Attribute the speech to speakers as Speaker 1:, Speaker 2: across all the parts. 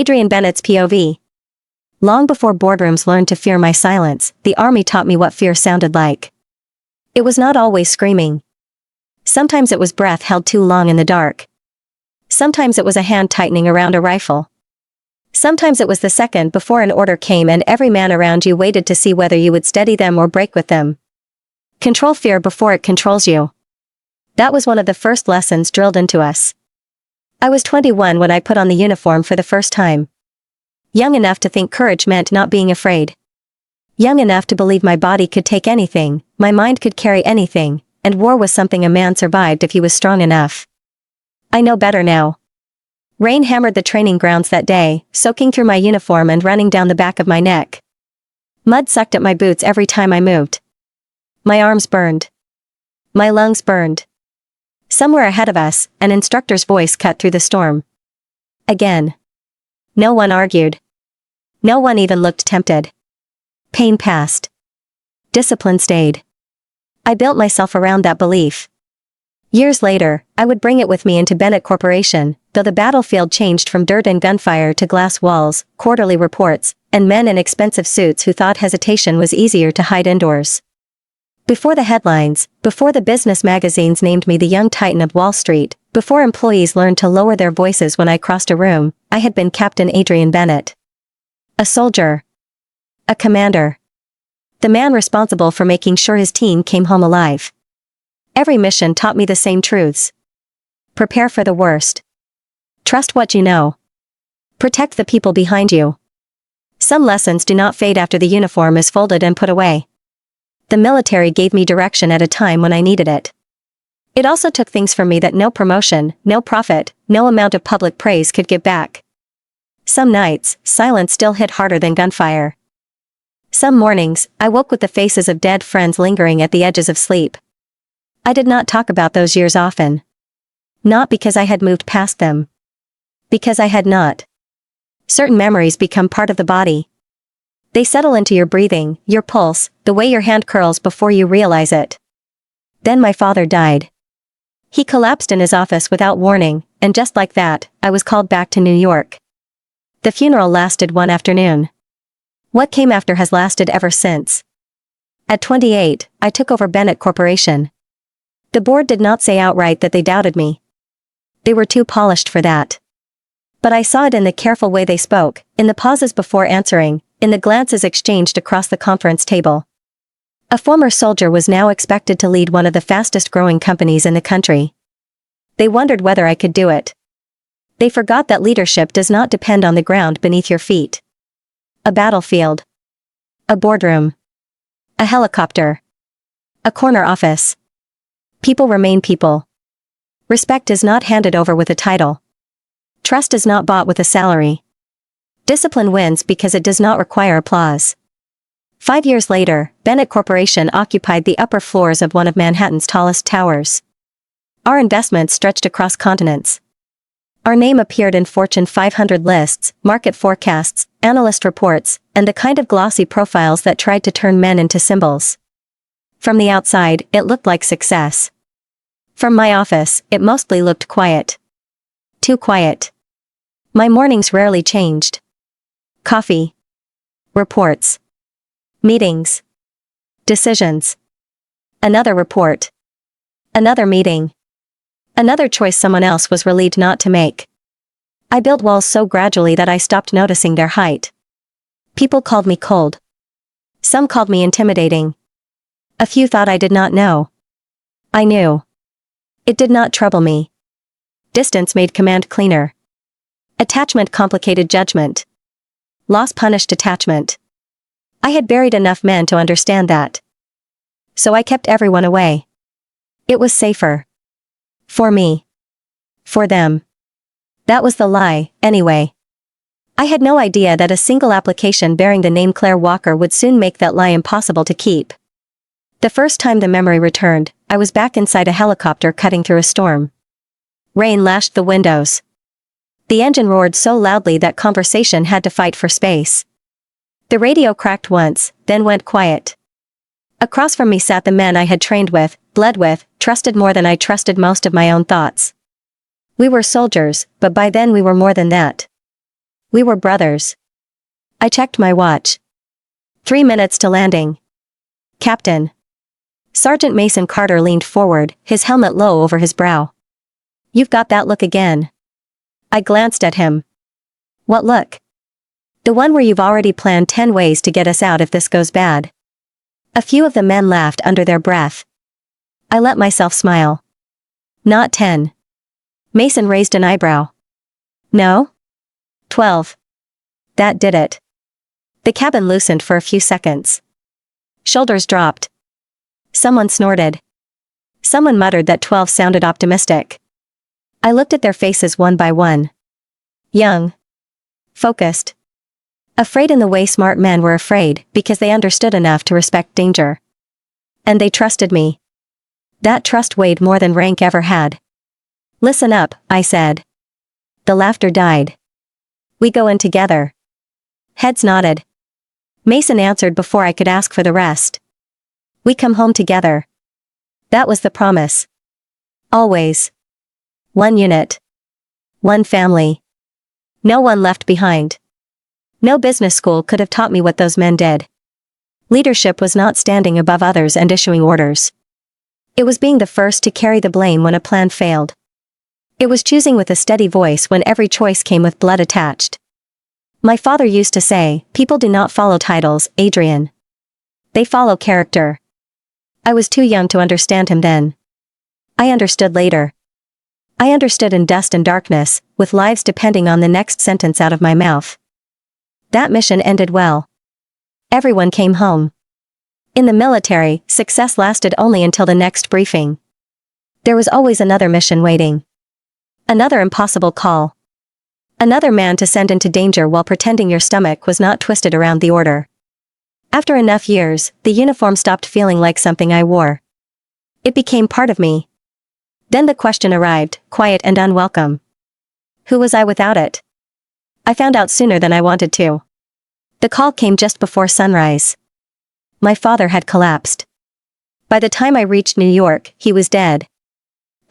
Speaker 1: Adrian Bennett's POV. Long before boardrooms learned to fear my silence, the army taught me what fear sounded like. It was not always screaming. Sometimes it was breath held too long in the dark. Sometimes it was a hand tightening around a rifle. Sometimes it was the second before an order came and every man around you waited to see whether you would steady them or break with them. Control fear before it controls you. That was one of the first lessons drilled into us. I was 21 when I put on the uniform for the first time. Young enough to think courage meant not being afraid. Young enough to believe my body could take anything, my mind could carry anything, and war was something a man survived if he was strong enough. I know better now. Rain hammered the training grounds that day, soaking through my uniform and running down the back of my neck. Mud sucked at my boots every time I moved. My arms burned. My lungs burned. Somewhere ahead of us, an instructor's voice cut through the storm. Again. No one argued. No one even looked tempted. Pain passed. Discipline stayed. I built myself around that belief. Years later, I would bring it with me into Bennett Corporation, though the battlefield changed from dirt and gunfire to glass walls, quarterly reports, and men in expensive suits who thought hesitation was easier to hide indoors. Before the headlines, before the business magazines named me the young titan of Wall Street, before employees learned to lower their voices when I crossed a room, I had been Captain Adrian Bennett. A soldier. A commander. The man responsible for making sure his team came home alive. Every mission taught me the same truths. Prepare for the worst. Trust what you know. Protect the people behind you. Some lessons do not fade after the uniform is folded and put away. The military gave me direction at a time when I needed it. It also took things from me that no promotion, no profit, no amount of public praise could give back. Some nights, silence still hit harder than gunfire. Some mornings, I woke with the faces of dead friends lingering at the edges of sleep. I did not talk about those years often. Not because I had moved past them. Because I had not. Certain memories become part of the body. They settle into your breathing, your pulse, the way your hand curls before you realize it. Then my father died. He collapsed in his office without warning, and just like that, I was called back to New York. The funeral lasted one afternoon. What came after has lasted ever since. At 28, I took over Bennett Corporation. The board did not say outright that they doubted me. They were too polished for that. But I saw it in the careful way they spoke, in the pauses before answering, in the glances exchanged across the conference table. A former soldier was now expected to lead one of the fastest-growing companies in the country. They wondered whether I could do it. They forgot that leadership does not depend on the ground beneath your feet. A battlefield. A boardroom. A helicopter. A corner office. People remain people. Respect is not handed over with a title. Trust is not bought with a salary. Discipline wins because it does not require applause. 5 years later, Bennett Corporation occupied the upper floors of one of Manhattan's tallest towers. Our investments stretched across continents. Our name appeared in Fortune 500 lists, market forecasts, analyst reports, and the kind of glossy profiles that tried to turn men into symbols. From the outside, it looked like success. From my office, it mostly looked quiet. Too quiet. My mornings rarely changed. Coffee. Reports. Meetings. Decisions. Another report. Another meeting. Another choice someone else was relieved not to make. I built walls so gradually that I stopped noticing their height. People called me cold. Some called me intimidating. A few thought I did not know. I knew. It did not trouble me. Distance made command cleaner. Attachment complicated judgment. Loss punished attachment. I had buried enough men to understand that. So I kept everyone away. It was safer. For me. For them. That was the lie, anyway. I had no idea that a single application bearing the name Claire Walker would soon make that lie impossible to keep. The first time the memory returned, I was back inside a helicopter cutting through a storm. Rain lashed the windows. The engine roared so loudly that conversation had to fight for space. The radio cracked once, then went quiet. Across from me sat the men I had trained with, bled with, trusted more than I trusted most of my own thoughts. We were soldiers, but by then we were more than that. We were brothers. I checked my watch. 3 minutes to landing. Captain. Sergeant Mason Carter leaned forward, his helmet low over his brow. You've got that look again. I glanced at him. What look? The one where you've already planned 10 ways to get us out if this goes bad. A few of the men laughed under their breath. I let myself smile. Not 10. Mason raised an eyebrow. No? 12. That did it. The cabin loosened for a few seconds. Shoulders dropped. Someone snorted. Someone muttered that 12 sounded optimistic. I looked at their faces one by one. Young. Focused. Afraid in the way smart men were afraid, because they understood enough to respect danger. And they trusted me. That trust weighed more than rank ever had. Listen up, I said. The laughter died. We go in together. Heads nodded. Mason answered before I could ask for the rest. We come home together. That was the promise. Always. One unit. One family. No one left behind. No business school could have taught me what those men did. Leadership was not standing above others and issuing orders. It was being the first to carry the blame when a plan failed. It was choosing with a steady voice when every choice came with blood attached. My father used to say, people do not follow titles, Adrian. They follow character. I was too young to understand him then. I understood later. I understood in dust and darkness, with lives depending on the next sentence out of my mouth. That mission ended well. Everyone came home. In the military, success lasted only until the next briefing. There was always another mission waiting. Another impossible call. Another man to send into danger while pretending your stomach was not twisted around the order. After enough years, the uniform stopped feeling like something I wore. It became part of me. Then the question arrived, quiet and unwelcome. Who was I without it? I found out sooner than I wanted to. The call came just before sunrise. My father had collapsed. By the time I reached New York, he was dead.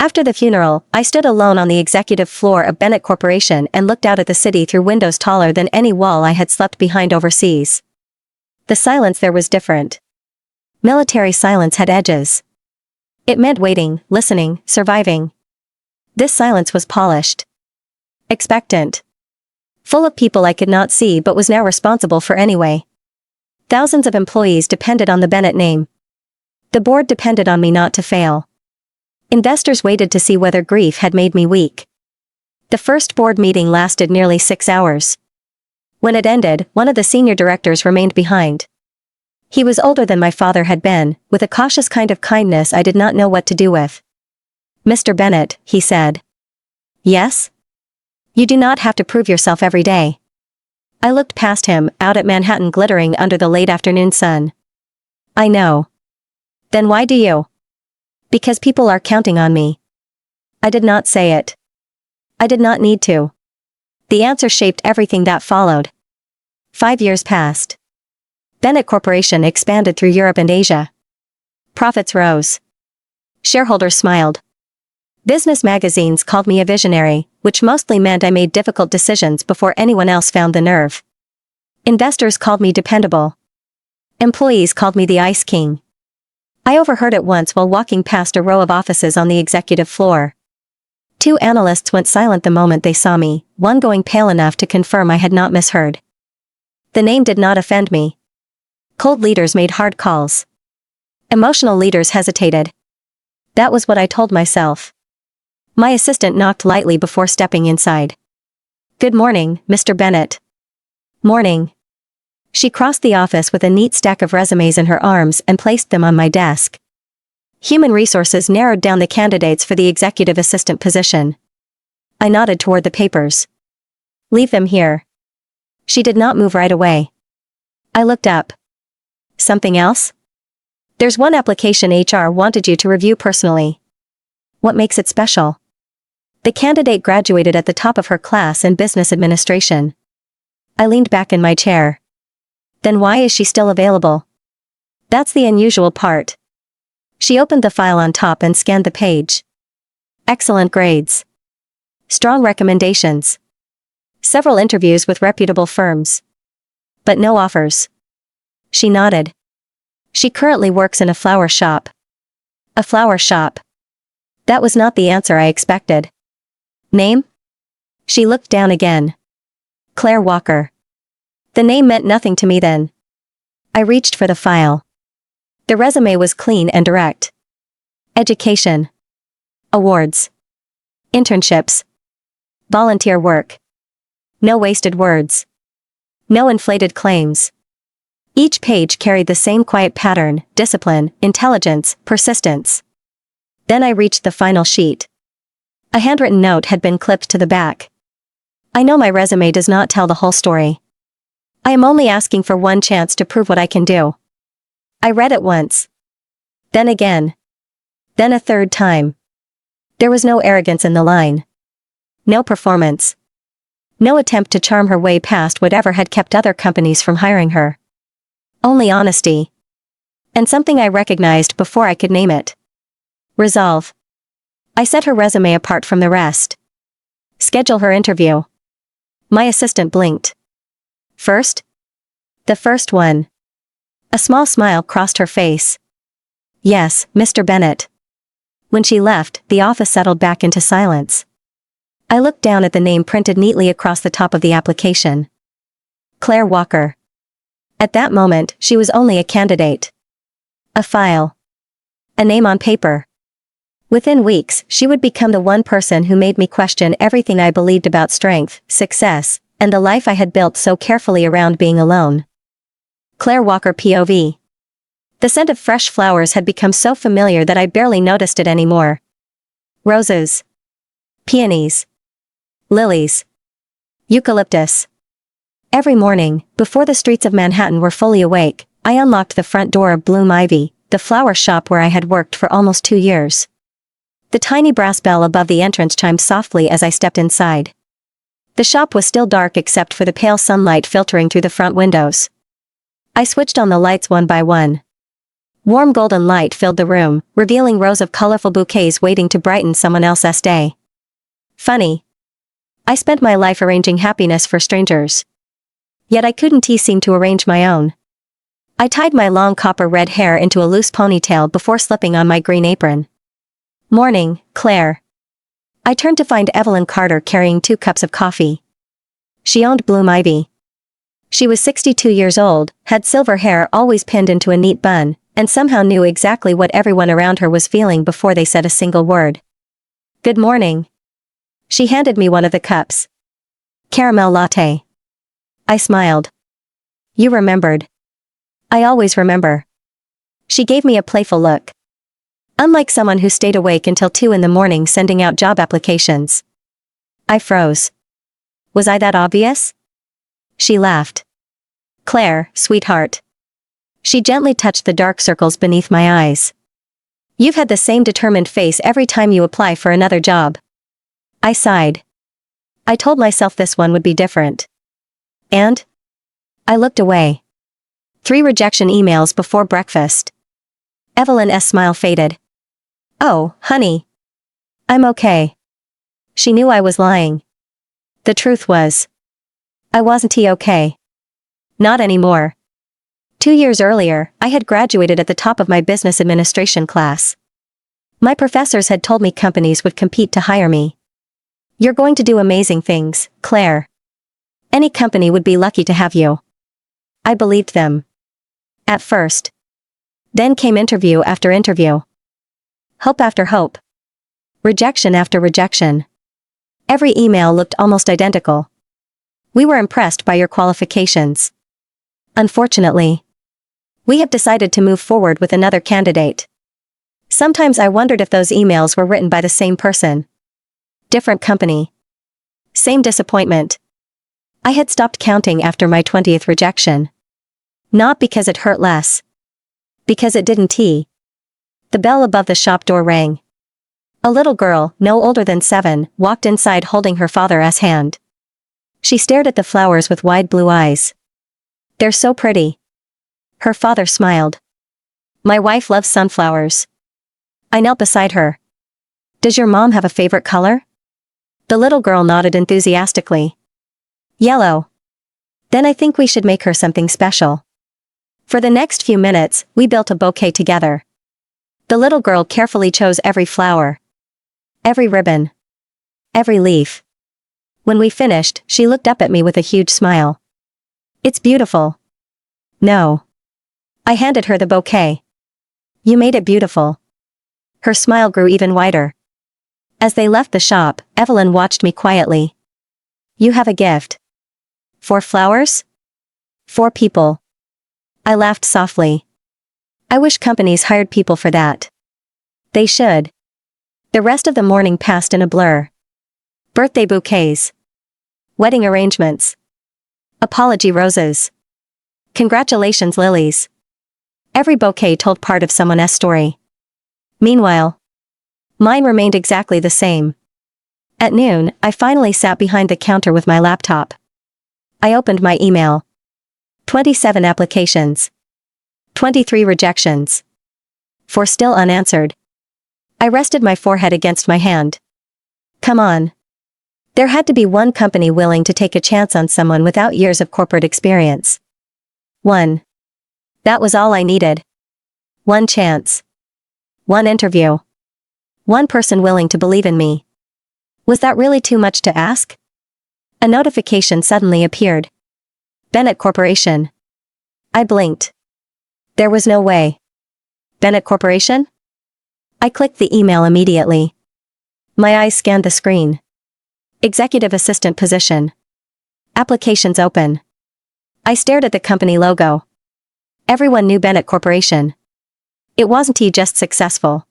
Speaker 1: After the funeral, I stood alone on the executive floor of Bennett Corporation and looked out at the city through windows taller than any wall I had slept behind overseas. The silence there was different. Military silence had edges. It meant waiting, listening, surviving. This silence was polished. Expectant. Full of people I could not see but was now responsible for anyway. Thousands of employees depended on the Bennett name. The board depended on me not to fail. Investors waited to see whether grief had made me weak. The first board meeting lasted nearly 6 hours. When it ended, one of the senior directors remained behind. He was older than my father had been, with a cautious kind of kindness I did not know what to do with. Mr. Bennett, he said. Yes? You do not have to prove yourself every day. I looked past him, out at Manhattan glittering under the late afternoon sun. I know. Then why do you? Because people are counting on me. I did not say it. I did not need to. The answer shaped everything that followed. 5 years passed. Bennett Corporation expanded through Europe and Asia. Profits rose. Shareholders smiled. Business magazines called me a visionary, which mostly meant I made difficult decisions before anyone else found the nerve. Investors called me dependable. Employees called me the Ice King. I overheard it once while walking past a row of offices on the executive floor. 2 analysts went silent the moment they saw me, one going pale enough to confirm I had not misheard. The name did not offend me. Cold leaders made hard calls. Emotional leaders hesitated. That was what I told myself. My assistant knocked lightly before stepping inside. Good morning, Mr. Bennett. Morning. She crossed the office with a neat stack of resumes in her arms and placed them on my desk. Human Resources narrowed down the candidates for the executive assistant position. I nodded toward the papers. Leave them here. She did not move right away. I looked up. Something else? There's one application HR wanted you to review personally. What makes it special? The candidate graduated at the top of her class in business administration. I leaned back in my chair. Then why is she still available? That's the unusual part. She opened the file on top and scanned the page. Excellent grades. Strong recommendations. Several interviews with reputable firms. But no offers. She nodded. She currently works in a flower shop. A flower shop. That was not the answer I expected. Name? She looked down again. Claire Walker. The name meant nothing to me then. I reached for the file. The resume was clean and direct. Education. Awards. Internships. Volunteer work. No wasted words. No inflated claims. Each page carried the same quiet pattern: discipline, intelligence, persistence. Then I reached the final sheet. A handwritten note had been clipped to the back. I know my resume does not tell the whole story. I am only asking for one chance to prove what I can do. I read it once. Then again. Then a third time. There was no arrogance in the line. No performance. No attempt to charm her way past whatever had kept other companies from hiring her. Only honesty. And something I recognized before I could name it. Resolve. I set her resume apart from the rest. Schedule her interview. My assistant blinked. First? The first one. A small smile crossed her face. Yes, Mr. Bennett. When she left, the office settled back into silence. I looked down at the name printed neatly across the top of the application. Claire Walker. At that moment, she was only a candidate. A file. A name on paper. Within weeks, she would become the one person who made me question everything I believed about strength, success, and the life I had built so carefully around being alone. Claire Walker POV. The scent of fresh flowers had become so familiar that I barely noticed it anymore. Roses. Peonies. Lilies. Eucalyptus. Every morning, before the streets of Manhattan were fully awake, I unlocked the front door of Bloom Ivy, the flower shop where I had worked for almost 2 years. The tiny brass bell above the entrance chimed softly as I stepped inside. The shop was still dark except for the pale sunlight filtering through the front windows. I switched on the lights one by one. Warm golden light filled the room, revealing rows of colorful bouquets waiting to brighten someone else's day. Funny. I spent my life arranging happiness for strangers. Yet I couldn't seem to arrange my own. I tied my long copper-red hair into a loose ponytail before slipping on my green apron. Morning, Claire. I turned to find Evelyn Carter carrying 2 cups of coffee. She owned Bloom Ivy. She was 62 years old, had silver hair always pinned into a neat bun, and somehow knew exactly what everyone around her was feeling before they said a single word. Good morning. She handed me one of the cups. Caramel latte. I smiled. You remembered. I always remember. She gave me a playful look. Unlike someone who stayed awake until 2 in the morning sending out job applications. I froze. Was I that obvious? She laughed. Claire, sweetheart. She gently touched the dark circles beneath my eyes. You've had the same determined face every time you apply for another job. I sighed. I told myself this one would be different. And? I looked away. 3 rejection emails before breakfast. Evelyn's smile faded. Oh, honey. I'm okay. She knew I was lying. The truth was. I wasn't okay. Not anymore. 2 years earlier, I had graduated at the top of my business administration class. My professors had told me companies would compete to hire me. You're going to do amazing things, Claire. Any company would be lucky to have you. I believed them. At first. Then came interview after interview. Hope after hope. Rejection after rejection. Every email looked almost identical. We were impressed by your qualifications. Unfortunately, we have decided to move forward with another candidate. Sometimes I wondered if those emails were written by the same person. Different company. Same disappointment. I had stopped counting after my 20th rejection. Not because it hurt less. Because it didn't. The bell above the shop door rang. A little girl, no older than 7, walked inside holding her father's hand. She stared at the flowers with wide blue eyes. They're so pretty. Her father smiled. My wife loves sunflowers. I knelt beside her. Does your mom have a favorite color? The little girl nodded enthusiastically. Yellow. Then I think we should make her something special. For the next few minutes, we built a bouquet together. The little girl carefully chose every flower, every ribbon, every leaf. When we finished, she looked up at me with a huge smile. It's beautiful. No. I handed her the bouquet. You made it beautiful. Her smile grew even wider. As they left the shop, Evelyn watched me quietly. You have a gift. 4 flowers? 4 people. I laughed softly. I wish companies hired people for that. They should. The rest of the morning passed in a blur. Birthday bouquets. Wedding arrangements. Apology roses. Congratulations lilies. Every bouquet told part of someone's story. Meanwhile, mine remained exactly the same. At noon, I finally sat behind the counter with my laptop. I opened my email. 27 applications. 23 rejections. 4 still unanswered. I rested my forehead against my hand. Come on. There had to be one company willing to take a chance on someone without years of corporate experience. 1. That was all I needed. 1 chance. 1 interview. 1 person willing to believe in me. Was that really too much to ask? A notification suddenly appeared. Bennett Corporation. I blinked. There was no way. Bennett Corporation? I clicked the email immediately. My eyes scanned the screen. Executive assistant position. Applications open. I stared at the company logo. Everyone knew Bennett Corporation. It wasn't just successful.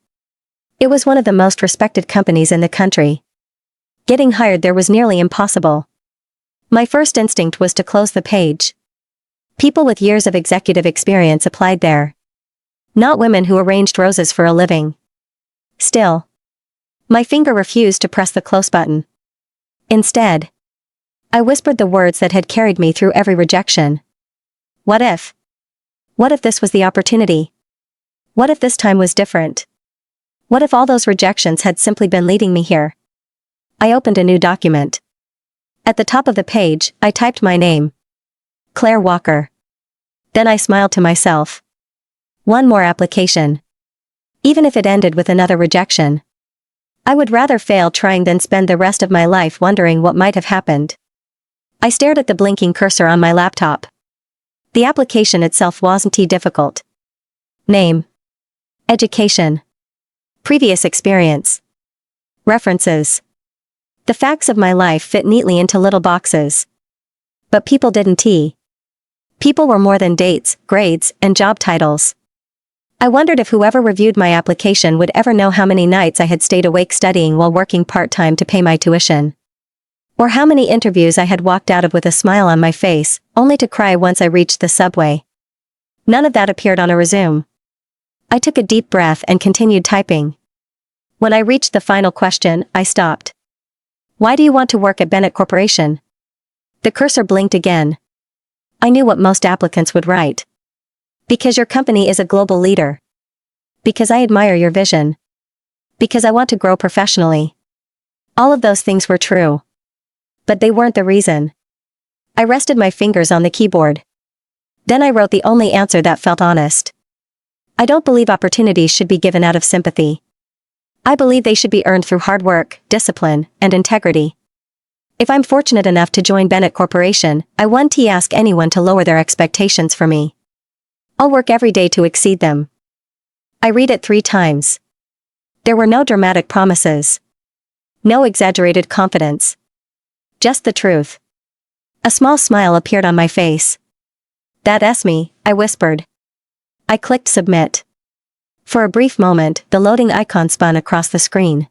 Speaker 1: It was one of the most respected companies in the country. Getting hired there was nearly impossible. My first instinct was to close the page. People with years of executive experience applied there. Not women who arranged roses for a living. Still, my finger refused to press the close button. Instead, I whispered the words that had carried me through every rejection. What if? What if this was the opportunity? What if this time was different? What if all those rejections had simply been leading me here? I opened a new document. At the top of the page, I typed my name. Claire Walker. Then I smiled to myself. 1 more application. Even if it ended with another rejection. I would rather fail trying than spend the rest of my life wondering what might have happened. I stared at the blinking cursor on my laptop. The application itself wasn't difficult. Name. Education. Previous experience. References. The facts of my life fit neatly into little boxes. But people didn't. People were more than dates, grades, and job titles. I wondered if whoever reviewed my application would ever know how many nights I had stayed awake studying while working part-time to pay my tuition. Or how many interviews I had walked out of with a smile on my face, only to cry once I reached the subway. None of that appeared on a resume. I took a deep breath and continued typing. When I reached the final question, I stopped. Why do you want to work at Bennett Corporation? The cursor blinked again. I knew what most applicants would write. Because your company is a global leader. Because I admire your vision. Because I want to grow professionally. All of those things were true. But they weren't the reason. I rested my fingers on the keyboard. Then I wrote the only answer that felt honest. I don't believe opportunities should be given out of sympathy. I believe they should be earned through hard work, discipline, and integrity. If I'm fortunate enough to join Bennett Corporation, I won't ask anyone to lower their expectations for me. I'll work every day to exceed them. I read it 3 times. There were no dramatic promises. No exaggerated confidence. Just the truth. A small smile appeared on my face. That's me, I whispered. I clicked submit. For a brief moment, the loading icon spun across the screen.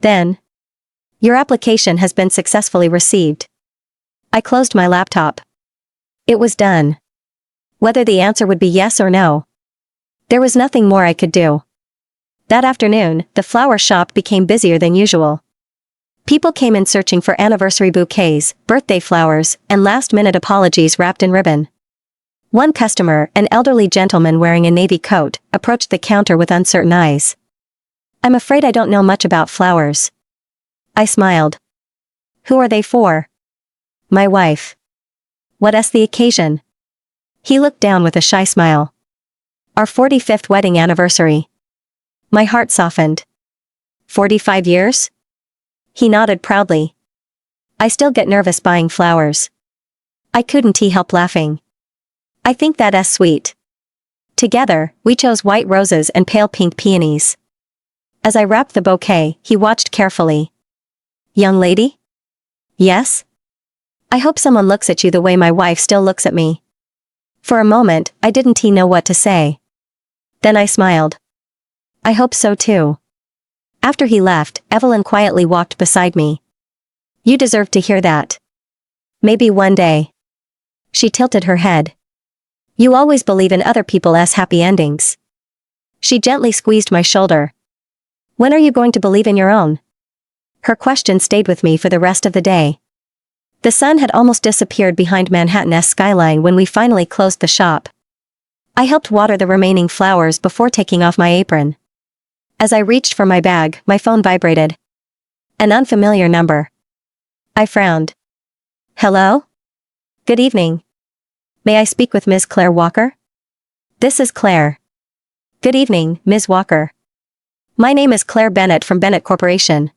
Speaker 1: Then, your application has been successfully received. I closed my laptop. It was done. Whether the answer would be yes or no. There was nothing more I could do. That afternoon, the flower shop became busier than usual. People came in searching for anniversary bouquets, birthday flowers, and last-minute apologies wrapped in ribbon. One customer, an elderly gentleman wearing a navy coat, approached the counter with uncertain eyes. I'm afraid I don't know much about flowers. I smiled. Who are they for? My wife. What's the occasion? He looked down with a shy smile. Our 45th wedding anniversary. My heart softened. 45 years? He nodded proudly. I still get nervous buying flowers. I couldn't help laughing. I think that's sweet. Together, we chose white roses and pale pink peonies. As I wrapped the bouquet, he watched carefully. Young lady? Yes? I hope someone looks at you the way my wife still looks at me. For a moment, I didn't know what to say. Then I smiled. I hope so too. After he left, Evelyn quietly walked beside me. You deserve to hear that. Maybe one day. She tilted her head. You always believe in other people's happy endings. She gently squeezed my shoulder. When are you going to believe in your own? Her question stayed with me for the rest of the day. The sun had almost disappeared behind Manhattan's skyline when we finally closed the shop. I helped water the remaining flowers before taking off my apron. As I reached for my bag, my phone vibrated. An unfamiliar number. I frowned. Hello? Good evening. May I speak with Ms. Claire Walker? This is Claire. Good evening, Ms. Walker. My name is Claire Bennett from Bennett Corporation.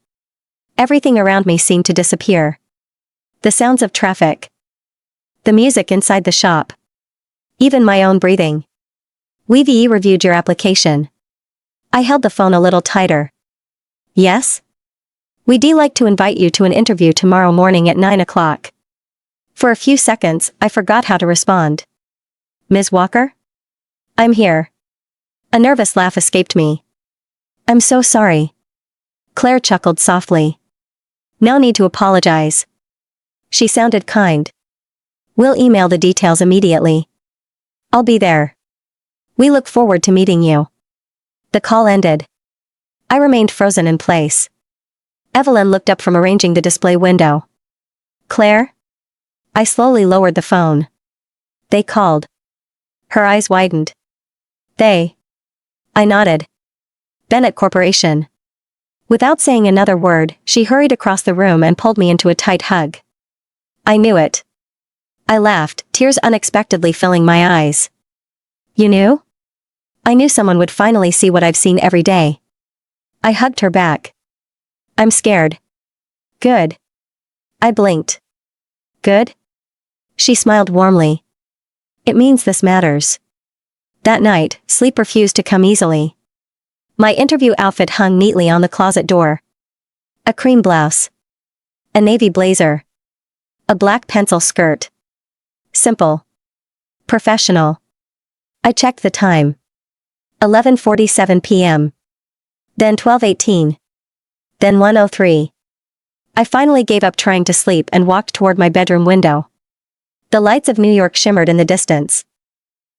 Speaker 1: Everything around me seemed to disappear. The sounds of traffic. The music inside the shop. Even my own breathing. We've reviewed your application. I held the phone a little tighter. Yes? We'd like to invite you to an interview tomorrow morning at 9 o'clock. For a few seconds, I forgot how to respond. Ms. Walker? I'm here. A nervous laugh escaped me. I'm so sorry. Claire chuckled softly. No need to apologize. She sounded kind. We'll email the details immediately. I'll be there. We look forward to meeting you. The call ended. I remained frozen in place. Evelyn looked up from arranging the display window. Claire? I slowly lowered the phone. They called. Her eyes widened. They. I nodded. Bennett Corporation. Without saying another word, she hurried across the room and pulled me into a tight hug. I knew it. I laughed, tears unexpectedly filling my eyes. You knew? I knew someone would finally see what I've seen every day. I hugged her back. I'm scared. Good. I blinked. Good? She smiled warmly. It means this matters. That night, sleep refused to come easily. My interview outfit hung neatly on the closet door. A cream blouse. A navy blazer. A black pencil skirt. Simple. Professional. I checked the time. 11:47 p.m. Then 12:18. Then 1:03. I finally gave up trying to sleep and walked toward my bedroom window. The lights of New York shimmered in the distance.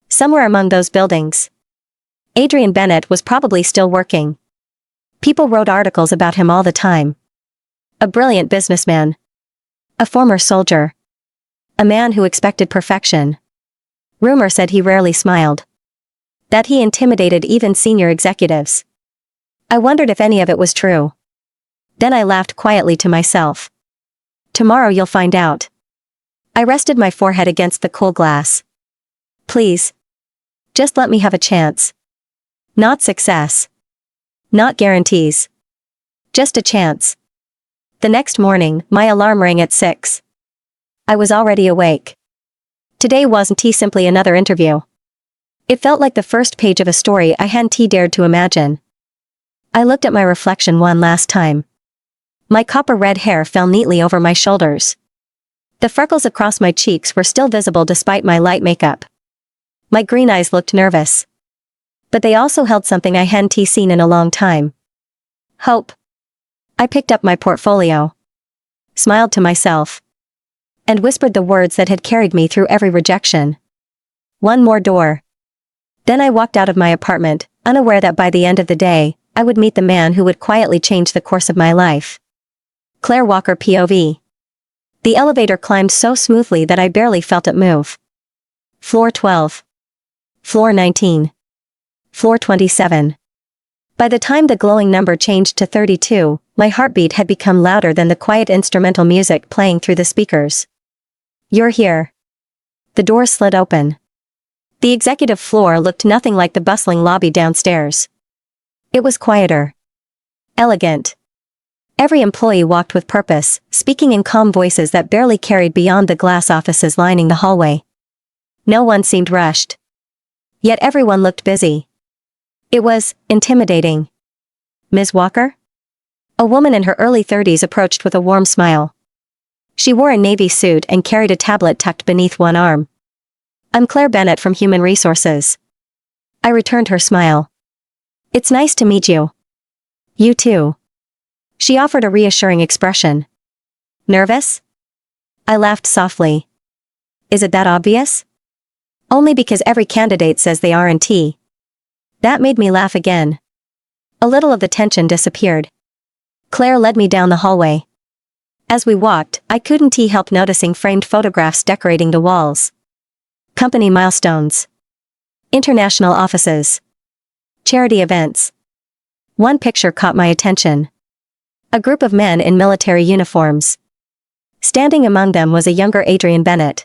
Speaker 1: Somewhere among those buildings, Adrian Bennett was probably still working. People wrote articles about him all the time. A brilliant businessman. A former soldier. A man who expected perfection. Rumor said he rarely smiled. That he intimidated even senior executives. I wondered if any of it was true. Then I laughed quietly to myself. Tomorrow you'll find out. I rested my forehead against the cool glass. Please. Just let me have a chance. Not success. Not guarantees. Just a chance. The next morning, my alarm rang at 6. I was already awake. Today wasn't simply another interview. It felt like the first page of a story I hadn't dared to imagine. I looked at my reflection one last time. My copper-red hair fell neatly over my shoulders. The freckles across my cheeks were still visible despite my light makeup. My green eyes looked nervous. But they also held something I hadn't seen in a long time. Hope. I picked up my portfolio. Smiled to myself. And whispered the words that had carried me through every rejection. One more door. Then I walked out of my apartment, unaware that by the end of the day, I would meet the man who would quietly change the course of my life. Claire Walker POV. The elevator climbed so smoothly that I barely felt it move. Floor 12. Floor 19. Floor 27. By the time the glowing number changed to 32, my heartbeat had become louder than the quiet instrumental music playing through the speakers. You're here. The door slid open. The executive floor looked nothing like the bustling lobby downstairs. It was quieter. Elegant. Every employee walked with purpose, speaking in calm voices that barely carried beyond the glass offices lining the hallway. No one seemed rushed. Yet everyone looked busy. It was intimidating. Ms. Walker? A woman in her early 30s approached with a warm smile. She wore a navy suit and carried a tablet tucked beneath one arm. I'm Claire Bennett from Human Resources. I returned her smile. It's nice to meet you. You too. She offered a reassuring expression. Nervous? I laughed softly. Is it that obvious? Only because every candidate says they aren't. That made me laugh again. A little of the tension disappeared. Claire led me down the hallway. As we walked, I couldn't help noticing framed photographs decorating the walls. Company milestones. International offices. Charity events. One picture caught my attention. A group of men in military uniforms. Standing among them was a younger Adrian Bennett.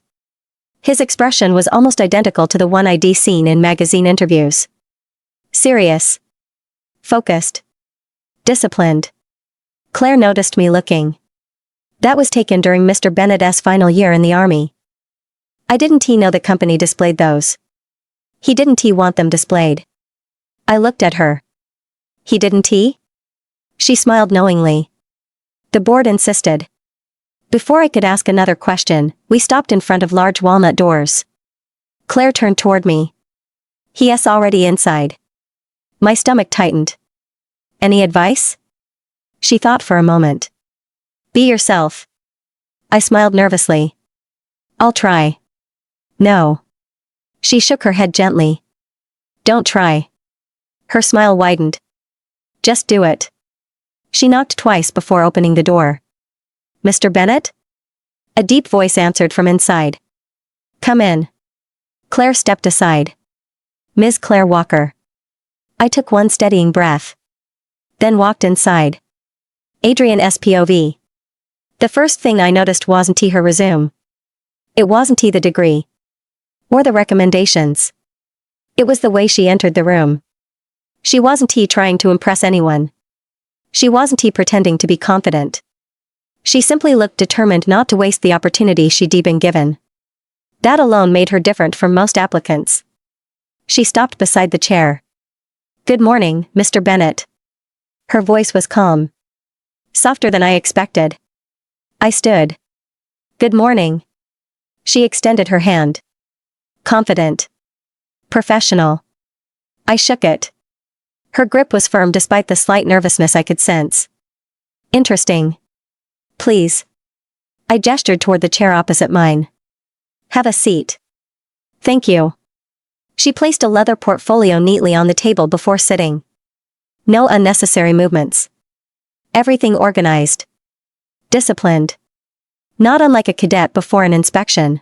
Speaker 1: His expression was almost identical to the one I'd seen in magazine interviews. Serious. Focused. Disciplined. Claire noticed me looking. That was taken during Mr. Bennett's final year in the army. I didn't know the company displayed those. He didn't want them displayed. I looked at her. He didn't? She smiled knowingly. The board insisted. Before I could ask another question, we stopped in front of large walnut doors. Claire turned toward me. He's already inside. My stomach tightened. Any advice? She thought for a moment. Be yourself. I smiled nervously. I'll try. No. She shook her head gently. Don't try. Her smile widened. Just do it. She knocked twice before opening the door. Mr. Bennett? A deep voice answered from inside. Come in. Claire stepped aside. Ms. Claire Walker. I took one steadying breath. Then walked inside. Adrian SPOV. The first thing I noticed wasn't her resume. It wasn't the degree. Or the recommendations. It was the way she entered the room. She wasn't trying to impress anyone. She wasn't pretending to be confident. She simply looked determined not to waste the opportunity she'd been given. That alone made her different from most applicants. She stopped beside the chair. Good morning, Mr. Bennett. Her voice was calm. Softer than I expected. I stood. Good morning. She extended her hand. Confident. Professional. I shook it. Her grip was firm despite the slight nervousness I could sense. Interesting. Please. I gestured toward the chair opposite mine. Have a seat. Thank you. She placed a leather portfolio neatly on the table before sitting. No unnecessary movements. Everything organized. Disciplined. Not unlike a cadet before an inspection.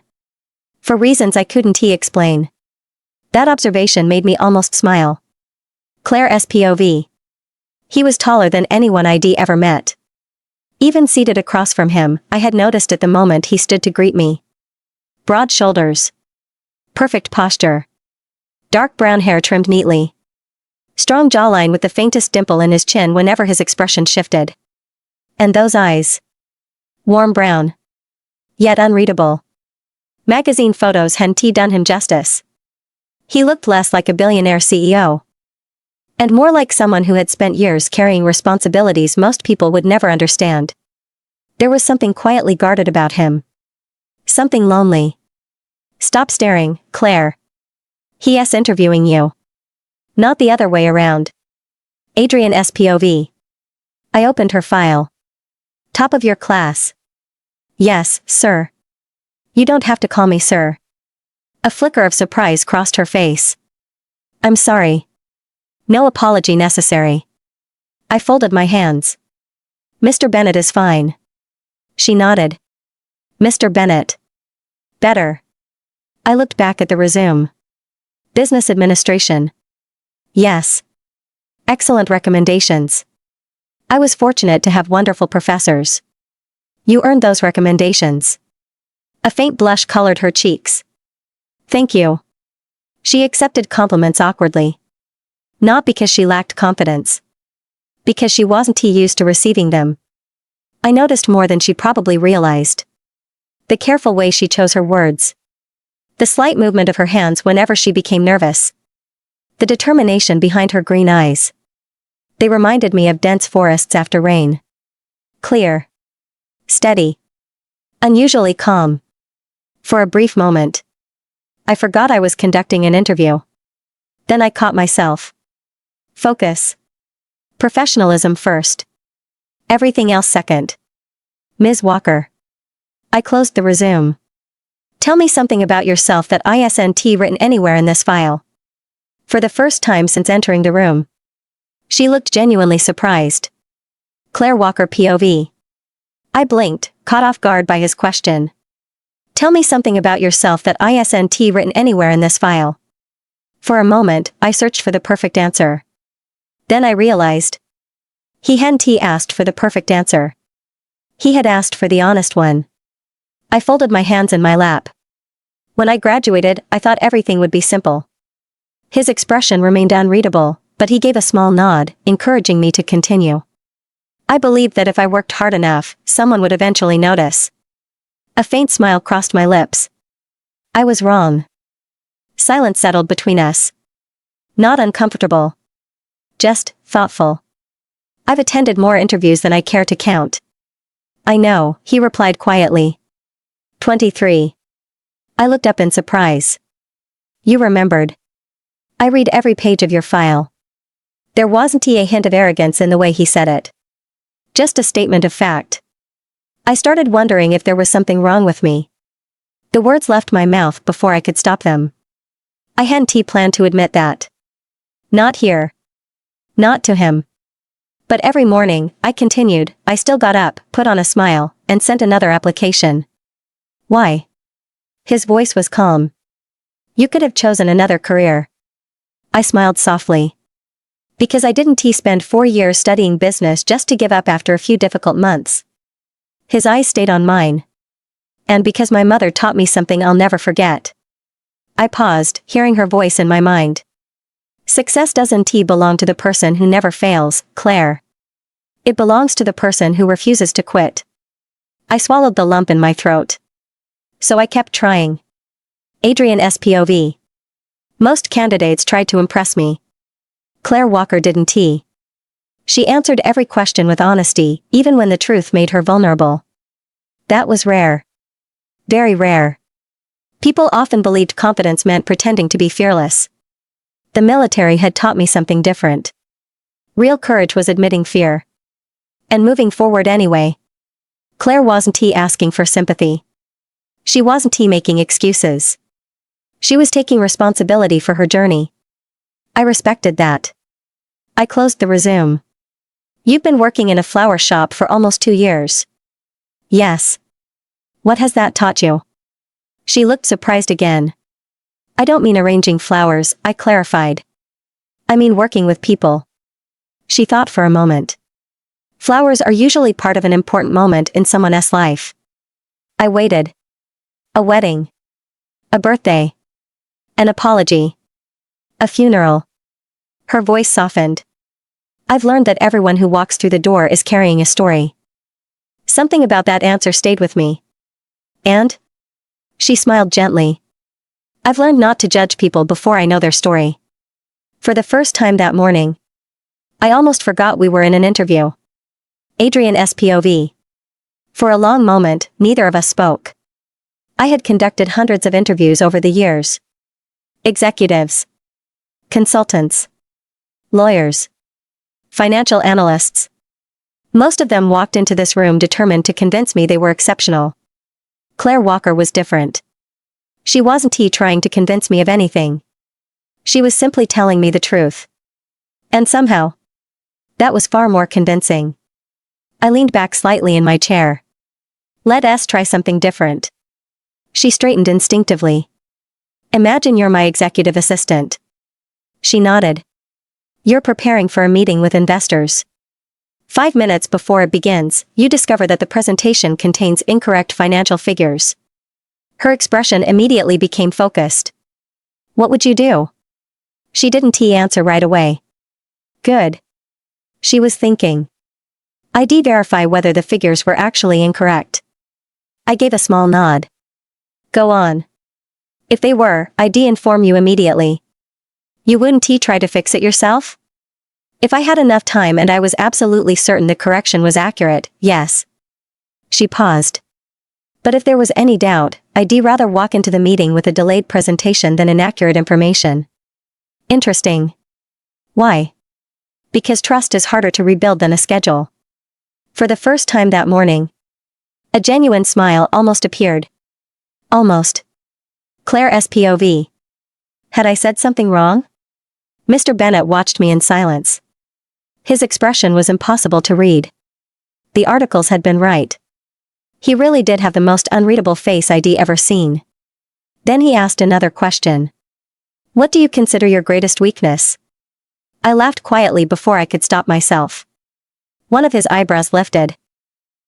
Speaker 1: For reasons I couldn't explain. That observation made me almost smile. Claire SPOV. He was taller than anyone I'd ever met. Even seated across from him, I had noticed at the moment he stood to greet me. Broad shoulders. Perfect posture. Dark brown hair trimmed neatly. Strong jawline with the faintest dimple in his chin whenever his expression shifted. And those eyes. Warm brown. Yet unreadable. Magazine photos hadn't done him justice. He looked less like a billionaire CEO. And more like someone who had spent years carrying responsibilities most people would never understand. There was something quietly guarded about him. Something lonely. Stop staring, Claire. He's interviewing you. Not the other way around. Adrian SPOV. I opened her file. Top of your class. Yes, sir. You don't have to call me sir. A flicker of surprise crossed her face. I'm sorry. No apology necessary. I folded my hands. Mr. Bennett is fine. She nodded. Mr. Bennett. Better. I looked back at the resume. Business administration. Yes. Excellent recommendations. I was fortunate to have wonderful professors. You earned those recommendations. A faint blush colored her cheeks. Thank you. She accepted compliments awkwardly. Not because she lacked confidence. Because she wasn't used to receiving them. I noticed more than she probably realized. The careful way she chose her words. The slight movement of her hands whenever she became nervous. The determination behind her green eyes. They reminded me of dense forests after rain. Clear. Steady. Unusually calm. For a brief moment, I forgot I was conducting an interview. Then I caught myself. Focus. Professionalism first. Everything else second. Ms. Walker. I closed the resume. Tell me something about yourself that isn't written anywhere in this file. For the first time since entering the room. She looked genuinely surprised. Claire Walker POV. I blinked, caught off guard by his question. Tell me something about yourself that isn't written anywhere in this file. For a moment, I searched for the perfect answer. Then I realized. He hadn't asked for the perfect answer. He had asked for the honest one. I folded my hands in my lap. When I graduated, I thought everything would be simple. His expression remained unreadable, but he gave a small nod, encouraging me to continue. I believed that if I worked hard enough, someone would eventually notice. A faint smile crossed my lips. I was wrong. Silence settled between us. Not uncomfortable. Just thoughtful. I've attended more interviews than I care to count. I know, he replied quietly. 23. I looked up in surprise. You remembered. I read every page of your file. There wasn't a hint of arrogance in the way he said it. Just a statement of fact. I started wondering if there was something wrong with me. The words left my mouth before I could stop them. I hadn't planned to admit that. Not here. Not to him. But every morning, I continued, I still got up, put on a smile, and sent another application. Why? His voice was calm. You could have chosen another career. I smiled softly. Because I didn't spend 4 years studying business just to give up after a few difficult months. His eyes stayed on mine. And because my mother taught me something I'll never forget. I paused, hearing her voice in my mind. Success doesn't belong to the person who never fails, Claire. It belongs to the person who refuses to quit. I swallowed the lump in my throat. So I kept trying. Adrian SPOV. Most candidates tried to impress me. Claire Walker didn't. She answered every question with honesty, even when the truth made her vulnerable. That was rare. Very rare. People often believed confidence meant pretending to be fearless. The military had taught me something different. Real courage was admitting fear. And moving forward anyway. Claire wasn't asking for sympathy. She wasn't making excuses. She was taking responsibility for her journey. I respected that. I closed the resume. You've been working in a flower shop for almost 2 years. Yes. What has that taught you? She looked surprised again. I don't mean arranging flowers, I clarified. I mean working with people. She thought for a moment. Flowers are usually part of an important moment in someone else's life. I waited. A wedding. A birthday. An apology. A funeral. Her voice softened. I've learned that everyone who walks through the door is carrying a story. Something about that answer stayed with me. And? She smiled gently. I've learned not to judge people before I know their story. For the first time that morning, I almost forgot we were in an interview. Adrian SPOV. For a long moment, neither of us spoke. I had conducted hundreds of interviews over the years. Executives. Consultants. Lawyers. Financial analysts. Most of them walked into this room determined to convince me they were exceptional. Claire Walker was different. She wasn't trying to convince me of anything. She was simply telling me the truth. And somehow, that was far more convincing. I leaned back slightly in my chair. Let us try something different. She straightened instinctively. Imagine you're my executive assistant. She nodded. You're preparing for a meeting with investors. 5 minutes before it begins, you discover that the presentation contains incorrect financial figures. Her expression immediately became focused. What would you do? She didn't answer right away. Good. She was thinking. I'd verify whether the figures were actually incorrect. I gave a small nod. Go on. If they were, I'd inform you immediately. You wouldn't try to fix it yourself? If I had enough time and I was absolutely certain the correction was accurate, yes. She paused. But if there was any doubt, I'd rather walk into the meeting with a delayed presentation than inaccurate information. Interesting. Why? Because trust is harder to rebuild than a schedule. For the first time that morning, a genuine smile almost appeared. Almost. Claire's POV. Had I said something wrong? Mr. Bennet watched me in silence. His expression was impossible to read. The articles had been right. He really did have the most unreadable face I'd ever seen. Then he asked another question. What do you consider your greatest weakness? I laughed quietly before I could stop myself. One of his eyebrows lifted.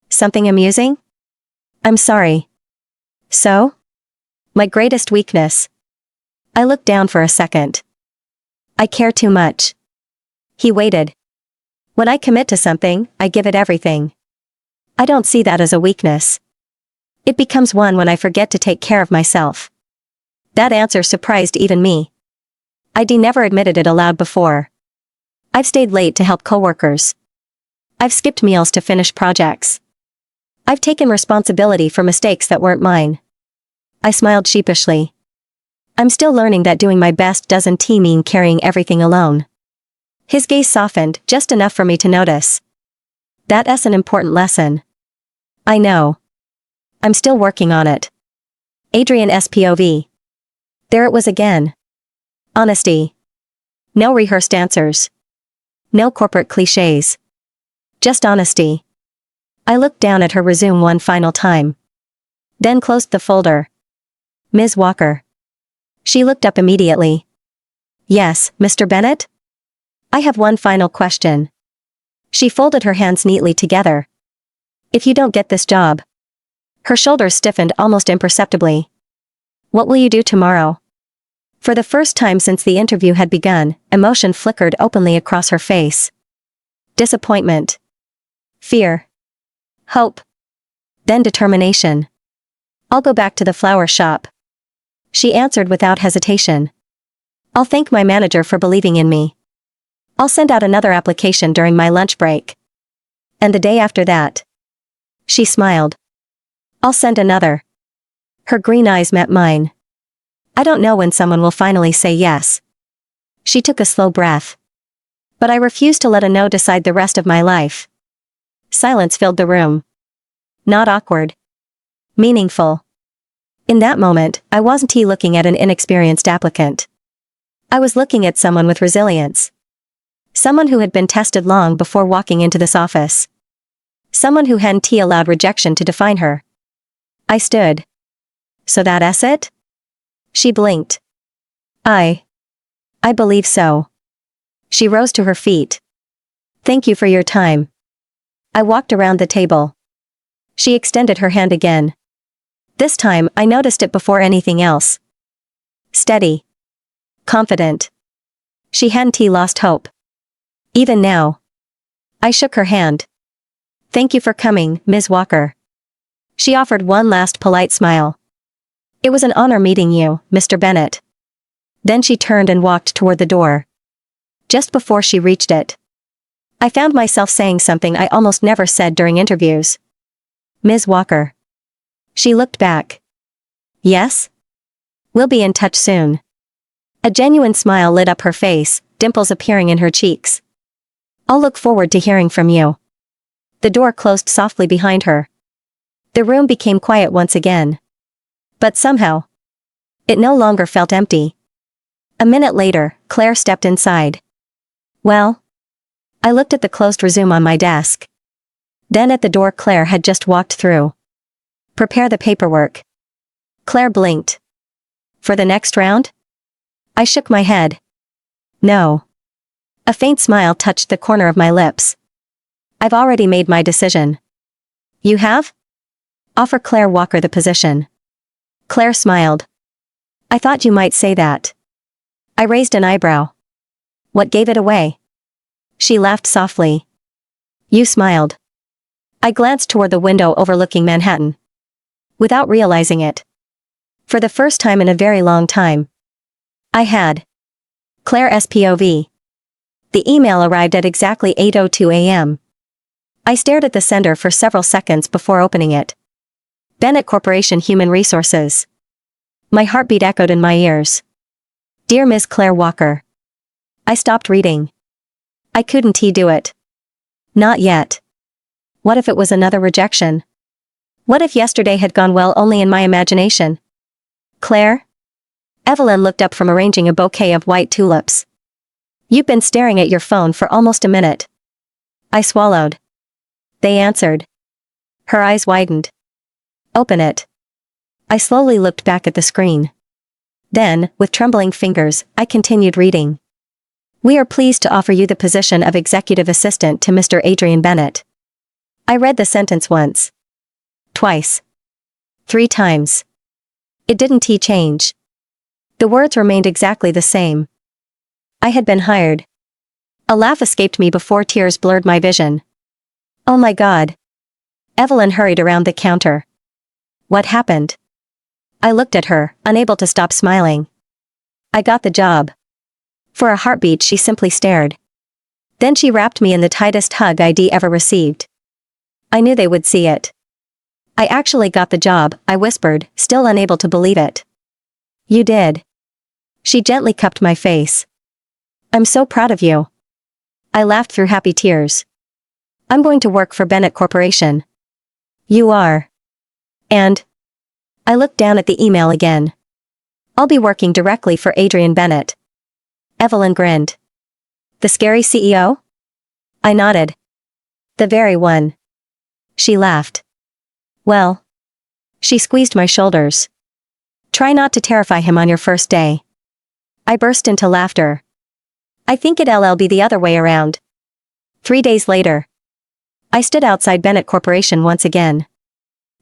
Speaker 1: Something amusing? I'm sorry. So? My greatest weakness. I looked down for a second. I care too much. He waited. When I commit to something, I give it everything. I don't see that as a weakness. It becomes one when I forget to take care of myself. That answer surprised even me. I'd never admitted it aloud before. I've stayed late to help coworkers. I've skipped meals to finish projects. I've taken responsibility for mistakes that weren't mine. I smiled sheepishly. I'm still learning that doing my best doesn't mean carrying everything alone. His gaze softened just enough for me to notice. That's an important lesson. I know. I'm still working on it. Adrian's POV. There it was again. Honesty. No rehearsed answers. No corporate cliches. Just honesty. I looked down at her resume one final time. Then closed the folder. Ms. Walker. She looked up immediately. Yes, Mr. Bennet? I have one final question. She folded her hands neatly together. If you don't get this job. Her shoulders stiffened almost imperceptibly. What will you do tomorrow? For the first time since the interview had begun, emotion flickered openly across her face. Disappointment. Fear. Hope. Then determination. I'll go back to the flower shop. She answered without hesitation. I'll thank my manager for believing in me. I'll send out another application during my lunch break. And the day after that. She smiled. I'll send another. Her green eyes met mine. I don't know when someone will finally say yes. She took a slow breath. But I refuse to let a no decide the rest of my life. Silence filled the room. Not awkward. Meaningful. In that moment, I wasn't looking at an inexperienced applicant. I was looking at someone with resilience. Someone who had been tested long before walking into this office. Someone who hadn't allowed rejection to define her. I stood. So that's it? She blinked. I believe so. She rose to her feet. Thank you for your time. I walked around the table. She extended her hand again. This time, I noticed it before anything else. Steady. Confident. She hadn't lost hope. Even now. I shook her hand. Thank you for coming, Ms. Walker. She offered one last polite smile. It was an honor meeting you, Mr. Bennet. Then she turned and walked toward the door. Just before she reached it, I found myself saying something I almost never said during interviews. Ms. Walker. She looked back. Yes? We'll be in touch soon. A genuine smile lit up her face, dimples appearing in her cheeks. I'll look forward to hearing from you. The door closed softly behind her. The room became quiet once again. But somehow, it no longer felt empty. A minute later, Claire stepped inside. Well? I looked at the closed resume on my desk. Then at the door Claire had just walked through. Prepare the paperwork. Claire blinked. For the next round? I shook my head. No. A faint smile touched the corner of my lips. I've already made my decision. You have? Offer Claire Walker the position. Claire smiled. I thought you might say that. I raised an eyebrow. What gave it away? She laughed softly. You smiled. I glanced toward the window overlooking Manhattan. Without realizing it. For the first time in a very long time. I had. Claire SPOV. The email arrived at exactly 8:02 a.m. I stared at the sender for several seconds before opening it. Bennett Corporation Human Resources. My heartbeat echoed in my ears. Dear Ms. Claire Walker. I stopped reading. I couldn't do it. Not yet. What if it was another rejection? What if yesterday had gone well only in my imagination? Claire? Evelyn looked up from arranging a bouquet of white tulips. You've been staring at your phone for almost a minute. I swallowed. They answered. Her eyes widened. Open it. I slowly looked back at the screen. Then, with trembling fingers, I continued reading. We are pleased to offer you the position of executive assistant to Mr. Adrian Bennett. I read the sentence once. Twice. 3 times. It didn't change. The words remained exactly the same. I had been hired. A laugh escaped me before tears blurred my vision. Oh my God. Evelyn hurried around the counter. What happened? I looked at her, unable to stop smiling. I got the job. For a heartbeat she simply stared. Then she wrapped me in the tightest hug I'd ever received. I knew they would see it. I actually got the job, I whispered, still unable to believe it. You did. She gently cupped my face. I'm so proud of you. I laughed through happy tears. I'm going to work for Bennett Corporation. You are. And? I looked down at the email again. I'll be working directly for Adrian Bennett. Evelyn grinned. The scary CEO? I nodded. The very one. She laughed. Well. She squeezed my shoulders. Try not to terrify him on your first day. I burst into laughter. I think it'll be the other way around. 3 days later. I stood outside Bennett Corporation once again.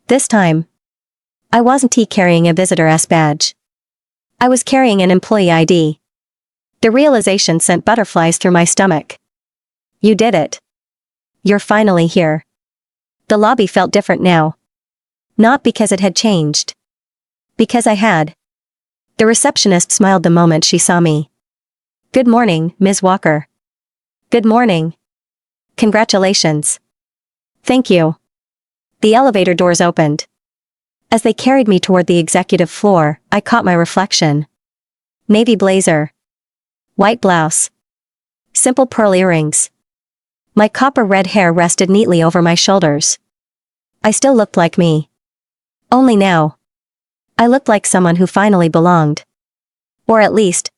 Speaker 1: This time. I wasn't carrying a visitor badge. I was carrying an employee ID. The realization sent butterflies through my stomach. You did it. You're finally here. The lobby felt different now. Not because it had changed. Because I had. The receptionist smiled the moment she saw me. Good morning, Ms. Walker. Good morning. Congratulations. Thank you. The elevator doors opened. As they carried me toward the executive floor, I caught my reflection. Navy blazer. White blouse. Simple pearl earrings. My copper red hair rested neatly over my shoulders. I still looked like me. Only now. I looked like someone who finally belonged. Or at least,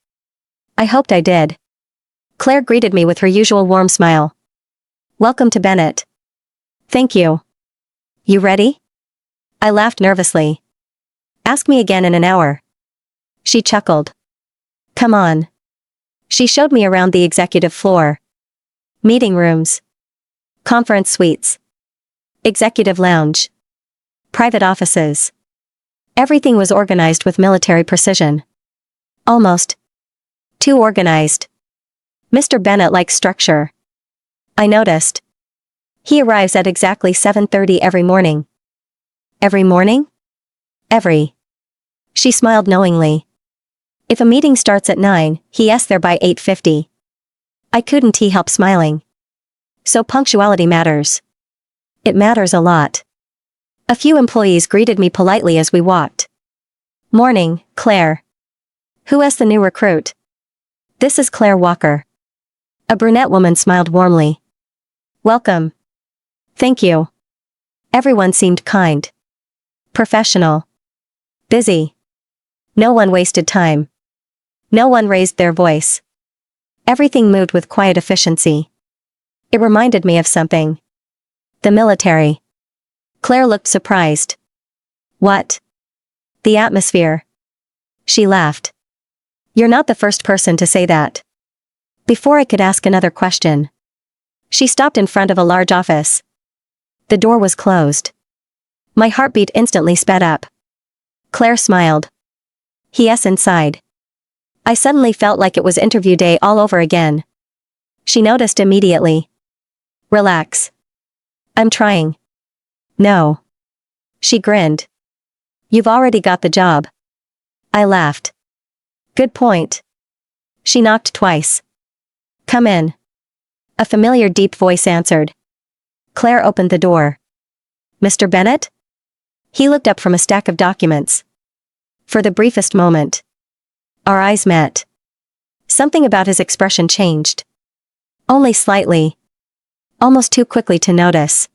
Speaker 1: I hoped I did. Claire greeted me with her usual warm smile. Welcome to Bennett. Thank you. You ready? I laughed nervously. Ask me again in an hour. She chuckled. Come on. She showed me around the executive floor. Meeting rooms. Conference suites. Executive lounge. Private offices. Everything was organized with military precision. Almost. Too organized. Mr. Bennett likes structure. I noticed. He arrives at exactly 7:30 every morning. Every morning? Every. She smiled knowingly. If a meeting starts at 9, he's there by 8:50. I couldn't help smiling. So punctuality matters. It matters a lot. A few employees greeted me politely as we walked. Morning, Claire. Who is the new recruit? This is Claire Walker. A brunette woman smiled warmly. Welcome. Thank you. Everyone seemed kind. Professional. Busy. No one wasted time. No one raised their voice. Everything moved with quiet efficiency. It reminded me of something. The military. Claire looked surprised. What? The atmosphere. She laughed. You're not the first person to say that. Before I could ask another question, she stopped in front of a large office. The door was closed. My heartbeat instantly sped up. Claire smiled. Yes, inside. I suddenly felt like it was interview day all over again. She noticed immediately. Relax. I'm trying. No. She grinned. You've already got the job. I laughed. Good point. She knocked twice. Come in. A familiar deep voice answered. Claire opened the door. Mr. Bennett? He looked up from a stack of documents. For the briefest moment. Our eyes met. Something about his expression changed. Only slightly. Almost too quickly to notice.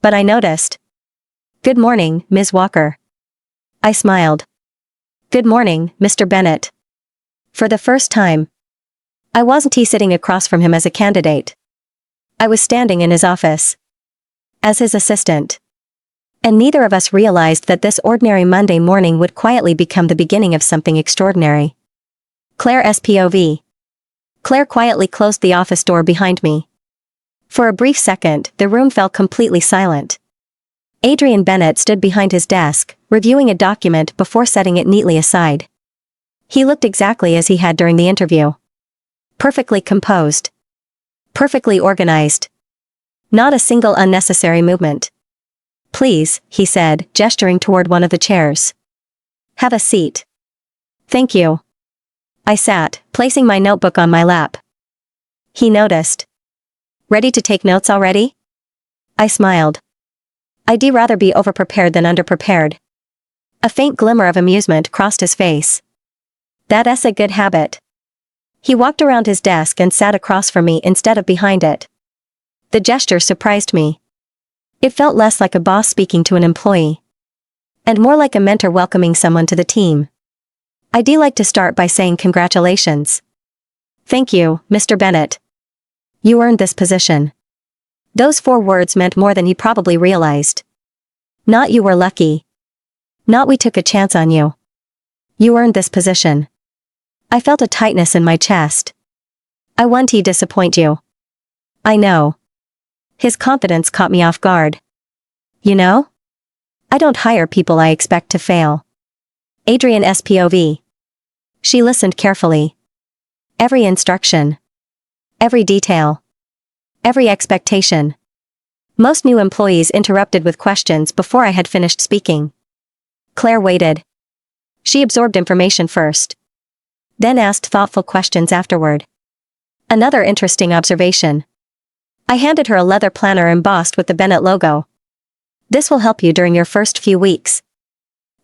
Speaker 1: But I noticed. Good morning, Ms. Walker. I smiled. Good morning, Mr. Bennett. For the first time. I wasn't sitting across from him as a candidate. I was standing in his office. As his assistant. And neither of us realized that this ordinary Monday morning would quietly become the beginning of something extraordinary. Claire SPOV. Claire quietly closed the office door behind me. For a brief second, the room fell completely silent. Adrian Bennett stood behind his desk, reviewing a document before setting it neatly aside. He looked exactly as he had during the interview. Perfectly composed. Perfectly organized. Not a single unnecessary movement. Please, he said, gesturing toward one of the chairs. Have a seat. Thank you. I sat, placing my notebook on my lap. He noticed. Ready to take notes already? I smiled. I'd rather be overprepared than underprepared. A faint glimmer of amusement crossed his face. That's a good habit. He walked around his desk and sat across from me instead of behind it. The gesture surprised me. It felt less like a boss speaking to an employee. And more like a mentor welcoming someone to the team. I'd like to start by saying congratulations. Thank you, Mr. Bennett. You earned this position. Those 4 words meant more than he probably realized. Not you were lucky. Not we took a chance on you. You earned this position. I felt a tightness in my chest. I won't disappoint you. I know. His confidence caught me off guard. You know? I don't hire people I expect to fail. Adrian SPOV. She listened carefully. Every instruction. Every detail. Every expectation. Most new employees interrupted with questions before I had finished speaking. Claire waited. She absorbed information first. Then asked thoughtful questions afterward. Another interesting observation. I handed her a leather planner embossed with the Bennett logo. This will help you during your first few weeks.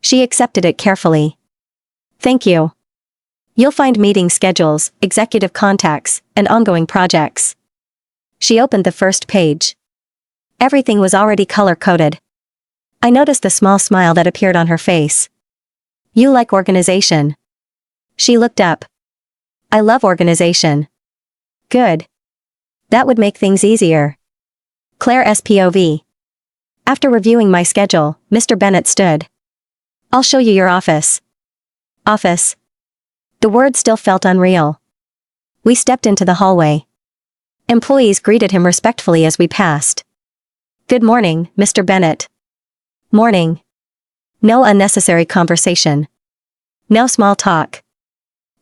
Speaker 1: She accepted it carefully. Thank you. You'll find meeting schedules, executive contacts, and ongoing projects. She opened the first page. Everything was already color-coded. I noticed the small smile that appeared on her face. You like organization. She looked up. I love organization. Good. That would make things easier. Claire SPOV. After reviewing my schedule, Mr. Bennett stood. I'll show you your office. Office. The word still felt unreal. We stepped into the hallway. Employees greeted him respectfully as we passed. Good morning, Mr. Bennett. Morning. No unnecessary conversation. No small talk.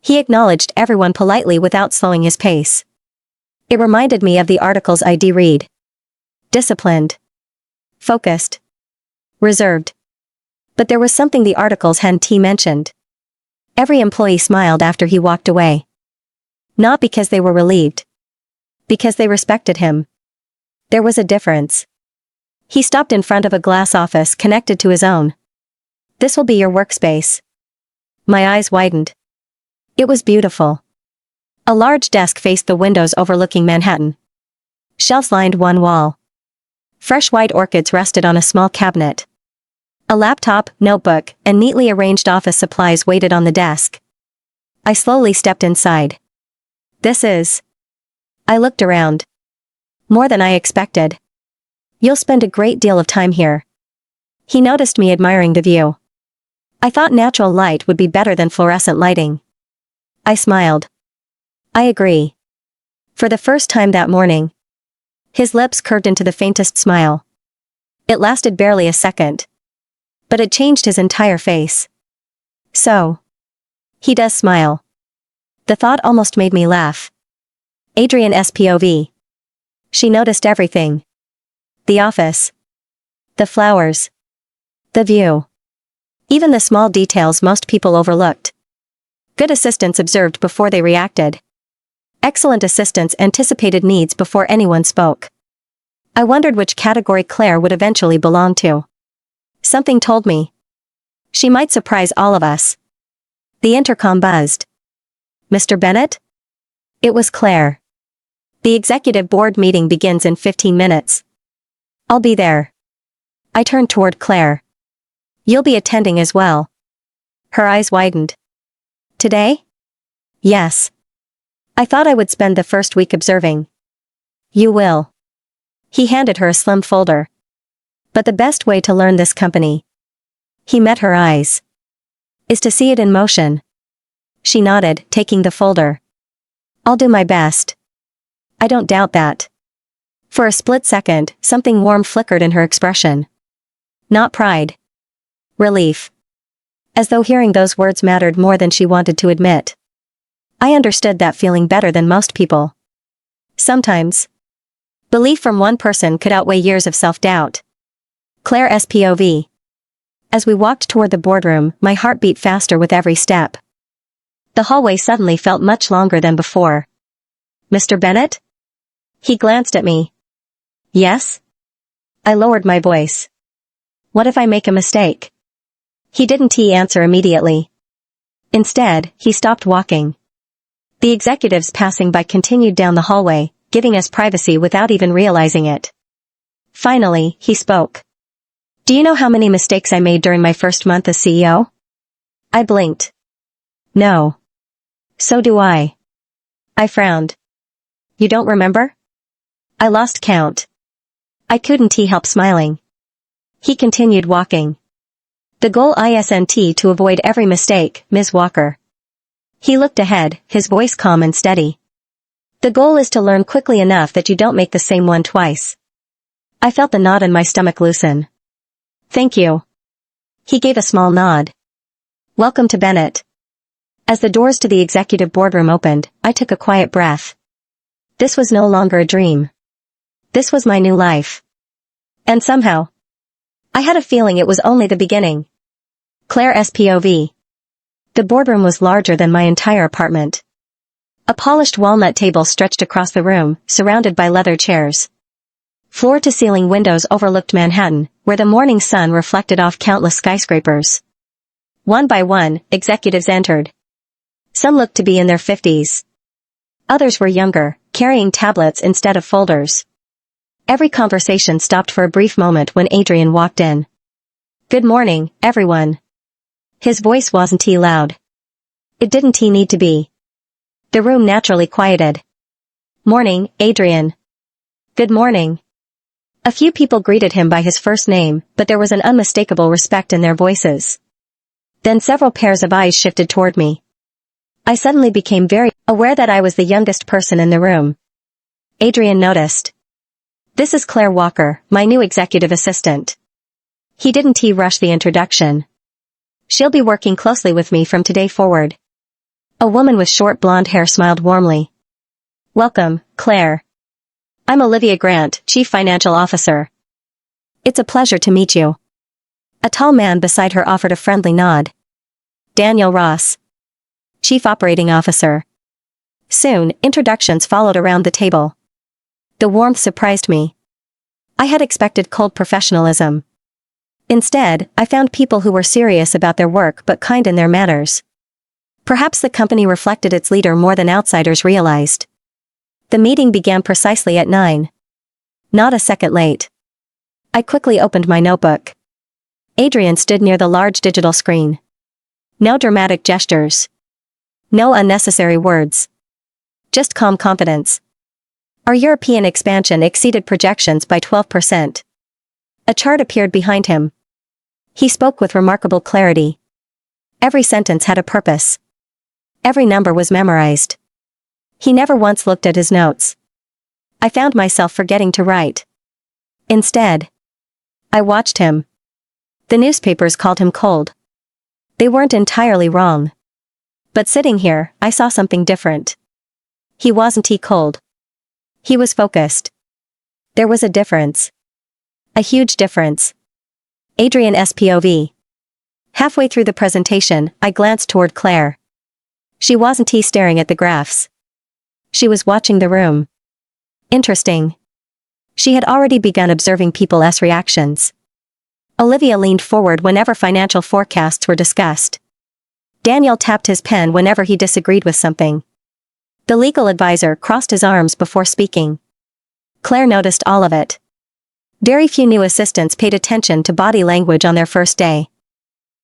Speaker 1: He acknowledged everyone politely without slowing his pace. It reminded me of the articles I'd read. Disciplined. Focused. Reserved. But there was something the articles hadn't mentioned. Every employee smiled after he walked away. Not because they were relieved. Because they respected him. There was a difference. He stopped in front of a glass office connected to his own. This will be your workspace. My eyes widened. It was beautiful. A large desk faced the windows overlooking Manhattan. Shelves lined one wall. Fresh white orchids rested on a small cabinet. A laptop, notebook, and neatly arranged office supplies waited on the desk. I slowly stepped inside. This is... I looked around. More than I expected. You'll spend a great deal of time here. He noticed me admiring the view. I thought natural light would be better than fluorescent lighting. I smiled. I agree. For the first time that morning. His lips curved into the faintest smile. It lasted barely a second. But it changed his entire face. So. He does smile. The thought almost made me laugh. Adrian's POV. She noticed everything. The office. The flowers. The view. Even the small details most people overlooked. Good assistants observed before they reacted. Excellent assistants anticipated needs before anyone spoke. I wondered which category Claire would eventually belong to. Something told me. She might surprise all of us. The intercom buzzed. Mr. Bennett? It was Claire. The executive board meeting begins in 15 minutes. I'll be there. I turned toward Claire. You'll be attending as well. Her eyes widened. Today? Yes. I thought I would spend the first week observing. You will. He handed her a slim folder. But the best way to learn this company. He met her eyes. Is to see it in motion. She nodded, taking the folder. I'll do my best. I don't doubt that. For a split second, something warm flickered in her expression. Not pride. Relief. As though hearing those words mattered more than she wanted to admit. I understood that feeling better than most people. Sometimes. Belief from one person could outweigh years of self-doubt. Claire's POV. As we walked toward the boardroom, my heart beat faster with every step. The hallway suddenly felt much longer than before. Mr. Bennett? He glanced at me. Yes? I lowered my voice. What if I make a mistake? He didn't answer immediately. Instead, he stopped walking. The executives passing by continued down the hallway, giving us privacy without even realizing it. Finally, he spoke. Do you know how many mistakes I made during my first month as CEO? I blinked. No. So do I. I frowned. You don't remember? I lost count. I couldn't help smiling. He continued walking. The goal isn't to avoid every mistake, Ms. Walker. He looked ahead, his voice calm and steady. The goal is to learn quickly enough that you don't make the same one twice. I felt the knot in my stomach loosen. Thank you. He gave a small nod. Welcome to Bennett. As the doors to the executive boardroom opened, I took a quiet breath. This was no longer a dream. This was my new life. And somehow, I had a feeling it was only the beginning. Claire's POV. The boardroom was larger than my entire apartment. A polished walnut table stretched across the room, surrounded by leather chairs. Floor-to-ceiling windows overlooked Manhattan, where the morning sun reflected off countless skyscrapers. One by one, executives entered. Some looked to be in their 50s. Others were younger, carrying tablets instead of folders. Every conversation stopped for a brief moment when Adrian walked in. Good morning, everyone. His voice wasn't loud. It didn't need to be. The room naturally quieted. Morning, Adrian. Good morning. A few people greeted him by his first name, but there was an unmistakable respect in their voices. Then several pairs of eyes shifted toward me. I suddenly became very aware that I was the youngest person in the room. Adrian noticed. This is Claire Walker, my new executive assistant. He didn't rush the introduction. She'll be working closely with me from today forward. A woman with short blonde hair smiled warmly. Welcome, Claire. I'm Olivia Grant, Chief Financial Officer. It's a pleasure to meet you. A tall man beside her offered a friendly nod. Daniel Ross. Chief Operating Officer. Soon, introductions followed around the table. The warmth surprised me. I had expected cold professionalism. Instead, I found people who were serious about their work but kind in their manners. Perhaps the company reflected its leader more than outsiders realized. The meeting began precisely at 9. Not a second late. I quickly opened my notebook. Adrian stood near the large digital screen. No dramatic gestures. No unnecessary words. Just calm confidence. Our European expansion exceeded projections by 12%. A chart appeared behind him. He spoke with remarkable clarity. Every sentence had a purpose. Every number was memorized. He never once looked at his notes. I found myself forgetting to write. Instead, I watched him. The newspapers called him cold. They weren't entirely wrong. But sitting here, I saw something different. He wasn't cold. He was focused. There was a difference. A huge difference. Adrian's POV. Halfway through the presentation, I glanced toward Claire. She wasn't staring at the graphs. She was watching the room. Interesting. She had already begun observing people's reactions. Olivia leaned forward whenever financial forecasts were discussed. Daniel tapped his pen whenever he disagreed with something. The legal advisor crossed his arms before speaking. Claire noticed all of it. Very few new assistants paid attention to body language on their first day.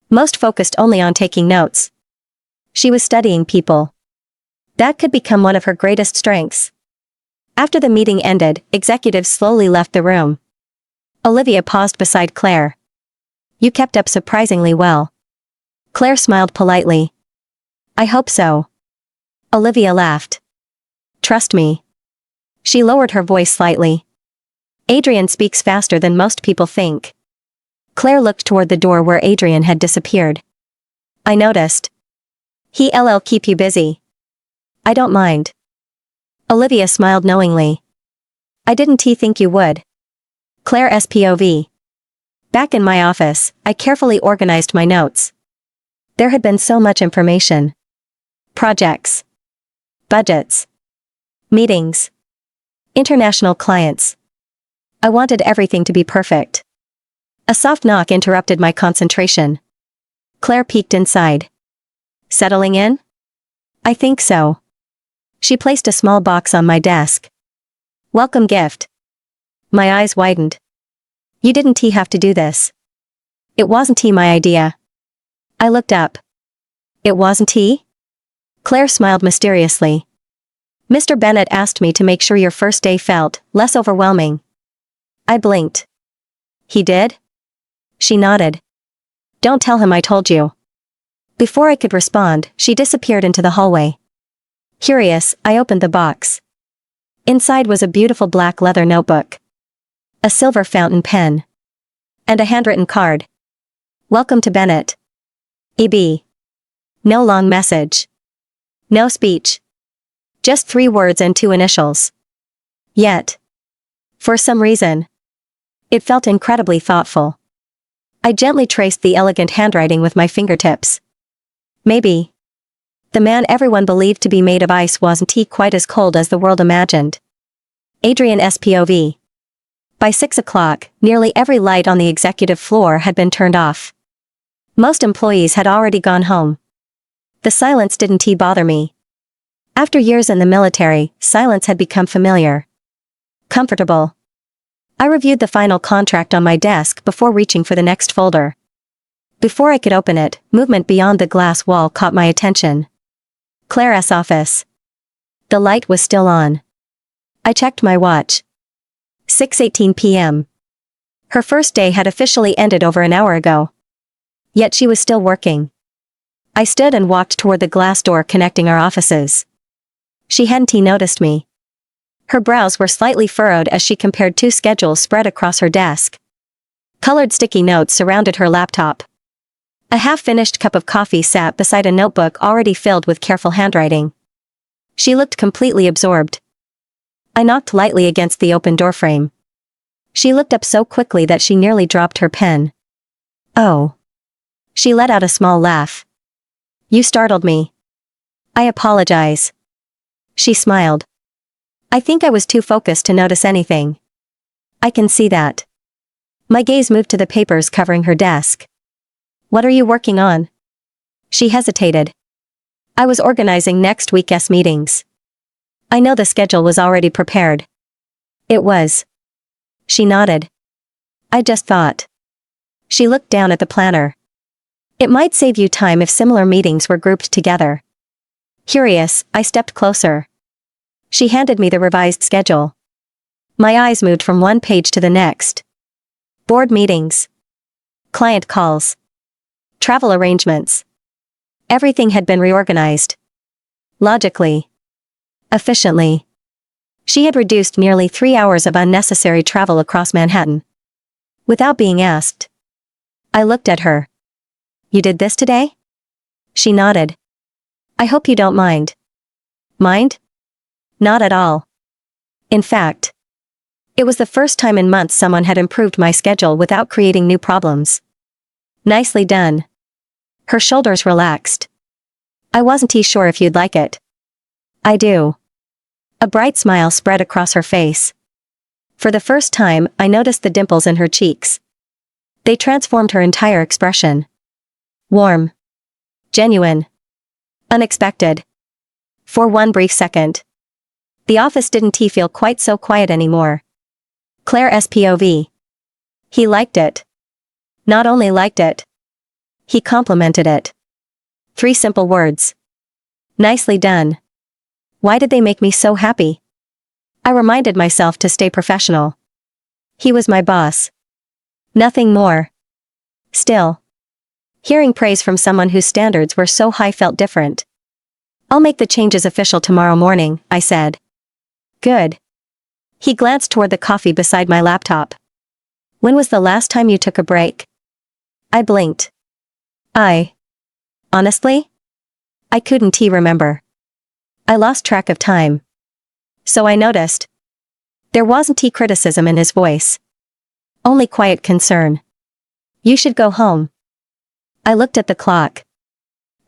Speaker 1: Most focused only on taking notes. She was studying people. That could become one of her greatest strengths. After the meeting ended, executives slowly left the room. Olivia paused beside Claire. You kept up surprisingly well. Claire smiled politely. I hope so. Olivia laughed. Trust me. She lowered her voice slightly. Adrian speaks faster than most people think. Claire looked toward the door where Adrian had disappeared. I noticed. He'll keep you busy. I don't mind. Olivia smiled knowingly. I didn't think you would. Claire's POV. Back in my office, I carefully organized my notes. There had been so much information. Projects. Budgets. Meetings. International clients. I wanted everything to be perfect. A soft knock interrupted my concentration. Claire peeked inside. Settling in? I think so. She placed a small box on my desk. Welcome gift. My eyes widened. You didn't have to do this. It wasn't my idea. I looked up. It wasn't Claire smiled mysteriously. Mr. Bennett asked me to make sure your first day felt less overwhelming. I blinked. He did? She nodded. Don't tell him I told you. Before I could respond, she disappeared into the hallway. Curious, I opened the box. Inside was a beautiful black leather notebook. A silver fountain pen. And a handwritten card. Welcome to Bennett. EB. No long message. No speech. Just 3 words and 2 initials. Yet. For some reason. It felt incredibly thoughtful. I gently traced the elegant handwriting with my fingertips. Maybe. The man everyone believed to be made of ice wasn't quite as cold as the world imagined. Adrian's POV. By 6 o'clock, nearly every light on the executive floor had been turned off. Most employees had already gone home. The silence didn't bother me. After years in the military, silence had become familiar. Comfortable. I reviewed the final contract on my desk before reaching for the next folder. Before I could open it, movement beyond the glass wall caught my attention. Claire's office. The light was still on. I checked my watch. 6:18 p.m. Her first day had officially ended over an hour ago. Yet she was still working. I stood and walked toward the glass door connecting our offices. She hadn't noticed me. Her brows were slightly furrowed as she compared 2 schedules spread across her desk. Colored sticky notes surrounded her laptop. A half-finished cup of coffee sat beside a notebook already filled with careful handwriting. She looked completely absorbed. I knocked lightly against the open doorframe. She looked up so quickly that she nearly dropped her pen. Oh. She let out a small laugh. You startled me. I apologize. She smiled. I think I was too focused to notice anything. I can see that. My gaze moved to the papers covering her desk. What are you working on? She hesitated. I was organizing next week's meetings. I know the schedule was already prepared. It was. She nodded. I just thought. She looked down at the planner. It might save you time if similar meetings were grouped together. Curious, I stepped closer. She handed me the revised schedule. My eyes moved from one page to the next. Board meetings. Client calls. Travel arrangements. Everything had been reorganized. Logically. Efficiently. She had reduced nearly 3 hours of unnecessary travel across Manhattan. Without being asked. I looked at her. You did this today? She nodded. I hope you don't mind. Mind? Not at all. In fact, it was the first time in months someone had improved my schedule without creating new problems. Nicely done. Her shoulders relaxed. I wasn't sure if you'd like it. I do. A bright smile spread across her face. For the first time, I noticed the dimples in her cheeks. They transformed her entire expression. Warm. Genuine. Unexpected. For one brief second. The office didn't feel quite so quiet anymore. Claire's POV. He liked it. Not only liked it. He complimented it. 3 simple words. Nicely done. Why did they make me so happy? I reminded myself to stay professional. He was my boss. Nothing more. Still, hearing praise from someone whose standards were so high felt different. I'll make the changes official tomorrow morning, I said. Good. He glanced toward the coffee beside my laptop. When was the last time you took a break? I blinked. Honestly? I couldn't remember. I lost track of time. So I noticed. There wasn't criticism in his voice. Only quiet concern. You should go home. I looked at the clock.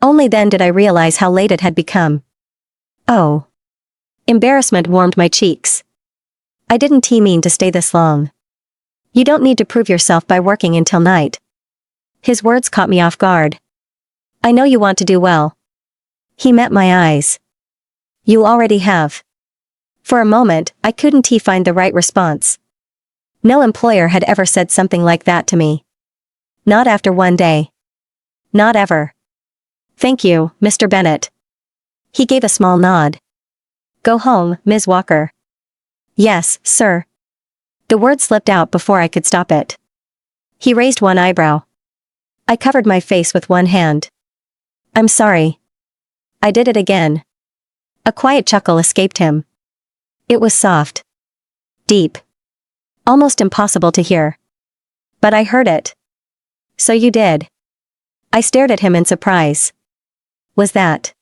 Speaker 1: Only then did I realize how late it had become. Oh. Embarrassment warmed my cheeks. I didn't mean to stay this long. You don't need to prove yourself by working until night. His words caught me off guard. I know you want to do well. He met my eyes. You already have. For a moment, I couldn't find the right response. No employer had ever said something like that to me. Not after one day. Not ever. Thank you, Mr. Bennett. He gave a small nod. Go home, Ms. Walker. Yes, sir. The word slipped out before I could stop it. He raised one eyebrow. I covered my face with one hand. I'm sorry. I did it again. A quiet chuckle escaped him. It was soft. Deep. Almost impossible to hear. But I heard it. So you did. I stared at him in surprise. Was that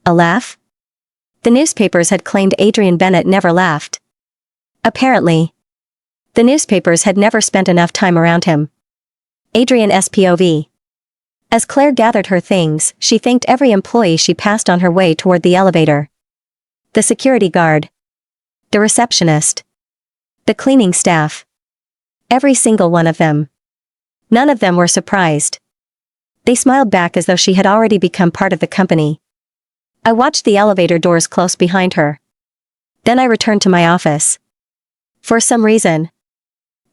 Speaker 1: a laugh? The newspapers had claimed Adrian Bennett never laughed. Apparently. The newspapers had never spent enough time around him. Adrian's POV. As Claire gathered her things, she thanked every employee she passed on her way toward the elevator. The security guard. The receptionist. The cleaning staff. Every single one of them. None of them were surprised. They smiled back as though she had already become part of the company. I watched the elevator doors close behind her. Then I returned to my office. For some reason,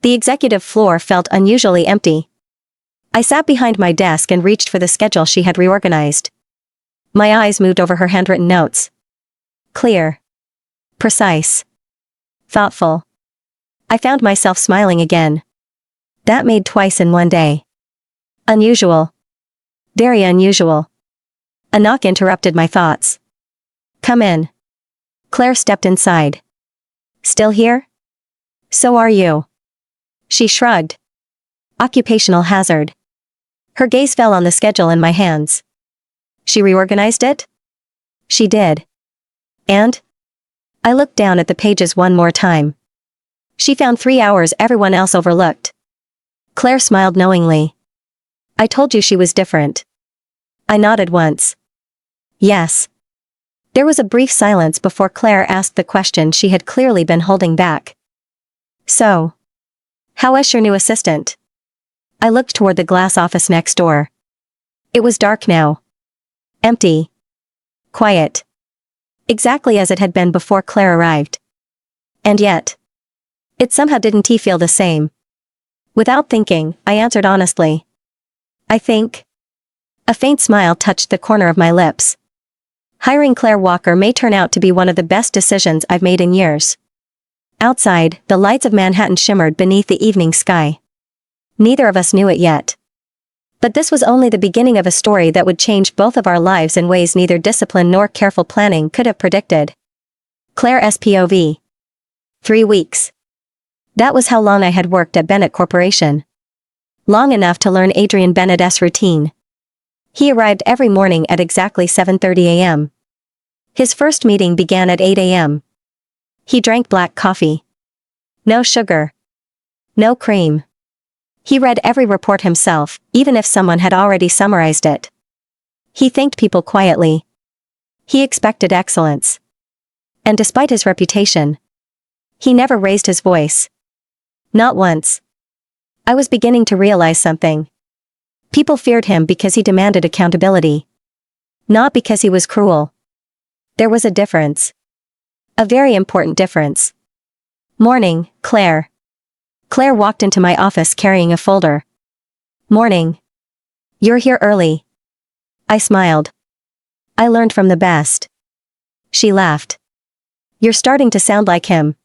Speaker 1: the executive floor felt unusually empty. I sat behind my desk and reached for the schedule she had reorganized. My eyes moved over her handwritten notes. Clear. Precise. Thoughtful. I found myself smiling again. That made twice in one day. Unusual. Very unusual. A knock interrupted my thoughts. Come in. Claire stepped inside. Still here? So are you. She shrugged. Occupational hazard. Her gaze fell on the schedule in my hands. She reorganized it? She did. And? I looked down at the pages one more time. She found 3 hours everyone else overlooked. Claire smiled knowingly. I told you she was different. I nodded once. Yes. There was a brief silence before Claire asked the question she had clearly been holding back. So, how is your new assistant? I looked toward the glass office next door. It was dark now. Empty. Quiet. Exactly as it had been before Claire arrived. And yet, it somehow didn't feel the same. Without thinking, I answered honestly. I think. A faint smile touched the corner of my lips. Hiring Claire Walker may turn out to be one of the best decisions I've made in years. Outside, the lights of Manhattan shimmered beneath the evening sky. Neither of us knew it yet. But this was only the beginning of a story that would change both of our lives in ways neither discipline nor careful planning could have predicted. Claire's POV. 3 weeks. That was how long I had worked at Bennett Corporation. Long enough to learn Adrian Bennett's routine. He arrived every morning at exactly 7:30 a.m. His first meeting began at 8 a.m. He drank black coffee. No sugar. No cream. He read every report himself, even if someone had already summarized it. He thanked people quietly. He expected excellence. And despite his reputation, he never raised his voice. Not once. I was beginning to realize something. People feared him because he demanded accountability. Not because he was cruel. There was a difference. A very important difference. Morning, Claire. Claire walked into my office carrying a folder. Morning. You're here early. I smiled. I learned from the best. She laughed. You're starting to sound like him.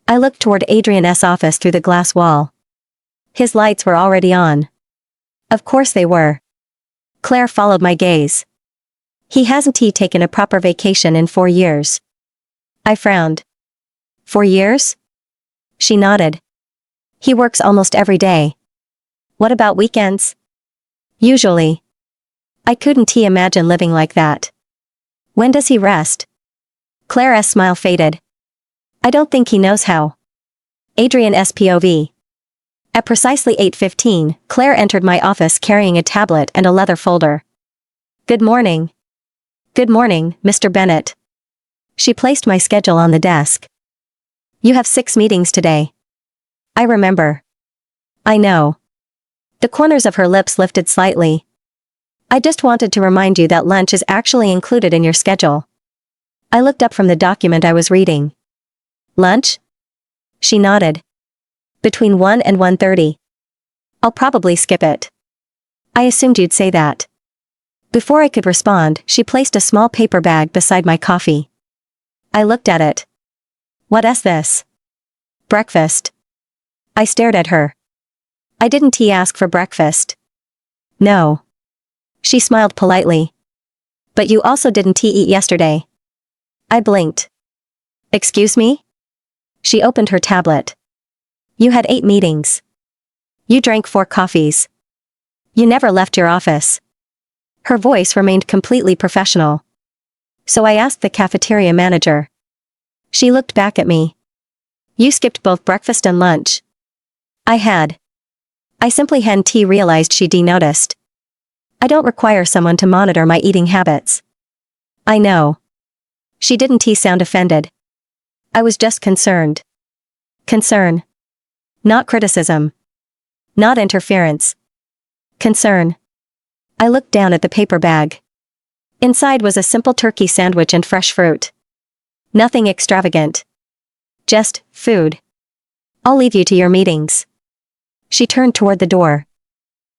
Speaker 1: I looked toward Adrian's office through the glass wall. His lights were already on. Of course they were. Claire followed my gaze. He hasn't taken a proper vacation in 4 years. I frowned. 4 years? She nodded. He works almost every day. What about weekends? Usually. I couldn't imagine living like that. When does he rest? Claire's smile faded. I don't think he knows how. Adrian's POV. At precisely 8:15, Claire entered my office carrying a tablet and a leather folder. Good morning. Good morning, Mr. Bennett. She placed my schedule on the desk. You have 6 meetings today. I remember. I know. The corners of her lips lifted slightly. I just wanted to remind you that lunch is actually included in your schedule. I looked up from the document I was reading. Lunch? She nodded. Between 1 and 1:30. I'll probably skip it. I assumed you'd say that. Before I could respond, she placed a small paper bag beside my coffee. I looked at it. What's this? Breakfast. I stared at her. I didn't ask for breakfast. No. She smiled politely. But you also didn't eat yesterday. I blinked. Excuse me? She opened her tablet. You had 8 meetings. You drank 4 coffees. You never left your office. Her voice remained completely professional. So I asked the cafeteria manager. She looked back at me. You skipped both breakfast and lunch. I had. I simply hadn't realized she'd noticed. I don't require someone to monitor my eating habits. I know. She didn't sound offended. I was just concerned. Concern. Not criticism. Not interference. Concern. I looked down at the paper bag. Inside was a simple turkey sandwich and fresh fruit. Nothing extravagant. Just food. I'll leave you to your meetings. She turned toward the door.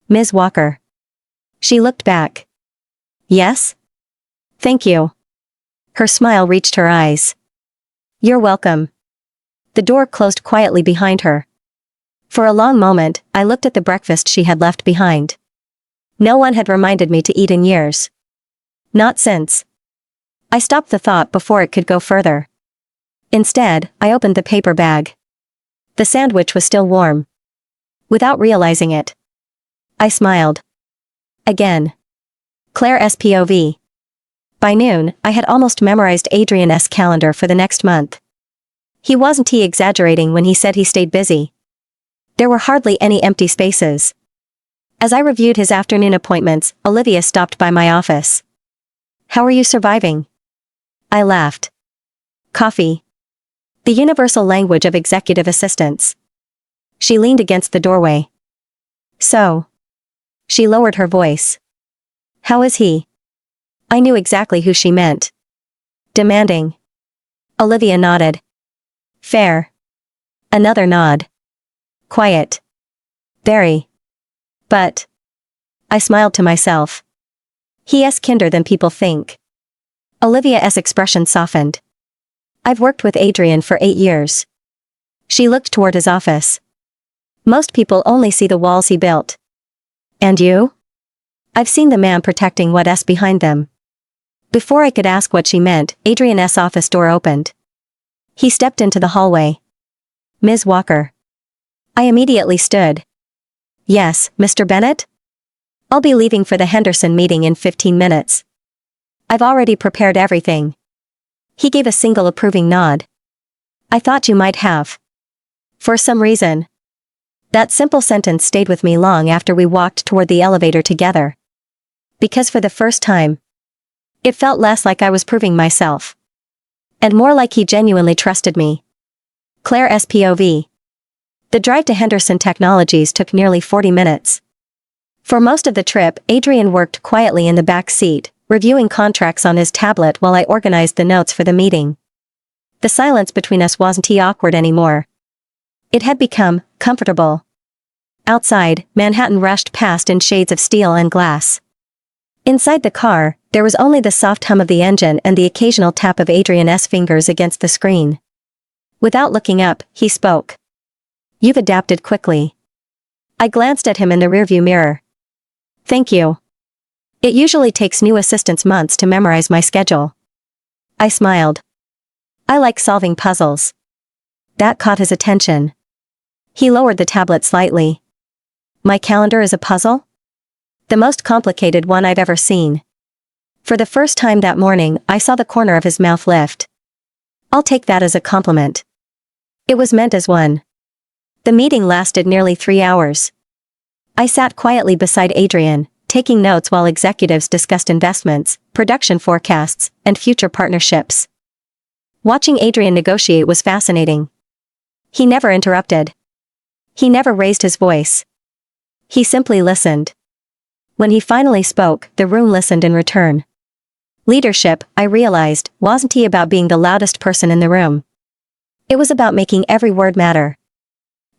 Speaker 1: Ms. Walker. She looked back. Yes? Thank you. Her smile reached her eyes. You're welcome. The door closed quietly behind her. For a long moment, I looked at the breakfast she had left behind. No one had reminded me to eat in years. Not since. I stopped the thought before it could go further. Instead, I opened the paper bag. The sandwich was still warm. Without realizing it, I smiled. Again. Claire's POV. By noon, I had almost memorized Adrian's calendar for the next month. He wasn't exaggerating when he said he stayed busy. There were hardly any empty spaces. As I reviewed his afternoon appointments, Olivia stopped by my office. How are you surviving? I laughed. Coffee. The universal language of executive assistants. She leaned against the doorway. So. She lowered her voice. How is he? I knew exactly who she meant. Demanding. Olivia nodded. Fair. Another nod. Quiet. Very. But. I smiled to myself. He's kinder than people think. Olivia's expression softened. I've worked with Adrian for 8 years. She looked toward his office. Most people only see the walls he built. And you? I've seen the man protecting what's behind them. Before I could ask what she meant, Adrian's office door opened. He stepped into the hallway. Ms. Walker. I immediately stood. Yes, Mr. Bennett? I'll be leaving for the Henderson meeting in 15 minutes. I've already prepared everything. He gave a single approving nod. I thought you might have. For some reason. That simple sentence stayed with me long after we walked toward the elevator together. Because for the first time, it felt less like I was proving myself. And more like he genuinely trusted me. Claire SPOV. The drive to Henderson Technologies took nearly 40 minutes. For most of the trip, Adrian worked quietly in the back seat, reviewing contracts on his tablet while I organized the notes for the meeting. The silence between us wasn't awkward anymore. It had become comfortable. Outside, Manhattan rushed past in shades of steel and glass. Inside the car, there was only the soft hum of the engine and the occasional tap of Adrian's fingers against the screen. Without looking up, he spoke. You've adapted quickly. I glanced at him in the rearview mirror. Thank you. It usually takes new assistants months to memorize my schedule. I smiled. I like solving puzzles. That caught his attention. He lowered the tablet slightly. My calendar is a puzzle? The most complicated one I've ever seen. For the first time that morning, I saw the corner of his mouth lift. I'll take that as a compliment. It was meant as one. The meeting lasted nearly 3 hours. I sat quietly beside Adrian, taking notes while executives discussed investments, production forecasts, and future partnerships. Watching Adrian negotiate was fascinating. He never interrupted. He never raised his voice. He simply listened. When he finally spoke, the room listened in return. Leadership, I realized, wasn't about being the loudest person in the room. It was about making every word matter.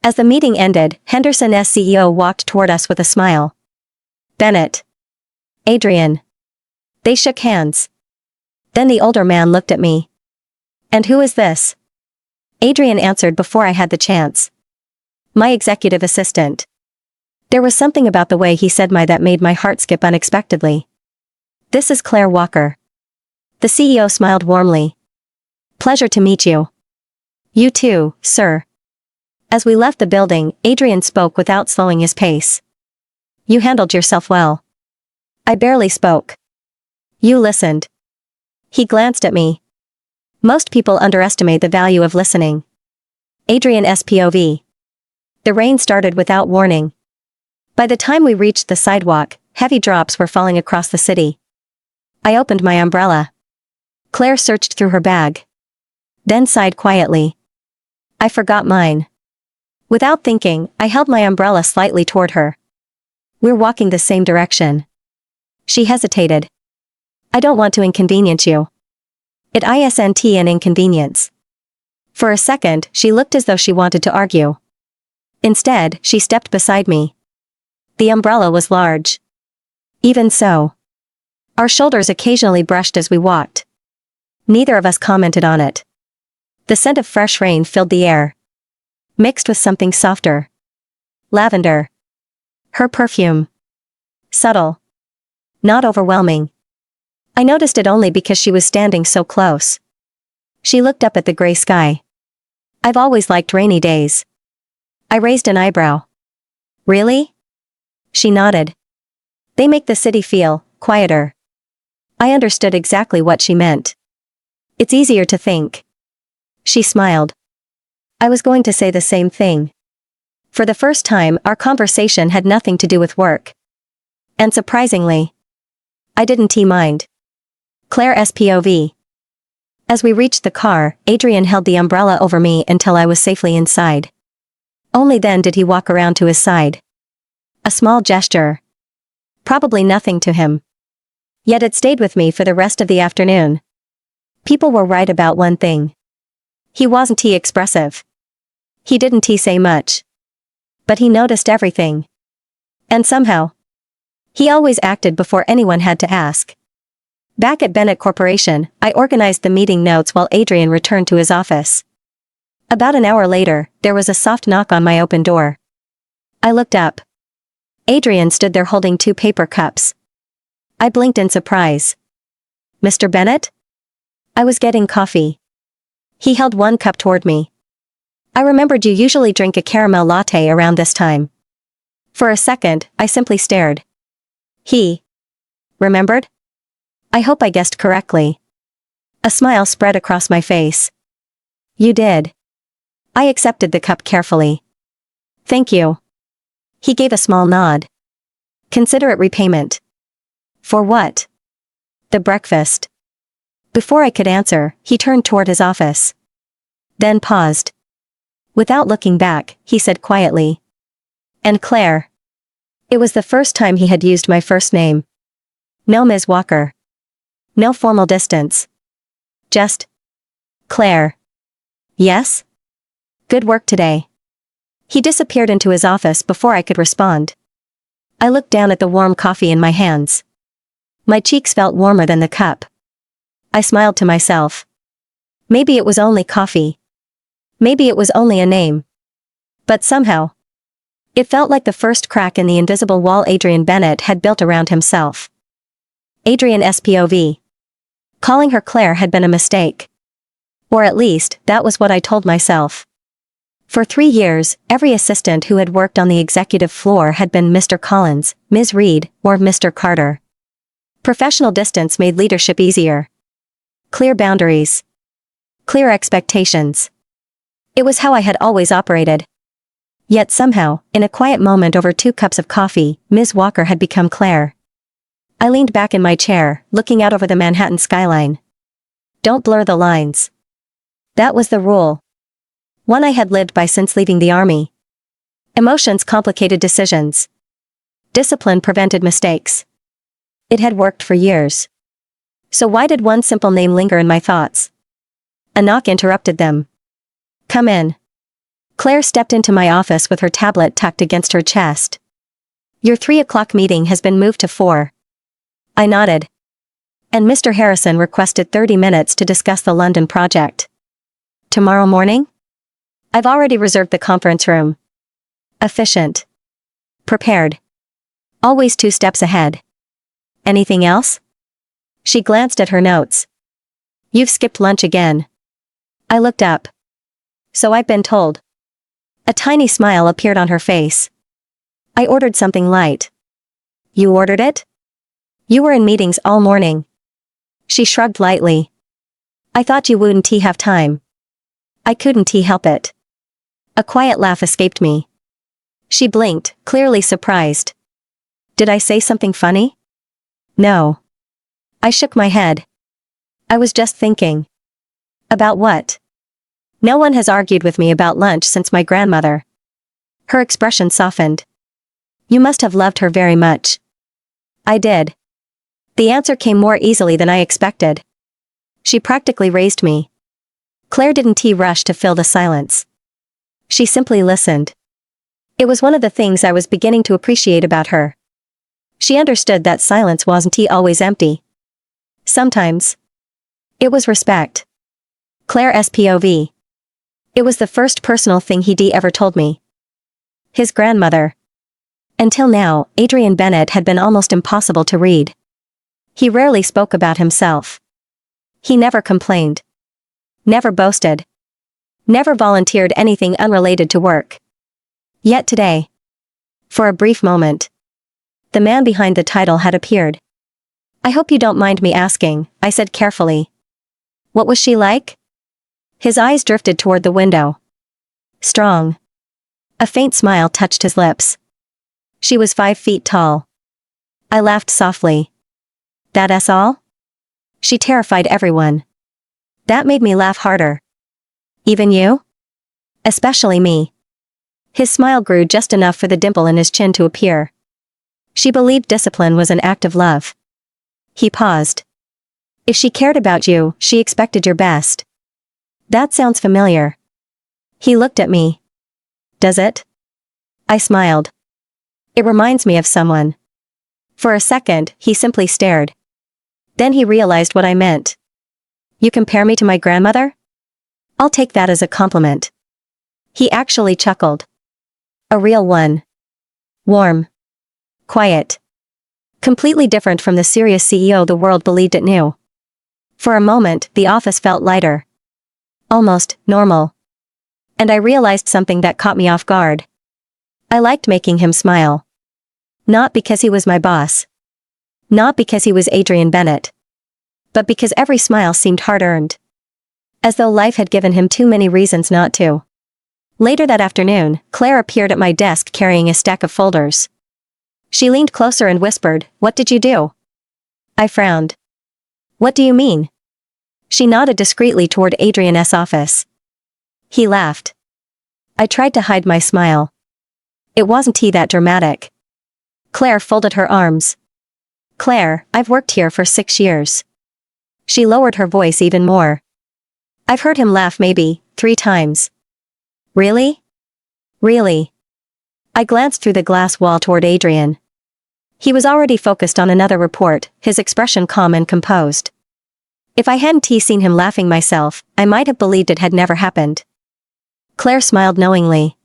Speaker 1: As the meeting ended, Henderson's CEO walked toward us with a smile. Bennett. Adrian. They shook hands. Then the older man looked at me. And who is this? Adrian answered before I had the chance. My executive assistant. There was something about the way he said that made my heart skip unexpectedly. This is Claire Walker. The CEO smiled warmly. Pleasure to meet you. You too, sir. As we left the building, Adrian spoke without slowing his pace. You handled yourself well. I barely spoke. You listened. He glanced at me. Most people underestimate the value of listening. Adrian SPOV. The rain started without warning. By the time we reached the sidewalk, heavy drops were falling across the city. I opened my umbrella. Claire searched through her bag. Then sighed quietly. I forgot mine. Without thinking, I held my umbrella slightly toward her. We're walking the same direction. She hesitated. I don't want to inconvenience you. It isn't an inconvenience. For a second, she looked as though she wanted to argue. Instead, she stepped beside me. The umbrella was large. Even so. Our shoulders occasionally brushed as we walked. Neither of us commented on it. The scent of fresh rain filled the air. Mixed with something softer. Lavender. Her perfume. Subtle. Not overwhelming. I noticed it only because she was standing so close. She looked up at the gray sky. I've always liked rainy days. I raised an eyebrow. Really? She nodded. They make the city feel quieter. I understood exactly what she meant. It's easier to think. She smiled. I was going to say the same thing. For the first time, our conversation had nothing to do with work. And surprisingly, I didn't mind. Claire SPOV. As we reached the car, Adrian held the umbrella over me until I was safely inside. Only then did he walk around to his side. A small gesture. Probably nothing to him. Yet it stayed with me for the rest of the afternoon. People were right about one thing. He wasn't expressive. He didn't say much. But he noticed everything. And somehow, he always acted before anyone had to ask. Back at Bennett Corporation, I organized the meeting notes while Adrian returned to his office. About an hour later, there was a soft knock on my open door. I looked up. Adrian stood there holding 2 paper cups. I blinked in surprise. Mr. Bennett? I was getting coffee. He held 1 cup toward me. I remembered you usually drink a caramel latte around this time. For a second, I simply stared. He remembered? I hope I guessed correctly. A smile spread across my face. You did. I accepted the cup carefully. Thank you. He gave a small nod. Considerate repayment. For what? The breakfast. Before I could answer, he turned toward his office. Then paused. Without looking back, he said quietly. And Claire. It was the first time he had used my first name. No Ms. Walker. No formal distance. Just Claire. Yes? Good work today. He disappeared into his office before I could respond. I looked down at the warm coffee in my hands. My cheeks felt warmer than the cup. I smiled to myself. Maybe it was only coffee. Maybe it was only a name. But somehow, it felt like the first crack in the invisible wall Adrian Bennett had built around himself. Adrian SPOV. Calling her Claire had been a mistake. Or at least, that was what I told myself. For 3 years, every assistant who had worked on the executive floor had been Mr. Collins, Ms. Reed, or Mr. Carter. Professional distance made leadership easier. Clear boundaries. Clear expectations. It was how I had always operated. Yet somehow, in a quiet moment over 2 cups of coffee, Ms. Walker had become Claire. I leaned back in my chair, looking out over the Manhattan skyline. Don't blur the lines. That was the rule. One I had lived by since leaving the army. Emotions complicated decisions. Discipline prevented mistakes. It had worked for years. So why did one simple name linger in my thoughts? A knock interrupted them. Come in. Claire stepped into my office with her tablet tucked against her chest. Your 3 o'clock meeting has been moved to 4. I nodded. And Mr. Harrison requested 30 minutes to discuss the London project. Tomorrow morning? I've already reserved the conference room. Efficient. Prepared. Always 2 steps ahead. Anything else? She glanced at her notes. You've skipped lunch again. I looked up. So I've been told. A tiny smile appeared on her face. I ordered something light. You ordered it? You were in meetings all morning. She shrugged lightly. I thought you wouldn't have time. I couldn't help it. A quiet laugh escaped me. She blinked, clearly surprised. Did I say something funny? No. I shook my head. I was just thinking. About what? No one has argued with me about lunch since my grandmother. Her expression softened. You must have loved her very much. I did. The answer came more easily than I expected. She practically raised me. Claire didn't rush to fill the silence. She simply listened. It was one of the things I was beginning to appreciate about her. She understood that silence wasn't always empty. Sometimes. It was respect. Claire SPOV. It was the first personal thing he'd ever told me. His grandmother. Until now, Adrian Bennett had been almost impossible to read. He rarely spoke about himself. He never complained. Never boasted. Never volunteered anything unrelated to work. Yet today, for a brief moment, the man behind the title had appeared. I hope you don't mind me asking, I said carefully. What was she like? His eyes drifted toward the window. Strong. A faint smile touched his lips. She was 5 feet tall. I laughed softly. That's all? She terrified everyone. That made me laugh harder. Even you? Especially me. His smile grew just enough for the dimple in his chin to appear. She believed discipline was an act of love. He paused. If she cared about you, she expected your best. That sounds familiar. He looked at me. Does it? I smiled. It reminds me of someone. For a second, he simply stared. Then he realized what I meant. You compare me to my grandmother? I'll take that as a compliment. He actually chuckled. A real one. Warm. Quiet. Completely different from the serious CEO the world believed it knew. For a moment, the office felt lighter. Almost normal. And I realized something that caught me off guard. I liked making him smile. Not because he was my boss. Not because he was Adrian Bennett. But because every smile seemed hard-earned. As though life had given him too many reasons not to. Later that afternoon, Claire appeared at my desk carrying a stack of folders. She leaned closer and whispered, "What did you do?" I frowned. "What do you mean?" She nodded discreetly toward Adrian's office. He laughed. I tried to hide my smile. It wasn't that dramatic. Claire folded her arms. "Claire, I've worked here for 6 years." She lowered her voice even more. "I've heard him laugh maybe 3 times. Really? Really?" I glanced through the glass wall toward Adrian. He was already focused on another report, his expression calm and composed. If I hadn't seen him laughing myself, I might have believed it had never happened. Claire smiled knowingly.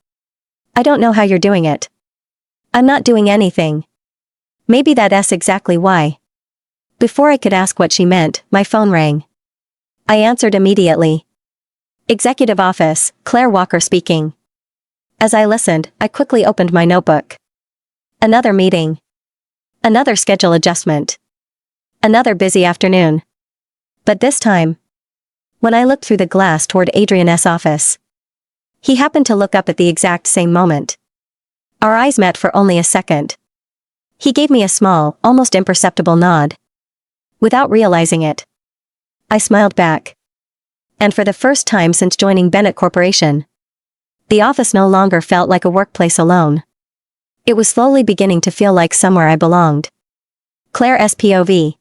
Speaker 1: "I don't know how you're doing it." "I'm not doing anything." "Maybe that's exactly why." Before I could ask what she meant, my phone rang. I answered immediately. "Executive Office, Claire Walker speaking." As I listened, I quickly opened my notebook. Another meeting. Another schedule adjustment. Another busy afternoon. But this time, when I looked through the glass toward Adrian's office, he happened to look up at the exact same moment. Our eyes met for only a second. He gave me a small, almost imperceptible nod. Without realizing it, I smiled back. And for the first time since joining Bennett Corporation, the office no longer felt like a workplace alone. It was slowly beginning to feel like somewhere I belonged. Claire's POV.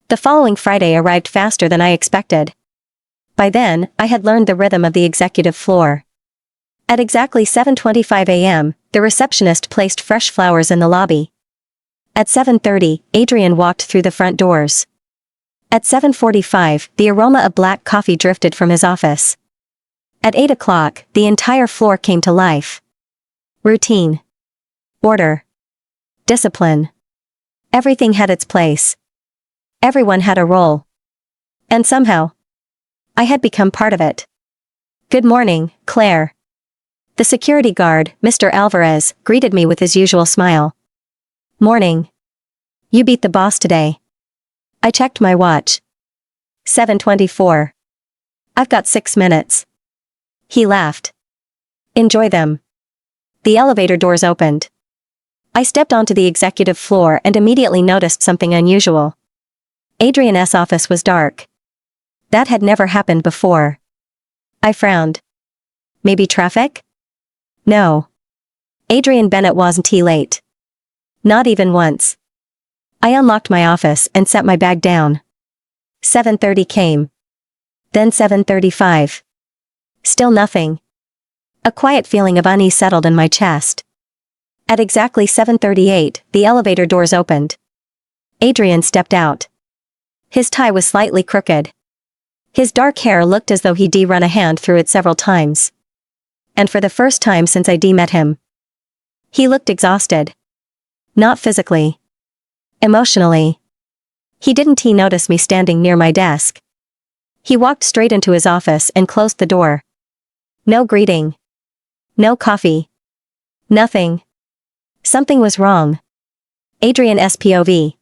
Speaker 1: The following Friday arrived faster than I expected. By then, I had learned the rhythm of the executive floor. At exactly 7:25 a.m., the receptionist placed fresh flowers in the lobby. At 7:30, Adrian walked through the front doors. At 7:45, the aroma of black coffee drifted from his office. At 8 o'clock, the entire floor came to life. Routine. Order. Discipline. Everything had its place. Everyone had a role. And somehow, I had become part of it. "Good morning, Claire." The security guard, Mr. Alvarez, greeted me with his usual smile. "Morning. You beat the boss today." I checked my watch. 7:24. "I've got 6 minutes." He laughed. "Enjoy them." The elevator doors opened. I stepped onto the executive floor and immediately noticed something unusual. Adrian's office was dark. That had never happened before. I frowned. Maybe traffic? No. Adrian Bennett wasn't late. Not even once. I unlocked my office and set my bag down. 7:30 came. Then 7:35. Still nothing. A quiet feeling of unease settled in my chest. At exactly 7:38, the elevator doors opened. Adrian stepped out. His tie was slightly crooked. His dark hair looked as though he'd run a hand through it several times. And for the first time since I'd met him, he looked exhausted. Not physically. Emotionally. He didn't notice me standing near my desk. He walked straight into his office and closed the door. No greeting. No coffee. Nothing. Something was wrong. Adrian's POV.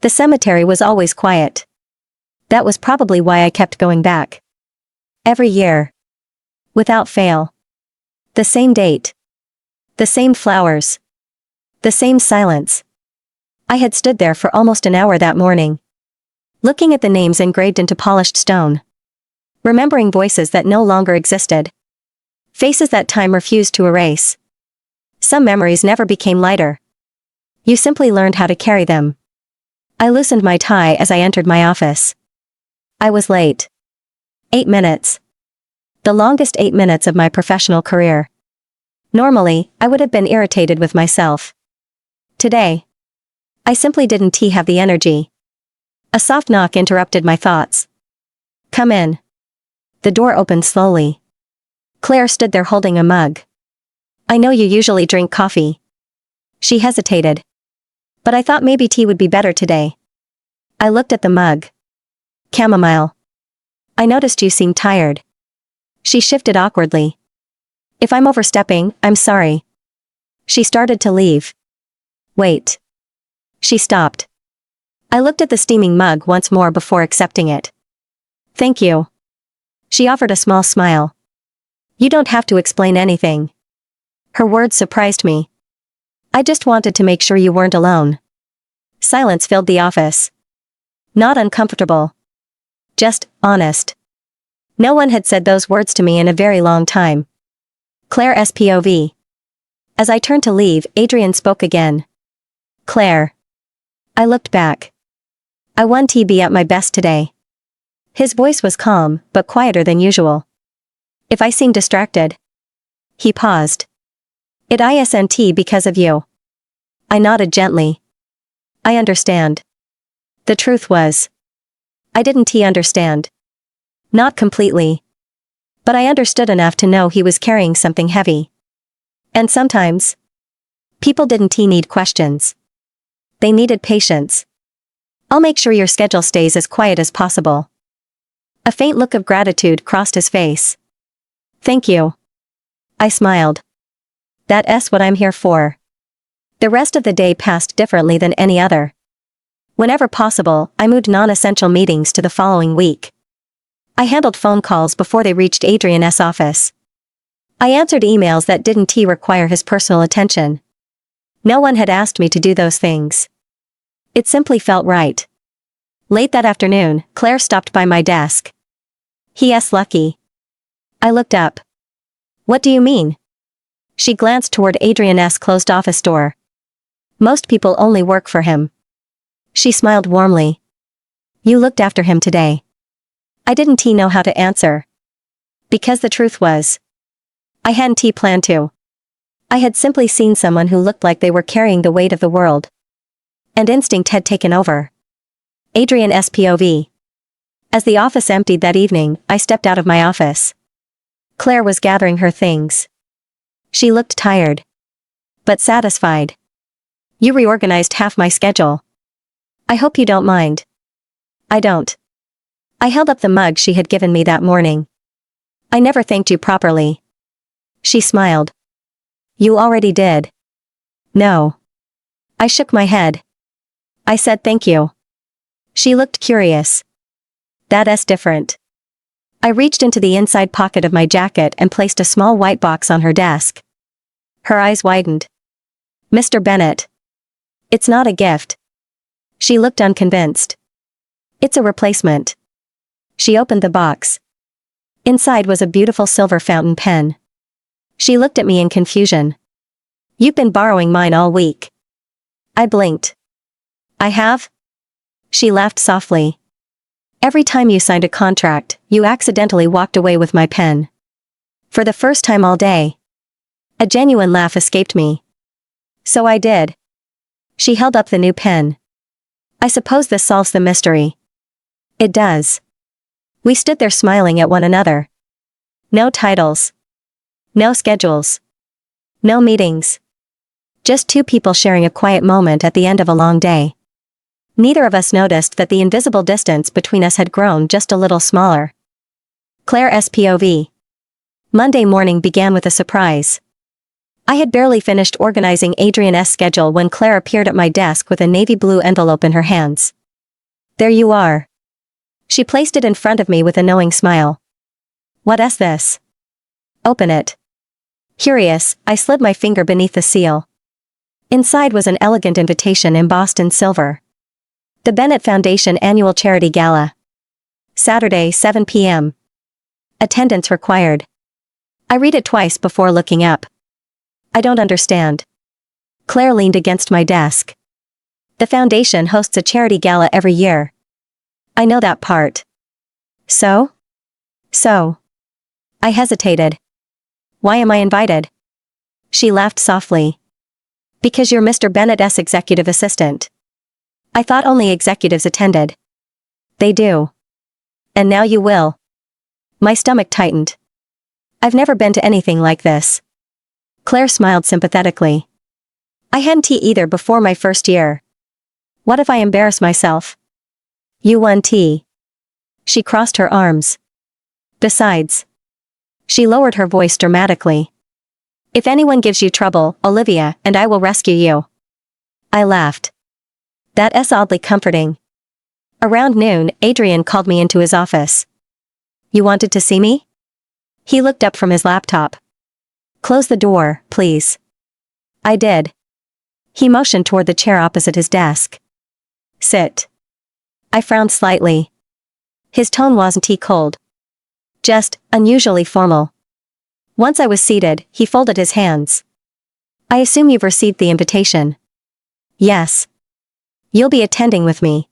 Speaker 1: The cemetery was always quiet. That was probably why I kept going back. Every year. Without fail. The same date. The same flowers. The same silence. I had stood there for almost an hour that morning. Looking at the names engraved into polished stone. Remembering voices that no longer existed. Faces that time refused to erase. Some memories never became lighter. You simply learned how to carry them. I loosened my tie as I entered my office. I was late. 8 minutes. The longest 8 minutes of my professional career. Normally, I would have been irritated with myself. Today, I simply didn't have the energy. A soft knock interrupted my thoughts. "Come in." The door opened slowly. Claire stood there holding a mug. "I know you usually drink coffee." She hesitated. "But I thought maybe tea would be better today." I looked at the mug. "Chamomile." "I noticed you seemed tired." She shifted awkwardly. "If I'm overstepping, I'm sorry." She started to leave. Wait. She stopped. I looked at the steaming mug once more before accepting it. Thank you. She offered a small smile. You don't have to explain anything. Her words surprised me. I just wanted to make sure you weren't alone. Silence filled the office. Not uncomfortable. Just honest. No one had said those words to me in a very long time. Claire's POV. As I turned to leave, Adrian spoke again. Claire. I looked back. I won TB at my best today. His voice was calm, but quieter than usual. If I seemed distracted. He paused. It isn't because of you. I nodded gently. I understand. The truth was. I didn't understand. Not completely. But I understood enough to know he was carrying something heavy. And sometimes, people didn't need questions. They needed patience. I'll make sure your schedule stays as quiet as possible. A faint look of gratitude crossed his face. Thank you. I smiled. That's what I'm here for. The rest of the day passed differently than any other. Whenever possible, I moved non-essential meetings to the following week. I handled phone calls before they reached Adrian's office. I answered emails that didn't require his personal attention. No one had asked me to do those things. It simply felt right. Late that afternoon, Claire stopped by my desk. He.S. lucky. I looked up. What do you mean? She glanced toward Adrian's closed office door. Most people only work for him. She smiled warmly. You looked after him today. I didn't know how to answer. Because the truth was. I hadn't planned to. I had simply seen someone who looked like they were carrying the weight of the world. And instinct had taken over. Adrian's POV. As the office emptied that evening, I stepped out of my office. Claire was gathering her things. She looked tired. But satisfied. You reorganized half my schedule. I hope you don't mind. I don't. I held up the mug she had given me that morning. I never thanked you properly. She smiled. You already did. No. I shook my head. I said thank you. She looked curious. That's different. I reached into the inside pocket of my jacket and placed a small white box on her desk. Her eyes widened. Mr. Bennett. It's not a gift. She looked unconvinced. It's a replacement. She opened the box. Inside was a beautiful silver fountain pen. She looked at me in confusion. You've been borrowing mine all week. I blinked. I have? She laughed softly. Every time you signed a contract, you accidentally walked away with my pen. For the first time all day. A genuine laugh escaped me. So I did. She held up the new pen. I suppose this solves the mystery. It does. We stood there smiling at one another. No titles. No schedules. No meetings. Just two people sharing a quiet moment at the end of a long day. Neither of us noticed that the invisible distance between us had grown just a little smaller. Claire's POV. Monday morning began with a surprise. I had barely finished organizing Adrian's schedule when Claire appeared at my desk with a navy blue envelope in her hands. There you are. She placed it in front of me with a knowing smile. What's this? Open it. Curious, I slid my finger beneath the seal. Inside was an elegant invitation embossed in silver. The Bennett Foundation Annual Charity Gala. Saturday, 7 p.m. Attendance required. I read it twice before looking up. I don't understand. Claire leaned against my desk. The foundation hosts a charity gala every year. I know that part. So? I hesitated. Why am I invited? She laughed softly. Because you're Mr. Bennett's executive assistant. I thought only executives attended. They do. And now you will. My stomach tightened. I've never been to anything like this. Claire smiled sympathetically. I hadn't either before my first year. What if I embarrass myself? You won tea. She crossed her arms. Besides. She lowered her voice dramatically. If anyone gives you trouble, Olivia and I will rescue you. I laughed. That's oddly comforting. Around noon, Adrian called me into his office. You wanted to see me? He looked up from his laptop. Close the door, please. I did. He motioned toward the chair opposite his desk. Sit. I frowned slightly. His tone wasn't cold. Just unusually formal. Once I was seated, he folded his hands. I assume you've received the invitation. Yes. You'll be attending with me.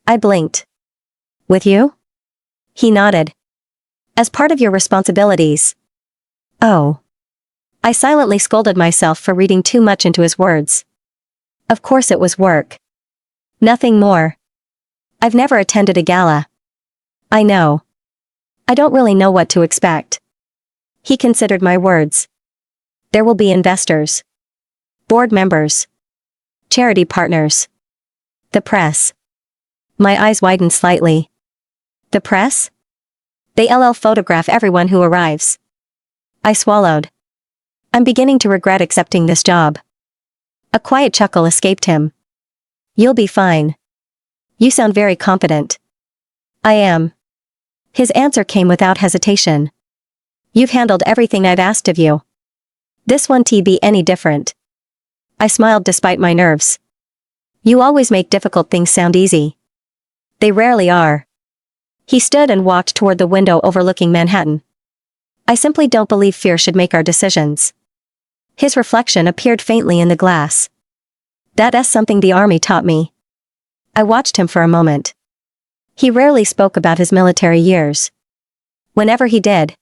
Speaker 1: I blinked. With you? He nodded. As part of your responsibilities. Oh. I silently scolded myself for reading too much into his words. Of course it was work. Nothing more. I've never attended a gala. I know. I don't really know what to expect. He considered my words. There will be investors. Board members. Charity partners. The press. My eyes widened slightly. The press? They photograph everyone who arrives. I swallowed. I'm beginning to regret accepting this job. A quiet chuckle escaped him. You'll be fine. You sound very confident. I am. His answer came without hesitation. You've handled everything I've asked of you. This won't be any different. I smiled despite my nerves. You always make difficult things sound easy. They rarely are. He stood and walked toward the window overlooking Manhattan. I simply don't believe fear should make our decisions. His reflection appeared faintly in the glass. That's something the army taught me. I watched him for a moment. He rarely spoke about his military years. Whenever he did,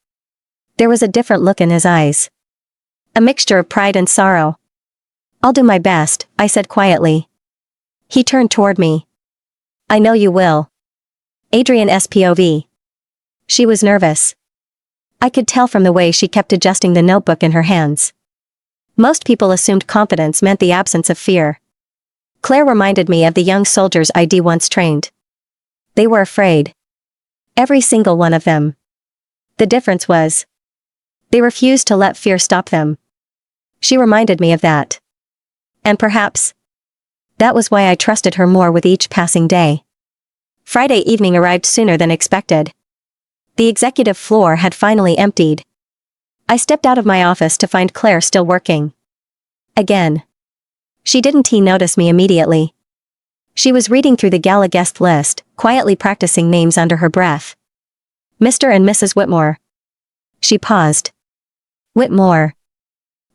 Speaker 1: there was a different look in his eyes. A mixture of pride and sorrow. I'll do my best, I said quietly. He turned toward me. I know you will. Adrian's POV. She was nervous. I could tell from the way she kept adjusting the notebook in her hands. Most people assumed confidence meant the absence of fear. Claire reminded me of the young soldiers I'd once trained. They were afraid. Every single one of them. The difference was, they refused to let fear stop them. She reminded me of that. And perhaps, that was why I trusted her more with each passing day. Friday evening arrived sooner than expected. The executive floor had finally emptied. I stepped out of my office to find Claire still working. Again. She didn't notice me immediately. She was reading through the gala guest list, quietly practicing names under her breath. Mr. and Mrs. Whitmore. She paused. Whitmore.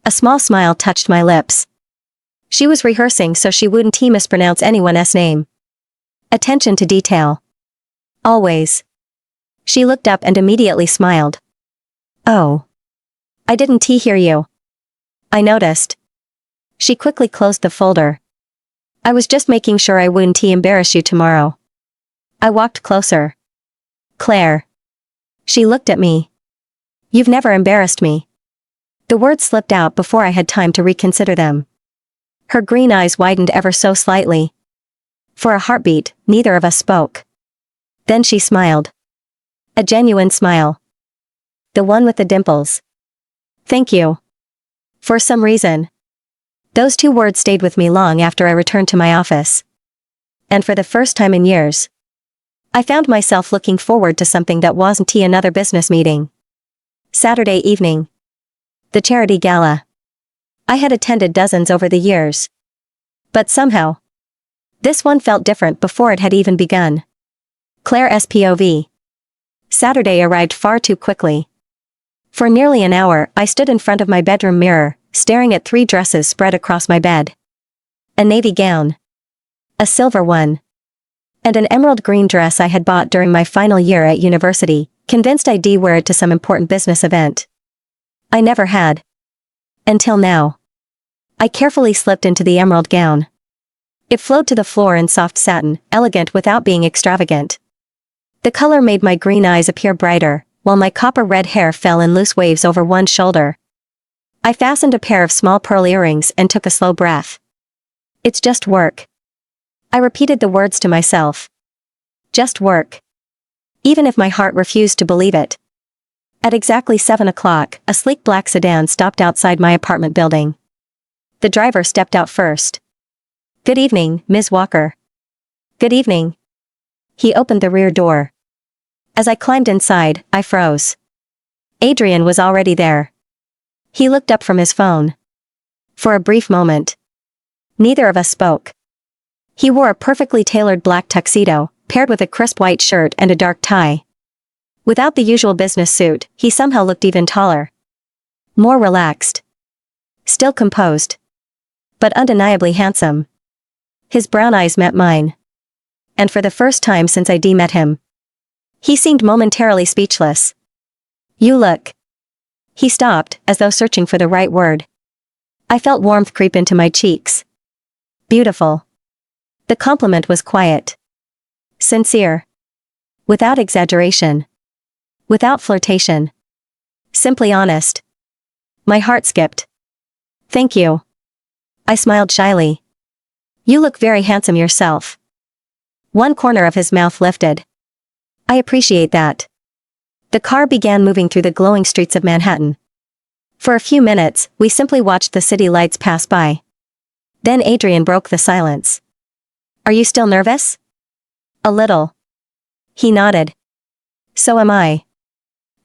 Speaker 1: A small smile touched my lips. She was rehearsing so she wouldn't mispronounce anyone's name. Attention to detail. Always. She looked up and immediately smiled. Oh. I didn't hear you. I noticed. She quickly closed the folder. I was just making sure I wouldn't embarrass you tomorrow. I walked closer. Claire. She looked at me. You've never embarrassed me. The words slipped out before I had time to reconsider them. Her green eyes widened ever so slightly. For a heartbeat, neither of us spoke. Then she smiled. A genuine smile. The one with the dimples. Thank you. For some reason. Those two words stayed with me long after I returned to my office. And for the first time in years, I found myself looking forward to something that wasn't another business meeting. Saturday evening. The charity gala. I had attended dozens over the years. But somehow, this one felt different before it had even begun. Claire's POV. Saturday arrived far too quickly. For nearly an hour, I stood in front of my bedroom mirror, staring at 3 dresses spread across my bed. A navy gown. A silver one. And an emerald green dress I had bought during my final year at university, convinced I'd wear it to some important business event. I never had. Until now. I carefully slipped into the emerald gown. It flowed to the floor in soft satin, elegant without being extravagant. The color made my green eyes appear brighter, while my copper-red hair fell in loose waves over one shoulder. I fastened a pair of small pearl earrings and took a slow breath. It's just work. I repeated the words to myself. Just work. Even if my heart refused to believe it. At exactly 7 o'clock, a sleek black sedan stopped outside my apartment building. The driver stepped out first. "Good evening, Ms. Walker." "Good evening." He opened the rear door. As I climbed inside, I froze. Adrian was already there. He looked up from his phone. For a brief moment, neither of us spoke. He wore a perfectly tailored black tuxedo, paired with a crisp white shirt and a dark tie. Without the usual business suit, he somehow looked even taller. More relaxed. Still composed. But undeniably handsome. His brown eyes met mine. And for the first time since I'd met him, he seemed momentarily speechless. "You look." He stopped, as though searching for the right word. I felt warmth creep into my cheeks. "Beautiful." The compliment was quiet. Sincere. Without exaggeration. Without flirtation. Simply honest. My heart skipped. "Thank you." I smiled shyly. "You look very handsome yourself." One corner of his mouth lifted. "I appreciate that." The car began moving through the glowing streets of Manhattan. For a few minutes, we simply watched the city lights pass by. Then Adrian broke the silence. "Are you still nervous?" "A little." He nodded. "So am I."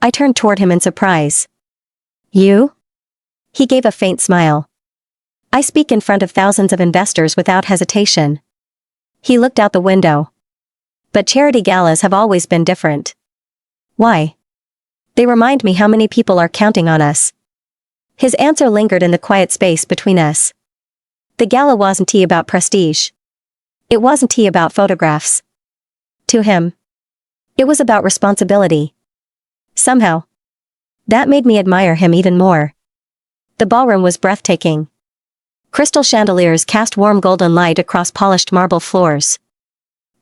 Speaker 1: I turned toward him in surprise. "You?" He gave a faint smile. "I speak in front of thousands of investors without hesitation." He looked out the window. "But charity galas have always been different." "Why?" "They remind me how many people are counting on us." His answer lingered in the quiet space between us. The gala wasn't about prestige. It wasn't about photographs. To him, it was about responsibility. Somehow, that made me admire him even more. The ballroom was breathtaking. Crystal chandeliers cast warm golden light across polished marble floors.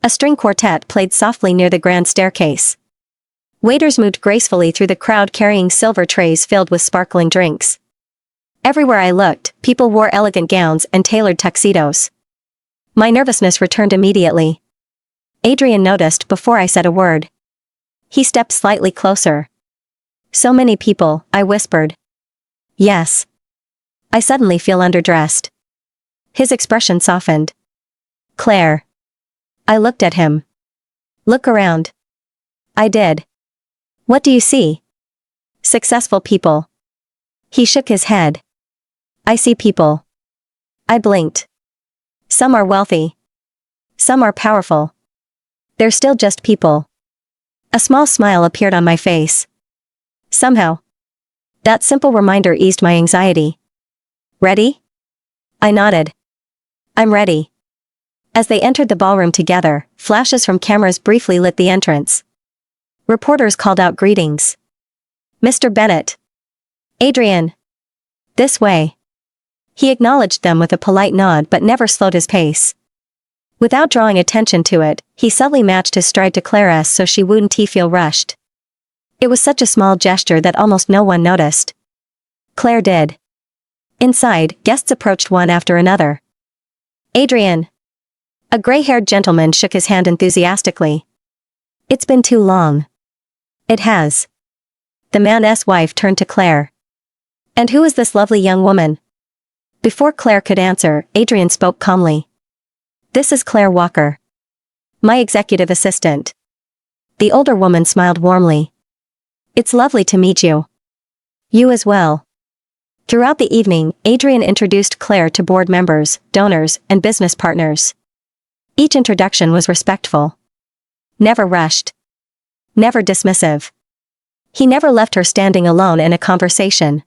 Speaker 1: A string quartet played softly near the grand staircase. Waiters moved gracefully through the crowd carrying silver trays filled with sparkling drinks. Everywhere I looked, people wore elegant gowns and tailored tuxedos. My nervousness returned immediately. Adrian noticed before I said a word. He stepped slightly closer. "So many people," I whispered. "Yes." "I suddenly feel underdressed." His expression softened. "Claire." I looked at him. "Look around." I did. "What do you see?" "Successful people." He shook his head. "I see people." I blinked. "Some are wealthy. Some are powerful. They're still just people." A small smile appeared on my face. Somehow, that simple reminder eased my anxiety. "Ready?" I nodded. "I'm ready." As they entered the ballroom together, flashes from cameras briefly lit the entrance. Reporters called out greetings. "Mr. Bennett." "Adrian." "This way." He acknowledged them with a polite nod but never slowed his pace. Without drawing attention to it, he subtly matched his stride to Claire's so she wouldn't feel rushed. It was such a small gesture that almost no one noticed. Claire did. Inside, guests approached one after another. "Adrian." A gray-haired gentleman shook his hand enthusiastically. "It's been too long." "It has." The man's wife turned to Claire. "And who is this lovely young woman?" Before Claire could answer, Adrian spoke calmly. "This is Claire Walker. My executive assistant." The older woman smiled warmly. "It's lovely to meet you." "You as well." Throughout the evening, Adrian introduced Claire to board members, donors, and business partners. Each introduction was respectful. Never rushed. Never dismissive. He never left her standing alone in a conversation.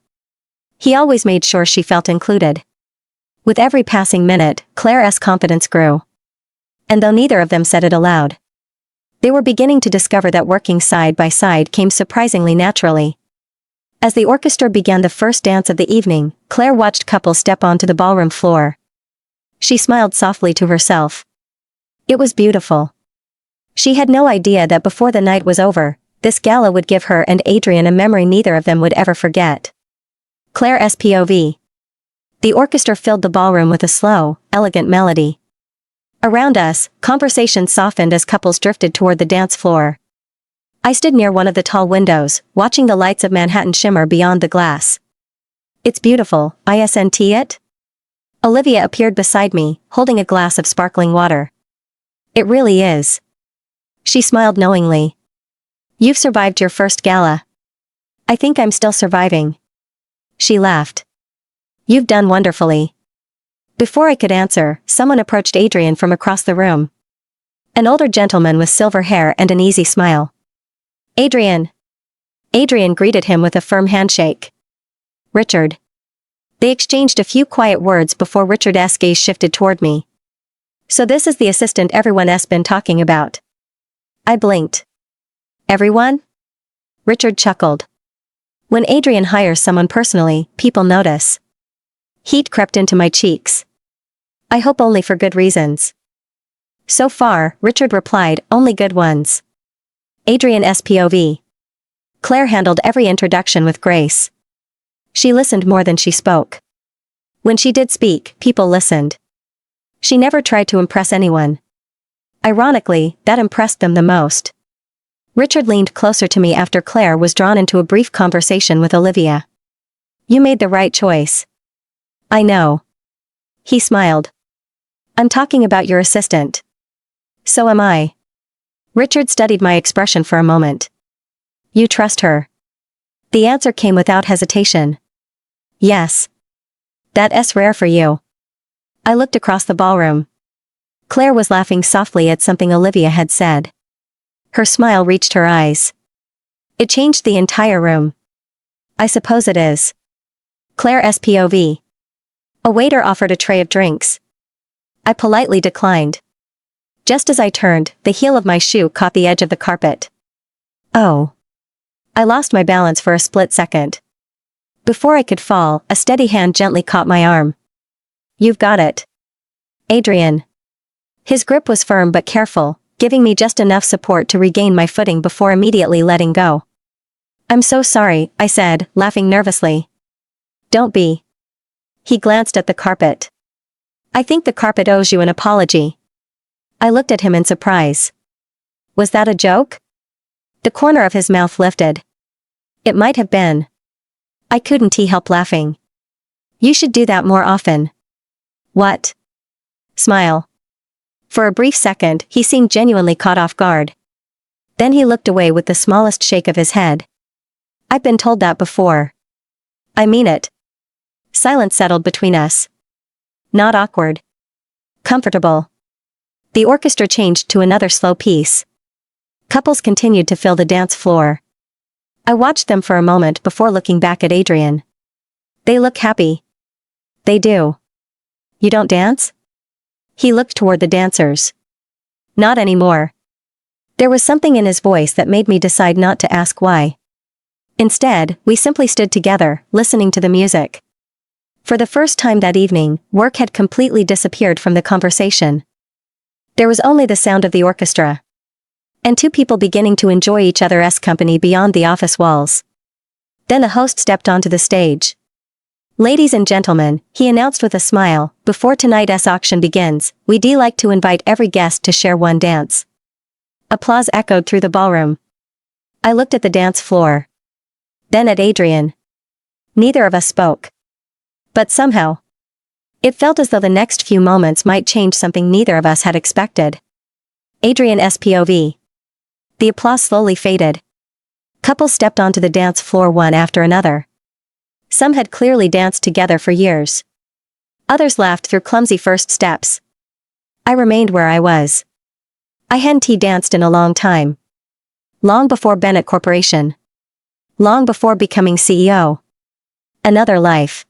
Speaker 1: He always made sure she felt included. With every passing minute, Claire's confidence grew. And though neither of them said it aloud, they were beginning to discover that working side by side came surprisingly naturally. As the orchestra began the first dance of the evening, Claire watched couples step onto the ballroom floor. She smiled softly to herself. It was beautiful. She had no idea that before the night was over, this gala would give her and Adrian a memory neither of them would ever forget. Claire's POV. The orchestra filled the ballroom with a slow, elegant melody. Around us, conversation softened as couples drifted toward the dance floor. I stood near one of the tall windows, watching the lights of Manhattan shimmer beyond the glass. "It's beautiful, isn't it?" Olivia appeared beside me, holding a glass of sparkling water. It really is. She smiled knowingly. You've survived your first gala. I think I'm still surviving. She laughed. You've done wonderfully. Before I could answer, someone approached Adrian from across the room. An older gentleman with silver hair and an easy smile. Adrian. Adrian greeted him with a firm handshake. Richard. They exchanged a few quiet words before Richard's gaze shifted toward me. So this is the assistant everyone's been talking about. I blinked. Everyone? Richard chuckled. When Adrian hires someone personally, people notice. Heat crept into my cheeks. I hope only for good reasons. So far, Richard replied, only good ones. Adrian's POV. Claire handled every introduction with grace. She listened more than she spoke. When she did speak, people listened. She never tried to impress anyone. Ironically, that impressed them the most. Richard leaned closer to me after Claire was drawn into a brief conversation with Olivia. You made the right choice. I know. He smiled. I'm talking about your assistant. So am I. Richard studied my expression for a moment. You trust her? The answer came without hesitation. Yes. That's rare for you. I looked across the ballroom. Claire was laughing softly at something Olivia had said. Her smile reached her eyes. It changed the entire room. I suppose it is. Claire's POV. A waiter offered a tray of drinks. I politely declined. Just as I turned, the heel of my shoe caught the edge of the carpet. Oh. I lost my balance for a split second. Before I could fall, a steady hand gently caught my arm. You've got it. Adrian. His grip was firm but careful, giving me just enough support to regain my footing before immediately letting go. I'm so sorry, I said, laughing nervously. Don't be. He glanced at the carpet. I think the carpet owes you an apology. I looked at him in surprise. Was that a joke? The corner of his mouth lifted. It might have been. I couldn't help laughing. You should do that more often. What? Smile. For a brief second, he seemed genuinely caught off guard. Then he looked away with the smallest shake of his head. I've been told that before. I mean it. Silence settled between us. Not awkward. Comfortable. The orchestra changed to another slow piece. Couples continued to fill the dance floor. I watched them for a moment before looking back at Adrian. They look happy. They do. You don't dance? He looked toward the dancers. Not anymore. There was something in his voice that made me decide not to ask why. Instead, we simply stood together, listening to the music. For the first time that evening, work had completely disappeared from the conversation. There was only the sound of the orchestra. And two people beginning to enjoy each other's company beyond the office walls. Then the host stepped onto the stage. Ladies and gentlemen, he announced with a smile, before tonight's auction begins, we'd like to invite every guest to share one dance. Applause echoed through the ballroom. I looked at the dance floor. Then at Adrian. Neither of us spoke. But somehow, it felt as though the next few moments might change something neither of us had expected. Adrian's POV. The applause slowly faded. Couples stepped onto the dance floor one after another. Some had clearly danced together for years. Others laughed through clumsy first steps. I remained where I was. I hadn't danced in a long time. Long before Bennett Corporation. Long before becoming CEO. Another life.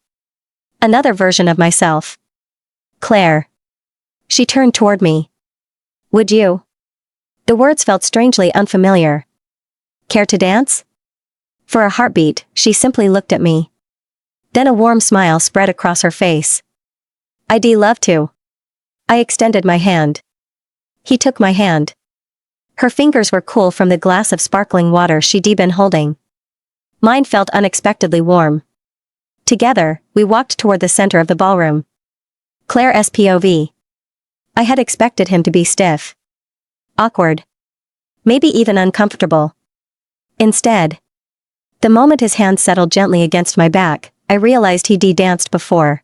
Speaker 1: Another version of myself. Claire. She turned toward me. Would you? The words felt strangely unfamiliar. Care to dance? For a heartbeat, she simply looked at me. Then a warm smile spread across her face. I'd love to. I extended my hand. He took my hand. Her fingers were cool from the glass of sparkling water she'd been holding. Mine felt unexpectedly warm. Together, we walked toward the center of the ballroom. Claire's POV. I had expected him to be stiff. Awkward. Maybe even uncomfortable. Instead, the moment his hand settled gently against my back, I realized he'd danced before.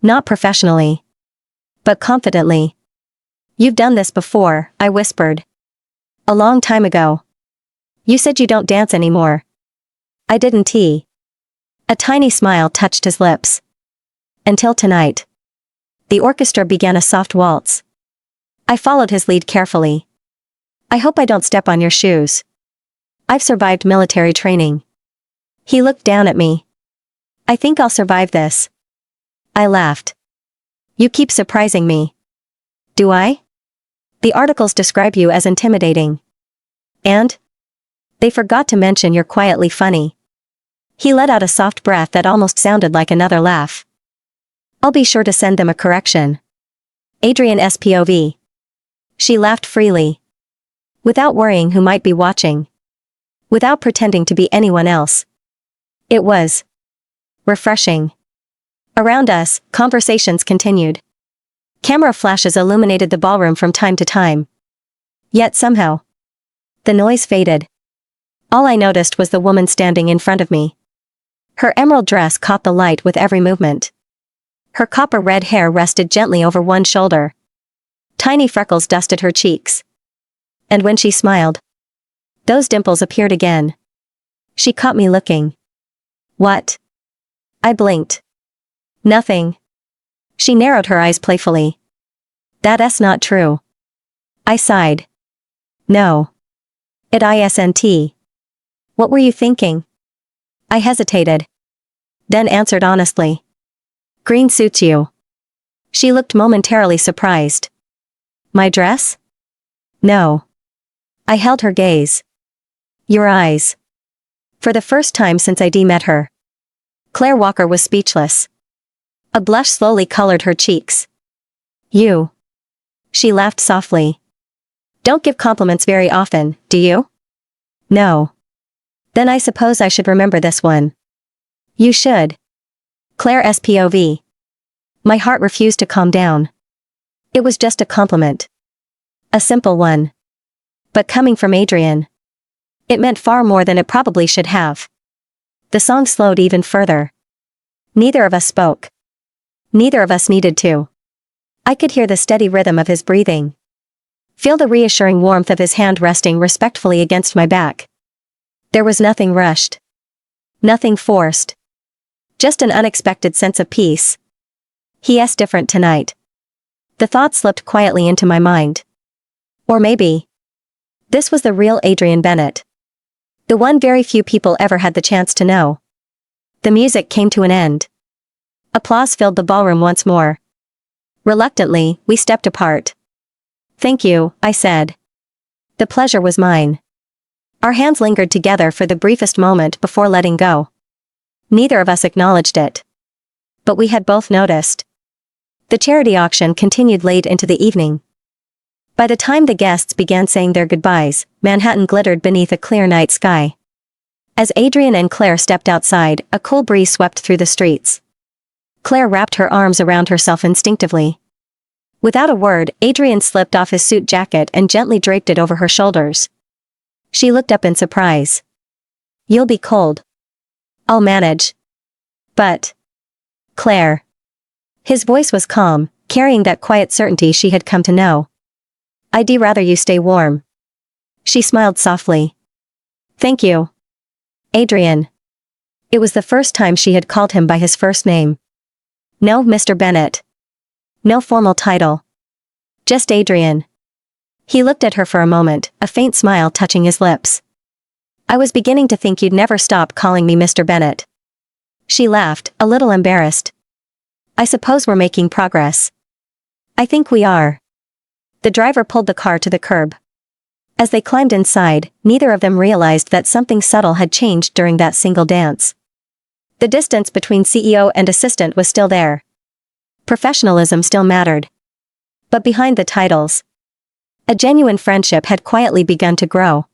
Speaker 1: Not professionally. But confidently. You've done this before, I whispered. A long time ago. You said you don't dance anymore. I didn't. A tiny smile touched his lips. Until tonight. The orchestra began a soft waltz. I followed his lead carefully. I hope I don't step on your shoes. I've survived military training. He looked down at me. I think I'll survive this. I laughed. You keep surprising me. Do I? The articles describe you as intimidating. And? They forgot to mention you're quietly funny. He let out a soft breath that almost sounded like another laugh. I'll be sure to send them a correction. Adrian SPOV. She laughed freely. Without worrying who might be watching. Without pretending to be anyone else. It was refreshing. Around us, conversations continued. Camera flashes illuminated the ballroom from time to time. Yet somehow, the noise faded. All I noticed was the woman standing in front of me. Her emerald dress caught the light with every movement. Her copper-red hair rested gently over one shoulder. Tiny freckles dusted her cheeks. And when she smiled, those dimples appeared again. She caught me looking. What? I blinked. Nothing. She narrowed her eyes playfully. That's not true. I sighed. No. It isn't. What were you thinking? I hesitated. Then answered honestly. Green suits you. She looked momentarily surprised. My dress? No. I held her gaze. Your eyes. For the first time since I'd met her. Claire Walker was speechless. A blush slowly colored her cheeks. You. She laughed softly. Don't give compliments very often, do you? No. Then I suppose I should remember this one. You should. Claire SPOV. My heart refused to calm down. It was just a compliment. A simple one. But coming from Adrian. It meant far more than it probably should have. The song slowed even further. Neither of us spoke. Neither of us needed to. I could hear the steady rhythm of his breathing. Feel the reassuring warmth of his hand resting respectfully against my back. There was nothing rushed. Nothing forced. Just an unexpected sense of peace. He's different tonight. The thought slipped quietly into my mind. Or maybe this was the real Adrian Bennett. The one very few people ever had the chance to know. The music came to an end. Applause filled the ballroom once more. Reluctantly, we stepped apart. Thank you, I said. The pleasure was mine. Our hands lingered together for the briefest moment before letting go. Neither of us acknowledged it. But we had both noticed. The charity auction continued late into the evening. By the time the guests began saying their goodbyes, Manhattan glittered beneath a clear night sky. As Adrian and Claire stepped outside, a cool breeze swept through the streets. Claire wrapped her arms around herself instinctively. Without a word, Adrian slipped off his suit jacket and gently draped it over her shoulders. She looked up in surprise. You'll be cold. I'll manage. But Claire. His voice was calm, carrying that quiet certainty she had come to know. I'd rather you stay warm. She smiled softly. Thank you. Adrian. It was the first time she had called him by his first name. No, Mr. Bennett. No formal title. Just Adrian. He looked at her for a moment, a faint smile touching his lips. I was beginning to think you'd never stop calling me Mr. Bennett. She laughed, a little embarrassed. I suppose we're making progress. I think we are. The driver pulled the car to the curb. As they climbed inside, neither of them realized that something subtle had changed during that single dance. The distance between CEO and assistant was still there. Professionalism still mattered. But behind the titles, a genuine friendship had quietly begun to grow.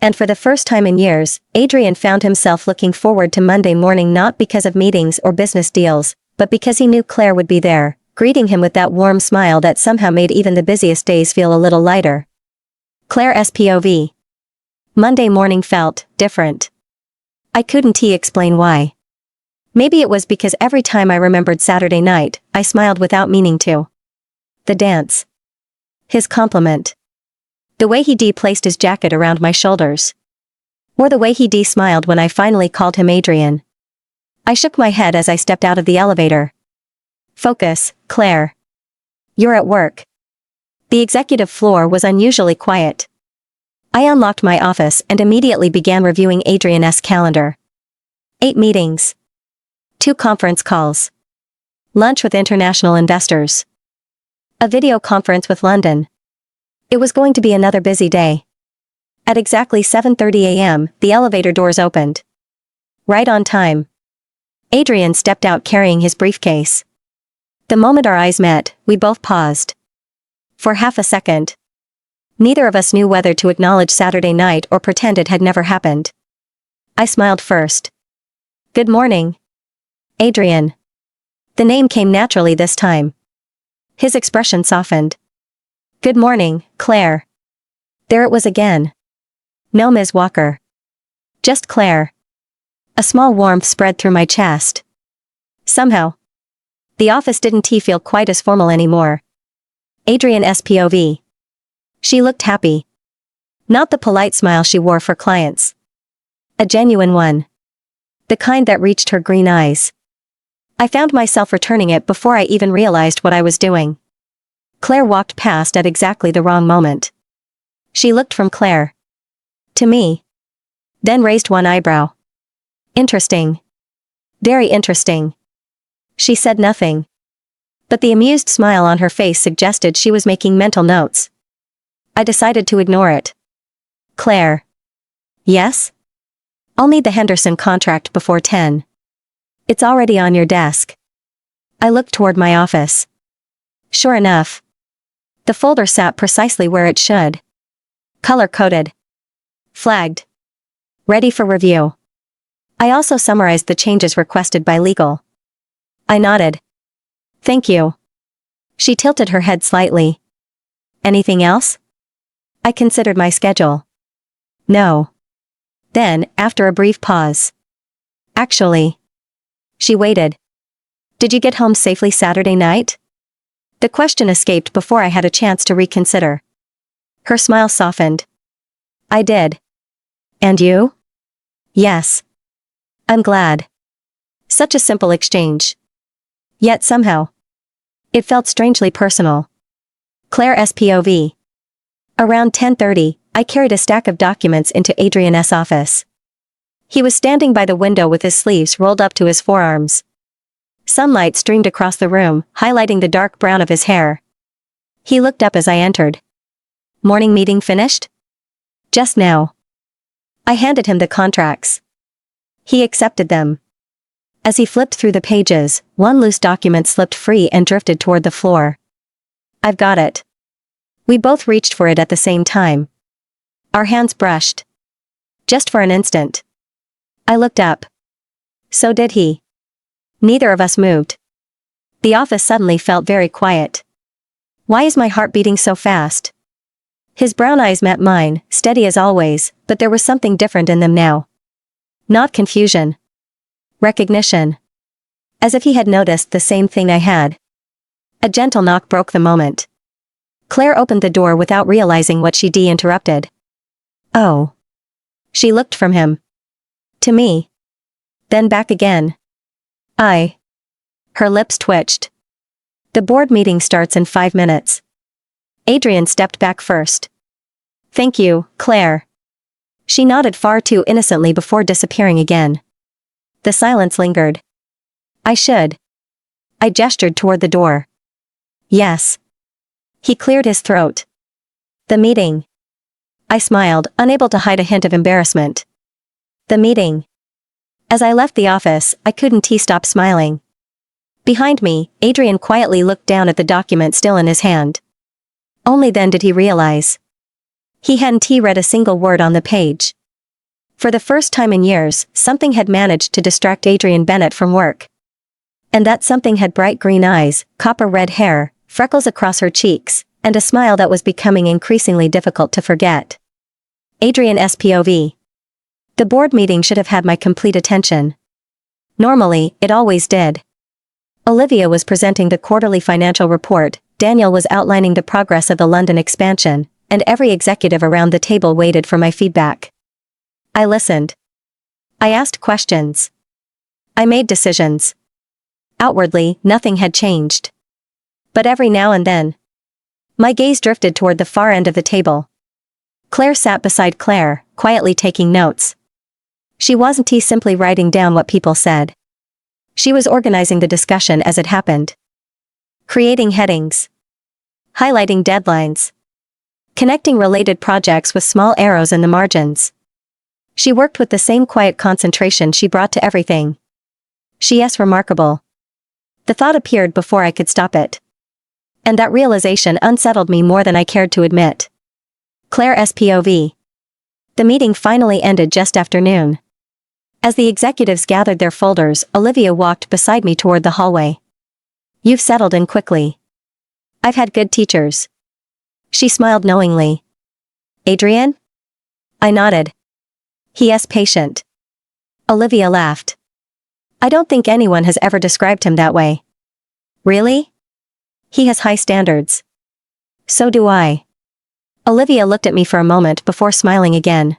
Speaker 1: And for the first time in years, Adrian found himself looking forward to Monday morning not because of meetings or business deals, but because he knew Claire would be there, greeting him with that warm smile that somehow made even the busiest days feel a little lighter. Claire SPOV. Monday morning felt different. I couldn't explain why. Maybe it was because every time I remembered Saturday night, I smiled without meaning to. The dance. His compliment. The way he placed his jacket around my shoulders. Or the way he smiled when I finally called him Adrian. I shook my head as I stepped out of the elevator. Focus, Claire. You're at work. The executive floor was unusually quiet. I unlocked my office and immediately began reviewing Adrian's calendar. 8 meetings. 2 conference calls. Lunch with international investors. A video conference with London. It was going to be another busy day. At exactly 7:30 a.m., the elevator doors opened. Right on time. Adrian stepped out carrying his briefcase. The moment our eyes met, we both paused. For half a second. Neither of us knew whether to acknowledge Saturday night or pretend it had never happened. I smiled first. Good morning, Adrian. The name came naturally this time. His expression softened. Good morning, Claire. There it was again. No Ms. Walker. Just Claire. A small warmth spread through my chest. Somehow. The office didn't feel quite as formal anymore. Adrian's POV. She looked happy. Not the polite smile she wore for clients. A genuine one. The kind that reached her green eyes. I found myself returning it before I even realized what I was doing. Claire walked past at exactly the wrong moment. She looked from Claire to me. Then raised one eyebrow. Interesting. Very interesting. She said nothing. But the amused smile on her face suggested she was making mental notes. I decided to ignore it. Claire. Yes? I'll need the Henderson contract before 10. It's already on your desk. I looked toward my office. Sure enough. The folder sat precisely where it should. Color-coded. Flagged. Ready for review. I also summarized the changes requested by legal. I nodded. Thank you. She tilted her head slightly. Anything else? I considered my schedule. No. Then, after a brief pause. Actually. She waited. Did you get home safely Saturday night? The question escaped before I had a chance to reconsider. Her smile softened. I did. And you? Yes. I'm glad. Such a simple exchange. Yet somehow. It felt strangely personal. Claire's POV. Around 10:30, I carried a stack of documents into Adrian's office. He was standing by the window with his sleeves rolled up to his forearms. Sunlight streamed across the room, highlighting the dark brown of his hair. He looked up as I entered. Morning meeting finished? Just now. I handed him the contracts. He accepted them. As he flipped through the pages, one loose document slipped free and drifted toward the floor. I've got it. We both reached for it at the same time. Our hands brushed. Just for an instant. I looked up. So did he. Neither of us moved. The office suddenly felt very quiet. Why is my heart beating so fast? His brown eyes met mine, steady as always, but there was something different in them now. Not confusion. Recognition. As if he had noticed the same thing I had. A gentle knock broke the moment. Claire opened the door without realizing what she interrupted. Oh. She looked from him. To me. Then back again. Her lips twitched. The board meeting starts in 5 minutes. Adrian stepped back first. Thank you, Claire. She nodded far too innocently before disappearing again. The silence lingered. I should. I gestured toward the door. Yes. He cleared his throat. The meeting. I smiled, unable to hide a hint of embarrassment. The meeting. As I left the office, I couldn't stop smiling. Behind me, Adrian quietly looked down at the document still in his hand. Only then did he realize. He hadn't read a single word on the page. For the first time in years, something had managed to distract Adrian Bennett from work. And that something had bright green eyes, copper-red hair, freckles across her cheeks, and a smile that was becoming increasingly difficult to forget. Adrian's POV. The board meeting should have had my complete attention. Normally, it always did. Olivia was presenting the quarterly financial report, Daniel was outlining the progress of the London expansion, and every executive around the table waited for my feedback. I listened. I asked questions. I made decisions. Outwardly, nothing had changed. But every now and then, my gaze drifted toward the far end of the table. Claire sat beside Claire, quietly taking notes. She wasn't simply writing down what people said. She was organizing the discussion as it happened. Creating headings. Highlighting deadlines. Connecting related projects with small arrows in the margins. She worked with the same quiet concentration she brought to everything. She's remarkable. The thought appeared before I could stop it. And that realization unsettled me more than I cared to admit. Claire's POV. The meeting finally ended just after noon. As the executives gathered their folders, Olivia walked beside me toward the hallway. You've settled in quickly. I've had good teachers. She smiled knowingly. Adrian? I nodded. He's patient. Olivia laughed. I don't think anyone has ever described him that way. Really? He has high standards. So do I. Olivia looked at me for a moment before smiling again.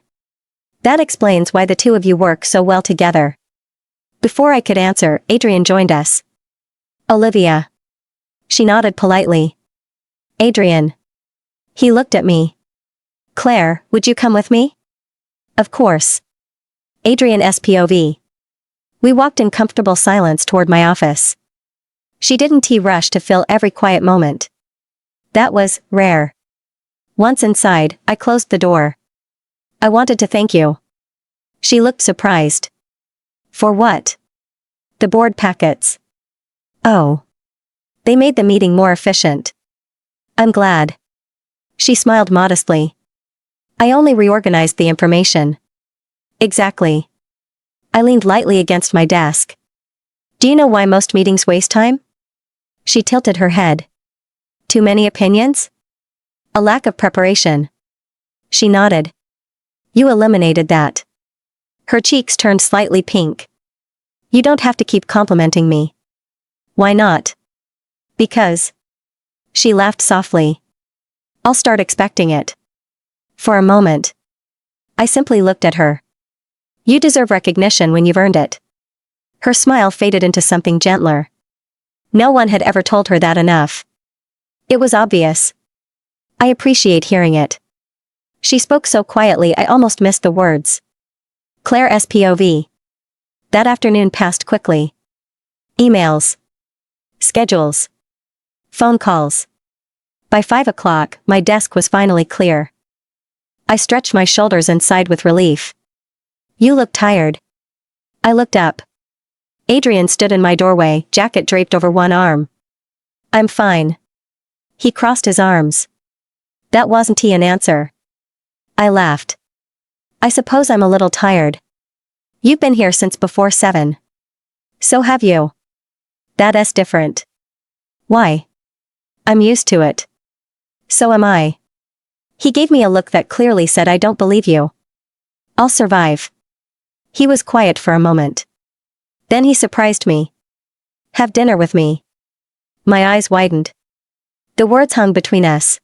Speaker 1: That explains why the two of you work so well together. Before I could answer, Adrian joined us. Olivia. She nodded politely. Adrian. He looked at me. Claire, would you come with me? Of course. Adrian's POV. We walked in comfortable silence toward my office. She didn't rush to fill every quiet moment. That was rare. Once inside, I closed the door. I wanted to thank you. She looked surprised. For what? The board packets. Oh. They made the meeting more efficient. I'm glad. She smiled modestly. I only reorganized the information. Exactly. I leaned lightly against my desk. Do you know why most meetings waste time? She tilted her head. Too many opinions? A lack of preparation. She nodded. You eliminated that. Her cheeks turned slightly pink. You don't have to keep complimenting me. Why not? Because. She laughed softly. I'll start expecting it. For a moment. I simply looked at her. You deserve recognition when you've earned it. Her smile faded into something gentler. No one had ever told her that enough. It was obvious. I appreciate hearing it. She spoke so quietly I almost missed the words. Claire's POV. That afternoon passed quickly. Emails. Schedules. Phone calls. By 5 o'clock, my desk was finally clear. I stretched my shoulders and sighed with relief. You look tired. I looked up. Adrian stood in my doorway, jacket draped over one arm. I'm fine. He crossed his arms. That wasn't an answer. I laughed. I suppose I'm a little tired. You've been here since before 7. So have you. That's different. Why? I'm used to it. So am I. He gave me a look that clearly said I don't believe you. I'll survive. He was quiet for a moment. Then he surprised me. Have dinner with me. My eyes widened. The words hung between us.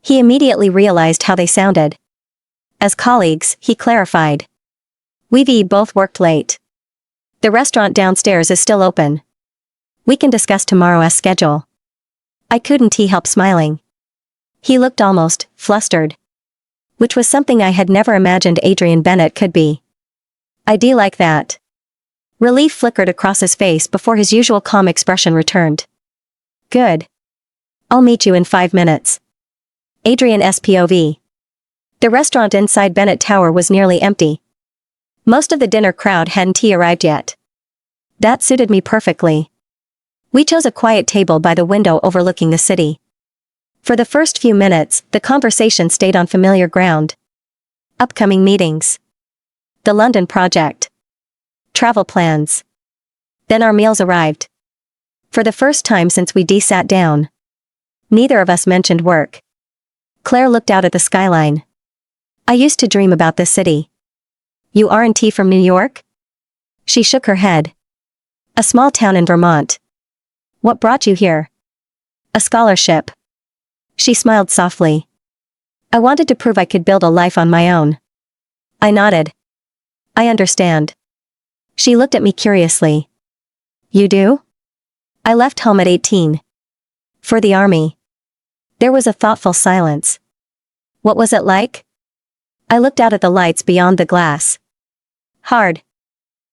Speaker 1: He immediately realized how they sounded. As colleagues, he clarified. We've both worked late. The restaurant downstairs is still open. We can discuss tomorrow's schedule. I couldn't help smiling. He looked almost flustered. Which was something I had never imagined Adrian Bennett could be. I'd like that. Relief flickered across his face before his usual calm expression returned. Good. I'll meet you in 5 minutes. Adrian's POV. The restaurant inside Bennett Tower was nearly empty. Most of the dinner crowd hadn't arrived yet. That suited me perfectly. We chose a quiet table by the window overlooking the city. For the first few minutes, the conversation stayed on familiar ground. Upcoming meetings. The London project. Travel plans. Then our meals arrived. For the first time since we sat down. Neither of us mentioned work. Claire looked out at the skyline. I used to dream about this city. You aren't from New York? She shook her head. A small town in Vermont. What brought you here? A scholarship. She smiled softly. I wanted to prove I could build a life on my own. I nodded. I understand. She looked at me curiously. You do? I left home at 18. For the army. There was a thoughtful silence. What was it like? I looked out at the lights beyond the glass. Hard.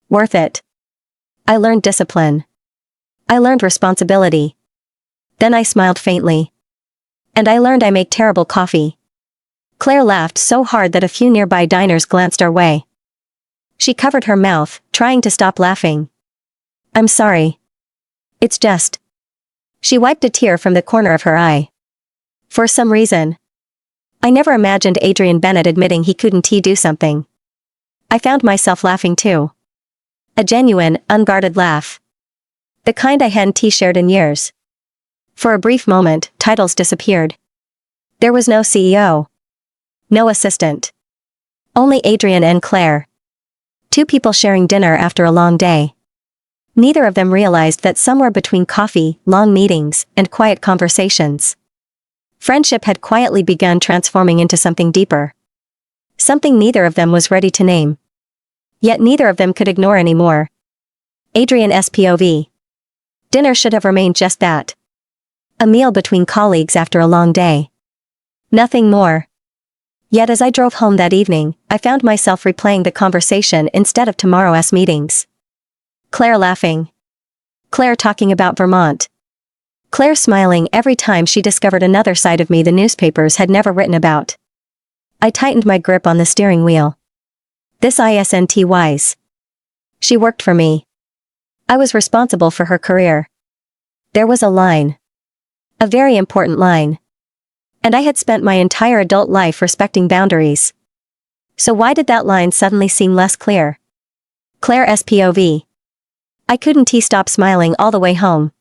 Speaker 1: Worth it. I learned discipline. I learned responsibility. Then I smiled faintly. And I learned I make terrible coffee. Claire laughed so hard that a few nearby diners glanced our way. She covered her mouth, trying to stop laughing. I'm sorry. It's just. She wiped a tear from the corner of her eye. For some reason. I never imagined Adrian Bennett admitting he couldn't do something. I found myself laughing too. A genuine, unguarded laugh. The kind I hadn't shared in years. For a brief moment, titles disappeared. There was no CEO. No assistant. Only Adrian and Claire. Two people sharing dinner after a long day. Neither of them realized that somewhere between coffee, long meetings, and quiet conversations, friendship had quietly begun transforming into something deeper. Something neither of them was ready to name. Yet neither of them could ignore anymore. Adrian's POV. Dinner should have remained just that. A meal between colleagues after a long day. Nothing more. Yet as I drove home that evening, I found myself replaying the conversation instead of tomorrow's meetings. Claire laughing. Claire talking about Vermont. Claire smiling every time she discovered another side of me the newspapers had never written about. I tightened my grip on the steering wheel. This isn't wise. She worked for me. I was responsible for her career. There was a line. A very important line. And I had spent my entire adult life respecting boundaries. So why did that line suddenly seem less clear? Claire's POV. I couldn't stop smiling all the way home.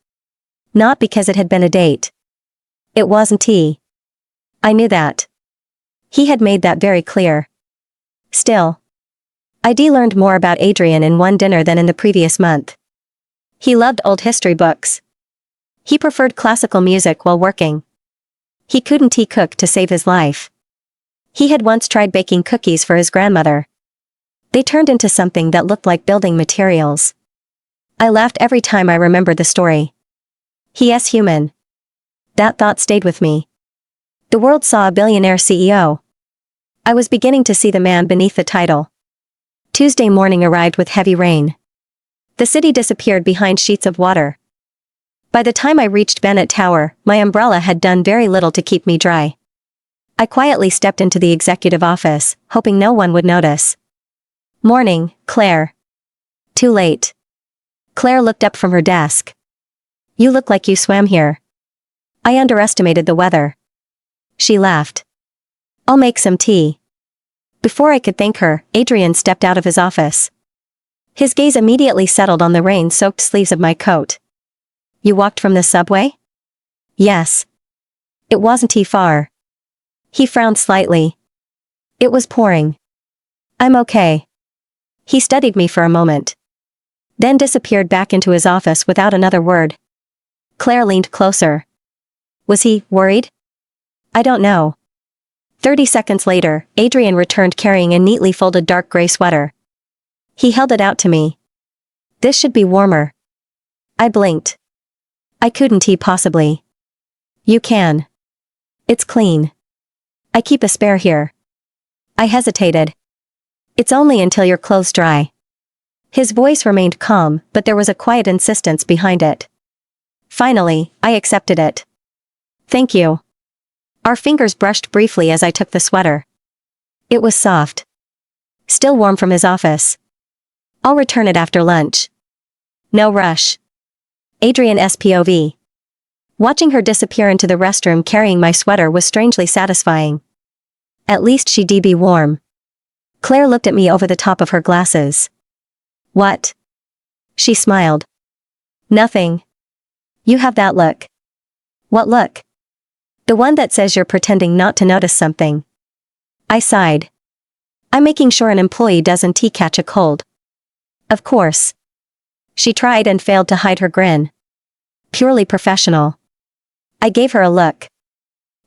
Speaker 1: Not because it had been a date. It wasn't he. I knew that. He had made that very clear. Still. I'd learned more about Adrian in one dinner than in the previous month. He loved old history books. He preferred classical music while working. He couldn't cook to save his life. He had once tried baking cookies for his grandmother. They turned into something that looked like building materials. I laughed every time I remembered the story. He is human. That thought stayed with me. The world saw a billionaire CEO. I was beginning to see the man beneath the title. Tuesday morning arrived with heavy rain. The city disappeared behind sheets of water. By the time I reached Bennett Tower, my umbrella had done very little to keep me dry. I quietly stepped into the executive office, hoping no one would notice. Morning, Claire. Too late. Claire looked up from her desk. You look like you swam here. I underestimated the weather. She laughed. I'll make some tea. Before I could thank her, Adrian stepped out of his office. His gaze immediately settled on the rain-soaked sleeves of my coat. You walked from the subway? Yes. It wasn't far. He frowned slightly. It was pouring. I'm okay. He studied me for a moment. Then disappeared back into his office without another word. Claire leaned closer. Was he worried? I don't know. 30 seconds later, Adrian returned carrying a neatly folded dark gray sweater. He held it out to me. This should be warmer. I blinked. I couldn't possibly. You can. It's clean. I keep a spare here. I hesitated. It's only until your clothes dry. His voice remained calm, but there was a quiet insistence behind it. Finally, I accepted it. Thank you. Our fingers brushed briefly as I took the sweater. It was soft. Still warm from his office. I'll return it after lunch. No rush. Adrian's POV. Watching her disappear into the restroom carrying my sweater was strangely satisfying. At least she'd be warm. Claire looked at me over the top of her glasses. What? She smiled. Nothing. You have that look. What look? The one that says you're pretending not to notice something. I sighed. I'm making sure an employee doesn't catch a cold. Of course. She tried and failed to hide her grin. Purely professional. I gave her a look.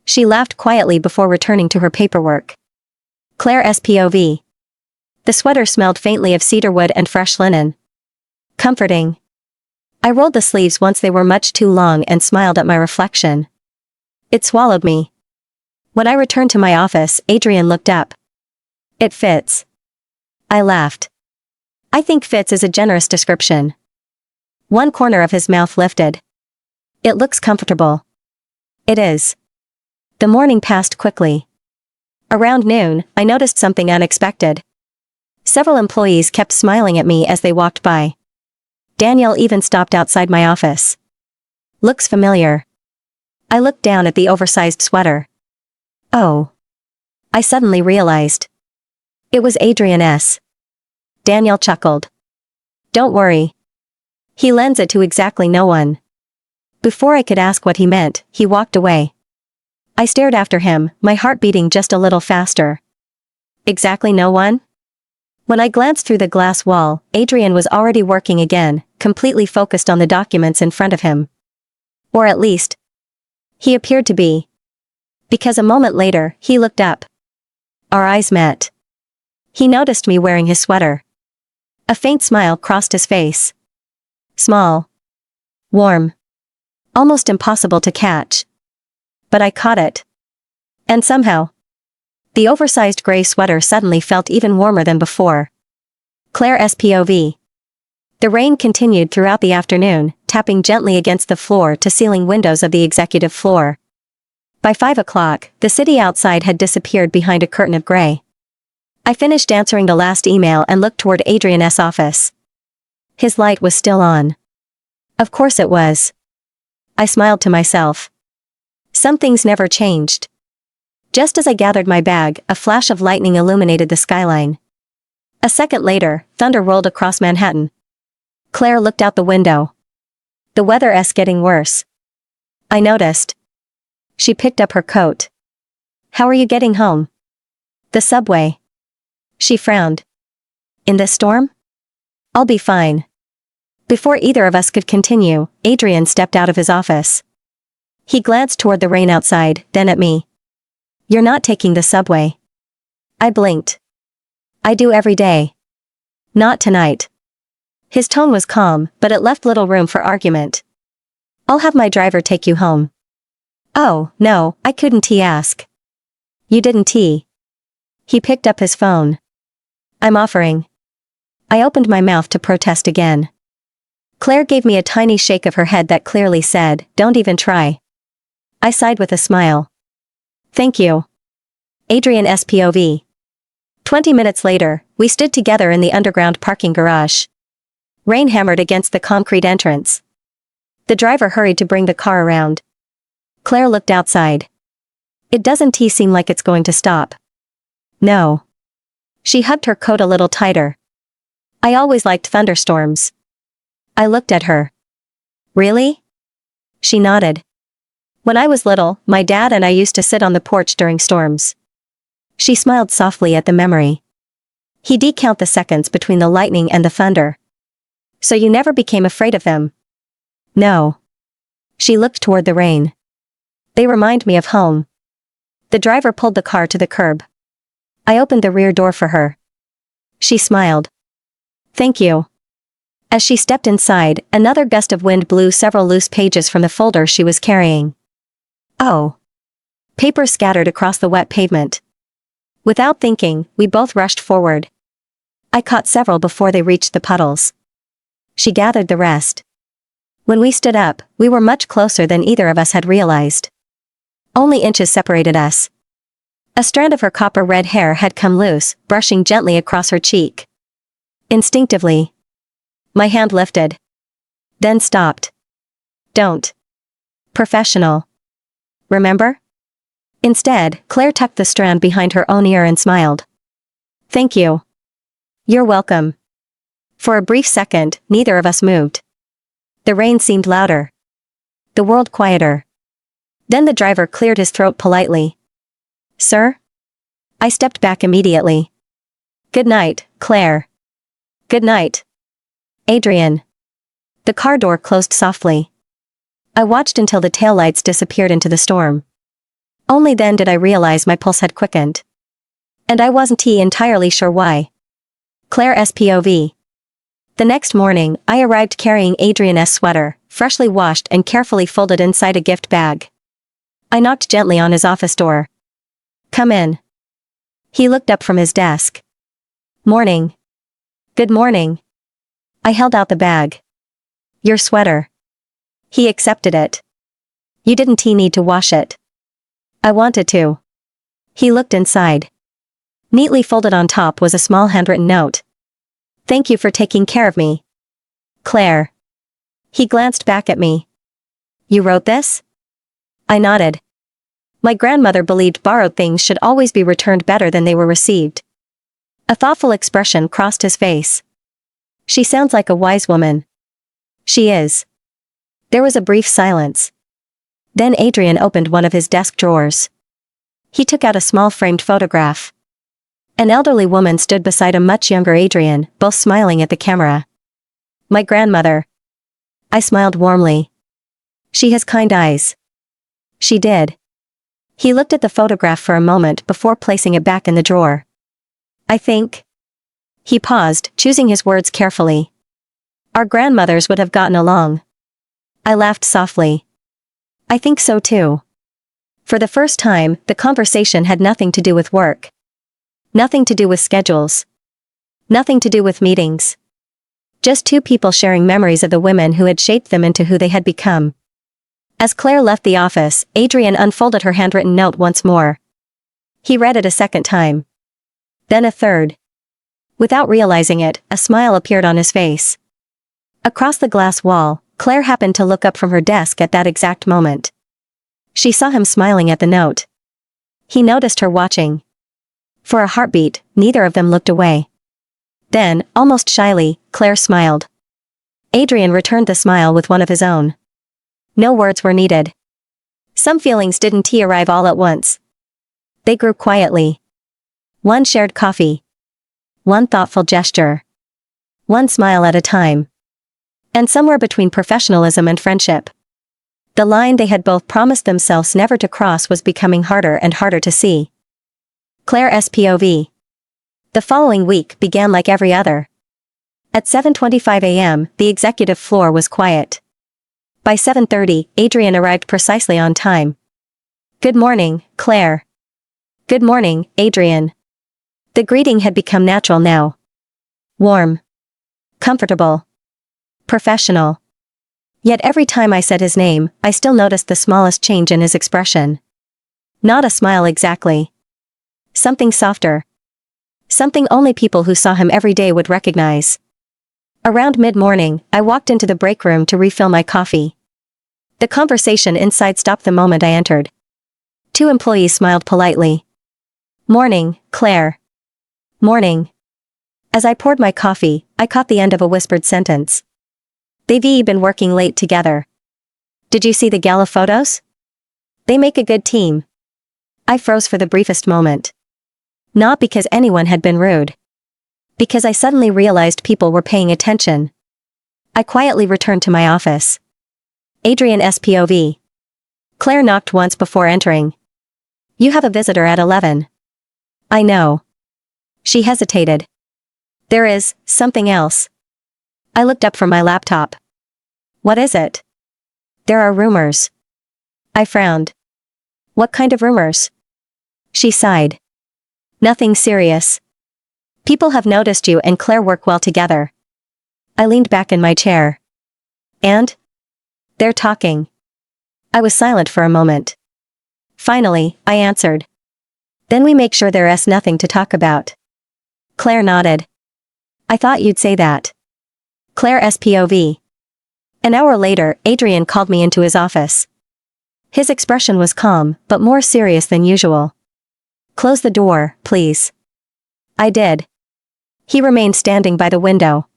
Speaker 1: She laughed quietly before returning to her paperwork. Claire's POV. The sweater smelled faintly of cedarwood and fresh linen. Comforting. I rolled the sleeves once they were much too long and smiled at my reflection. It swallowed me. When I returned to my office, Adrian looked up. It fits. I laughed. I think fits is a generous description. One corner of his mouth lifted. It looks comfortable. It is. The morning passed quickly. Around noon, I noticed something unexpected. Several employees kept smiling at me as they walked by. Danielle even stopped outside my office. Looks familiar. I looked down at the oversized sweater. Oh. I suddenly realized. It was Adrian's. Danielle chuckled. Don't worry. He lends it to exactly no one. Before I could ask what he meant, he walked away. I stared after him, my heart beating just a little faster. Exactly no one? When I glanced through the glass wall, Adrian was already working again, completely focused on the documents in front of him. Or at least, he appeared to be. Because a moment later, he looked up. Our eyes met. He noticed me wearing his sweater. A faint smile crossed his face. Small. Warm. Almost impossible to catch. But I caught it. And somehow, the oversized gray sweater suddenly felt even warmer than before. Claire's POV. The rain continued throughout the afternoon, tapping gently against the floor-to-ceiling windows of the executive floor. By 5 o'clock, the city outside had disappeared behind a curtain of gray. I finished answering the last email and looked toward Adrian's office. His light was still on. Of course it was. I smiled to myself. Some things never changed. Just as I gathered my bag, a flash of lightning illuminated the skyline. A second later, thunder rolled across Manhattan. Claire looked out the window. The weather's getting worse. I noticed. She picked up her coat. How are you getting home? The subway. She frowned. In this storm? I'll be fine. Before either of us could continue, Adrian stepped out of his office. He glanced toward the rain outside, then at me. You're not taking the subway. I blinked. I do every day. Not tonight. His tone was calm, but it left little room for argument. I'll have my driver take you home. Oh, no, I couldn't. He asked. You didn't. He picked up his phone. I'm offering. I opened my mouth to protest again. Claire gave me a tiny shake of her head that clearly said, don't even try. I sighed with a smile. Thank you. Adrian's POV. 20 minutes later, we stood together in the underground parking garage. Rain hammered against the concrete entrance. The driver hurried to bring the car around. Claire looked outside. It doesn't seem like it's going to stop. No. She hugged her coat a little tighter. I always liked thunderstorms. I looked at her. Really? She nodded. When I was little, my dad and I used to sit on the porch during storms. She smiled softly at the memory. He'd count the seconds between the lightning and the thunder. So you never became afraid of them? No. She looked toward the rain. They remind me of home. The driver pulled the car to the curb. I opened the rear door for her. She smiled. Thank you. As she stepped inside, another gust of wind blew several loose pages from the folder she was carrying. Oh. Paper scattered across the wet pavement. Without thinking, we both rushed forward. I caught several before they reached the puddles. She gathered the rest. When we stood up, we were much closer than either of us had realized. Only inches separated us. A strand of her copper-red hair had come loose, brushing gently across her cheek. Instinctively, my hand lifted. Then stopped. Don't. Professional. Remember? Instead, Claire tucked the strand behind her own ear and smiled. Thank you. You're welcome. For a brief second, neither of us moved. The rain seemed louder. The world quieter. Then the driver cleared his throat politely. Sir? I stepped back immediately. Good night, Claire. Good night. Adrian. The car door closed softly. I watched until the taillights disappeared into the storm. Only then did I realize my pulse had quickened. And I wasn't entirely sure why. Claire's POV. The next morning, I arrived carrying Adrian's sweater, freshly washed and carefully folded inside a gift bag. I knocked gently on his office door. "Come in." He looked up from his desk. "Morning." "Good morning." I held out the bag. "Your sweater." He accepted it. "You didn't need to wash it." "I wanted to." He looked inside. Neatly folded on top was a small handwritten note. "Thank you for taking care of me, Claire." He glanced back at me. "You wrote this?" I nodded. My grandmother believed borrowed things should always be returned better than they were received. A thoughtful expression crossed his face. "She sounds like a wise woman." "She is." There was a brief silence. Then Adrian opened one of his desk drawers. He took out a small framed photograph. An elderly woman stood beside a much younger Adrian, both smiling at the camera. "My grandmother." I smiled warmly. "She has kind eyes." She did. He looked at the photograph for a moment before placing it back in the drawer. "I think." He paused, choosing his words carefully. "Our grandmothers would have gotten along." I laughed softly. "I think so too." For the first time, the conversation had nothing to do with work. Nothing to do with schedules. Nothing to do with meetings. Just two people sharing memories of the women who had shaped them into who they had become. As Claire left the office, Adrian unfolded her handwritten note once more. He read it a second time. Then a third. Without realizing it, a smile appeared on his face. Across the glass wall, Claire happened to look up from her desk at that exact moment. She saw him smiling at the note. He noticed her watching. For a heartbeat, neither of them looked away. Then, almost shyly, Claire smiled. Adrian returned the smile with one of his own. No words were needed. Some feelings didn't arrive all at once. They grew quietly. One shared coffee. One thoughtful gesture. One smile at a time. And somewhere between professionalism and friendship. The line they had both promised themselves never to cross was becoming harder and harder to see. Claire's POV. The following week began like every other. At 7:25 a.m., the executive floor was quiet. By 7:30, Adrian arrived precisely on time. "Good morning, Claire." "Good morning, Adrian." The greeting had become natural now. Warm. Comfortable. Professional. Yet every time I said his name, I still noticed the smallest change in his expression. Not a smile exactly. Something softer. Something only people who saw him every day would recognize. Around mid-morning, I walked into the break room to refill my coffee. The conversation inside stopped the moment I entered. Two employees smiled politely. "Morning, Claire." "Morning." As I poured my coffee, I caught the end of a whispered sentence. "They've been working late together. Did you see the gala photos? They make a good team." I froze for the briefest moment. Not because anyone had been rude. Because I suddenly realized people were paying attention. I quietly returned to my office. Adrian's POV. Claire knocked once before entering. "You have a visitor at 11. "I know." She hesitated. "There is something else." I looked up from my laptop. "What is it?" "There are rumors." I frowned. "What kind of rumors?" She sighed. "Nothing serious. People have noticed you and Claire work well together." I leaned back in my chair. "And?" "They're talking." I was silent for a moment. Finally, I answered. "Then we make sure there's nothing to talk about." Claire nodded. "I thought you'd say that." Claire's POV. An hour later, Adrian called me into his office. His expression was calm, but more serious than usual. "Close the door, please." I did. He remained standing by the window.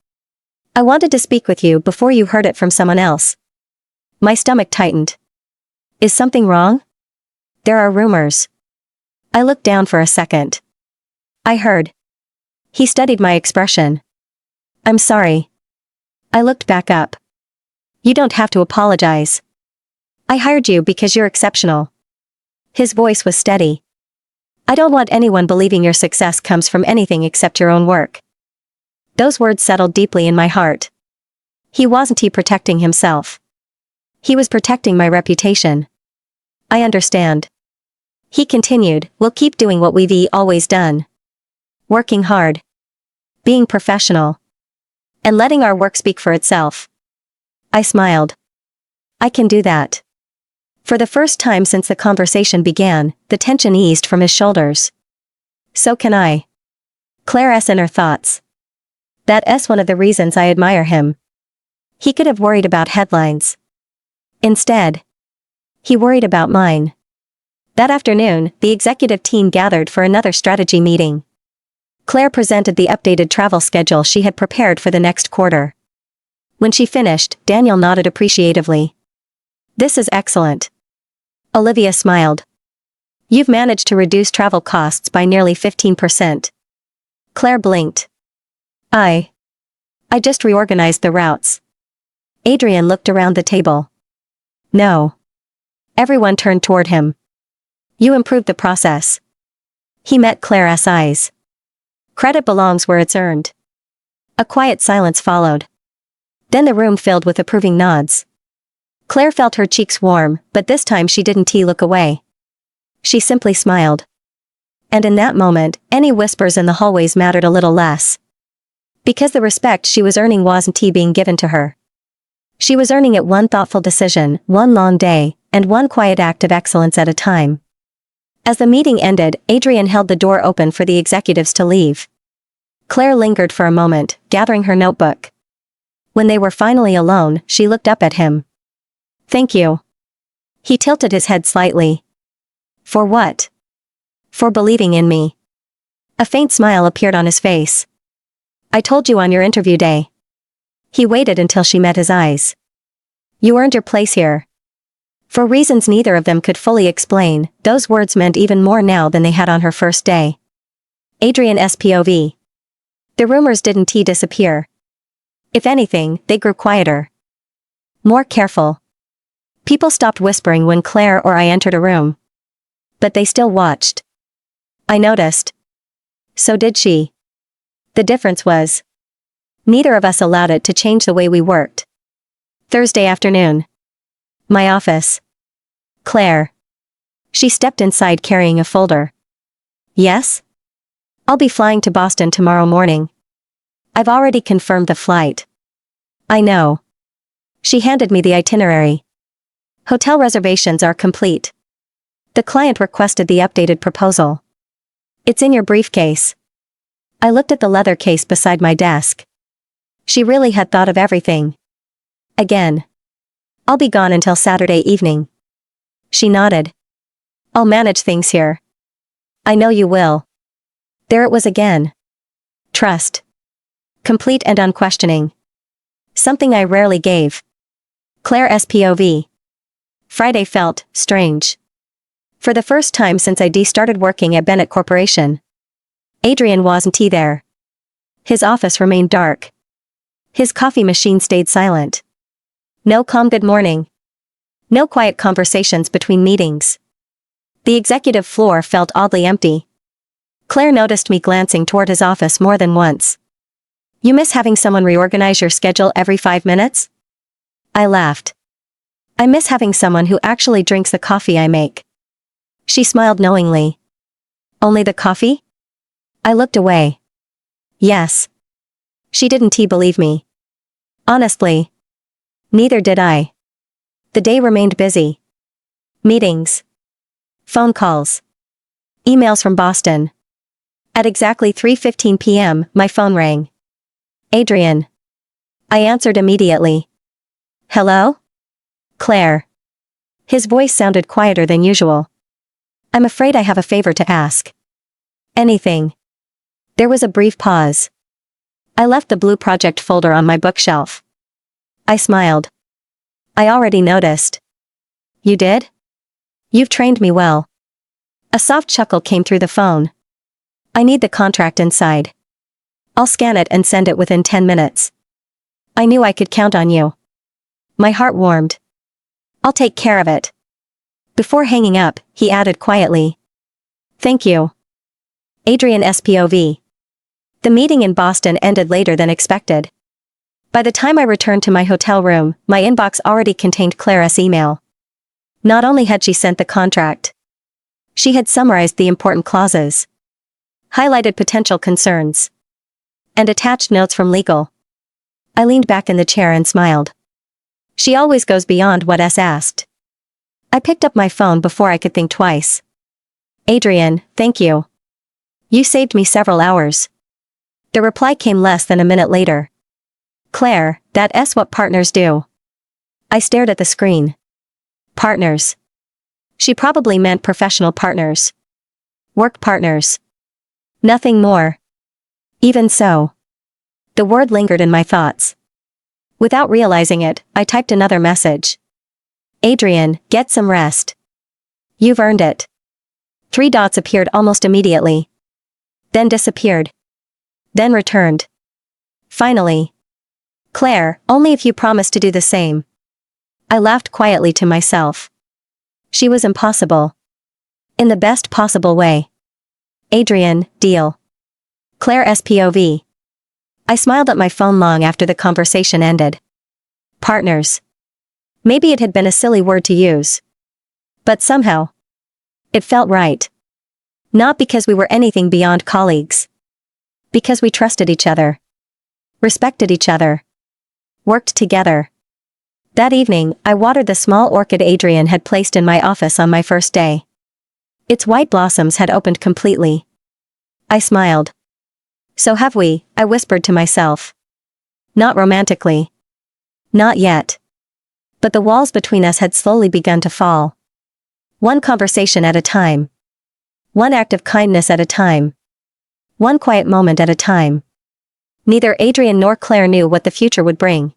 Speaker 1: "I wanted to speak with you before you heard it from someone else." My stomach tightened. "Is something wrong?" "There are rumors." I looked down for a second. "I heard." He studied my expression. "I'm sorry." I looked back up. You don't have to apologize. I hired you because you're exceptional. His voice was steady. I don't want anyone believing your success comes from anything except your own work. Those words settled deeply in my heart. He wasn't protecting himself. He was protecting my reputation. I understand. He continued, we'll keep doing what we've always done. Working hard. Being professional. And letting our work speak for itself. I smiled. I can do that. For the first time since the conversation began, the tension eased from his shoulders. So can I. Claire's inner thoughts. That's one of the reasons I admire him. He could have worried about headlines. Instead, he worried about mine. That afternoon, the executive team gathered for another strategy meeting. Claire presented the updated travel schedule she had prepared for the next quarter. When she finished, Daniel nodded appreciatively. This is excellent. Olivia smiled. You've managed to reduce travel costs by nearly 15%. Claire blinked. I just reorganized the routes. Adrian looked around the table. No. Everyone turned toward him. You improved the process. He met Claire's eyes. Credit belongs where it's earned. A quiet silence followed. Then the room filled with approving nods. Claire felt her cheeks warm, but this time she didn't look away. She simply smiled. And in that moment, any whispers in the hallways mattered a little less. Because the respect she was earning wasn't being given to her. She was earning it one thoughtful decision, one long day, and one quiet act of excellence at a time. As the meeting ended, Adrian held the door open for the executives to leave. Claire lingered for a moment, gathering her notebook. When they were finally alone, she looked up at him. Thank you. He tilted his head slightly. For what? For believing in me. A faint smile appeared on his face. I told you on your interview day. He waited until she met his eyes. You earned your place here. For reasons neither of them could fully explain, those words meant even more now than they had on her first day. Adrian's POV. The rumors didn't disappear. If anything, they grew quieter. More careful. People stopped whispering when Claire or I entered a room. But they still watched. I noticed. So did she. The difference was, neither of us allowed it to change the way we worked. Thursday afternoon. My office. Claire. She stepped inside carrying a folder. Yes? I'll be flying to Boston tomorrow morning. I've already confirmed the flight. I know. She handed me the itinerary. Hotel reservations are complete. The client requested the updated proposal. It's in your briefcase. I looked at the leather case beside my desk. She really had thought of everything. Again. I'll be gone until Saturday evening. She nodded. I'll manage things here. I know you will. There it was again. Trust. Complete and unquestioning. Something I rarely gave. Claire's POV. Friday felt strange. For the first time since I started working at Bennett Corporation. Adrian wasn't there. His office remained dark. His coffee machine stayed silent. No calm good morning. No quiet conversations between meetings. The executive floor felt oddly empty. Claire noticed me glancing toward his office more than once. You miss having someone reorganize your schedule every 5 minutes? I laughed. I miss having someone who actually drinks the coffee I make. She smiled knowingly. Only the coffee? I looked away. Yes. She didn't believe me. Honestly. Neither did I. The day remained busy. Meetings. Phone calls. Emails from Boston. At exactly 3:15 p.m., my phone rang. Adrian. I answered immediately. Hello? Claire. His voice sounded quieter than usual. I'm afraid I have a favor to ask. Anything. There was a brief pause. I left the blue project folder on my bookshelf. I smiled. I already noticed. You did? You've trained me well. A soft chuckle came through the phone. I need the contract inside. I'll scan it and send it within 10 minutes. I knew I could count on you. My heart warmed. I'll take care of it. Before hanging up, he added quietly. Thank you. Adrian SPOV. The meeting in Boston ended later than expected. By the time I returned to my hotel room, my inbox already contained Claire's email. Not only had she sent the contract, she had summarized the important clauses, highlighted potential concerns, and attached notes from legal. I leaned back in the chair and smiled. She always goes beyond what S asked. I picked up my phone before I could think twice. Adrian, thank you. You saved me several hours. The reply came less than a minute later. Claire, that's what partners do. I stared at the screen. Partners. She probably meant professional partners. Work partners. Nothing more. Even so, the word lingered in my thoughts. Without realizing it, I typed another message. Adrian, get some rest. You've earned it. 3 dots appeared almost immediately. Then disappeared. Then returned. Finally. Claire, only if you promise to do the same. I laughed quietly to myself. She was impossible. In the best possible way. Adrian, deal. Claire SPOV. I smiled at my phone long after the conversation ended. Partners. Maybe it had been a silly word to use. But somehow, it felt right. Not because we were anything beyond colleagues. Because we trusted each other. Respected each other. Worked together. That evening, I watered the small orchid Adrian had placed in my office on my first day. Its white blossoms had opened completely. I smiled. So have we, I whispered to myself. Not romantically. Not yet. But the walls between us had slowly begun to fall. One conversation at a time. One act of kindness at a time. One quiet moment at a time. Neither Adrian nor Claire knew what the future would bring.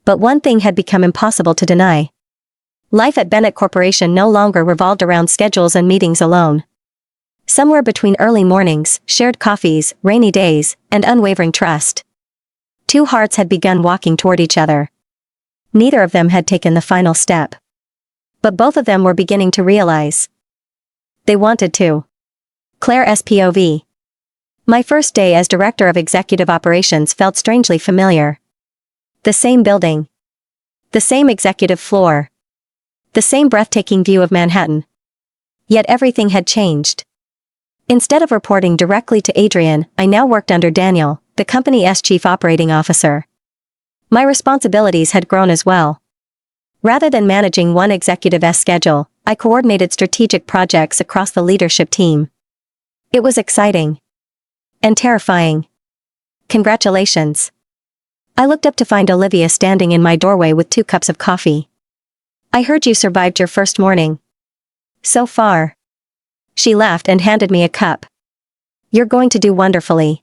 Speaker 1: But one thing had become impossible to deny. Life at Bennett Corporation no longer revolved around schedules and meetings alone. Somewhere between early mornings, shared coffees, rainy days, and unwavering trust, 2 hearts had begun walking toward each other. Neither of them had taken the final step. But both of them were beginning to realize. They wanted to. Claire SPOV. My first day as Director of Executive Operations felt strangely familiar. The same building. The same executive floor. The same breathtaking view of Manhattan. Yet everything had changed. Instead of reporting directly to Adrian, I now worked under Daniel, the company's Chief Operating Officer. My responsibilities had grown as well. Rather than managing one executive's schedule, I coordinated strategic projects across the leadership team. It was exciting. And terrifying. Congratulations. I looked up to find Olivia standing in my doorway with 2 cups of coffee. I heard you survived your first morning. So far. She laughed and handed me a cup. You're going to do wonderfully.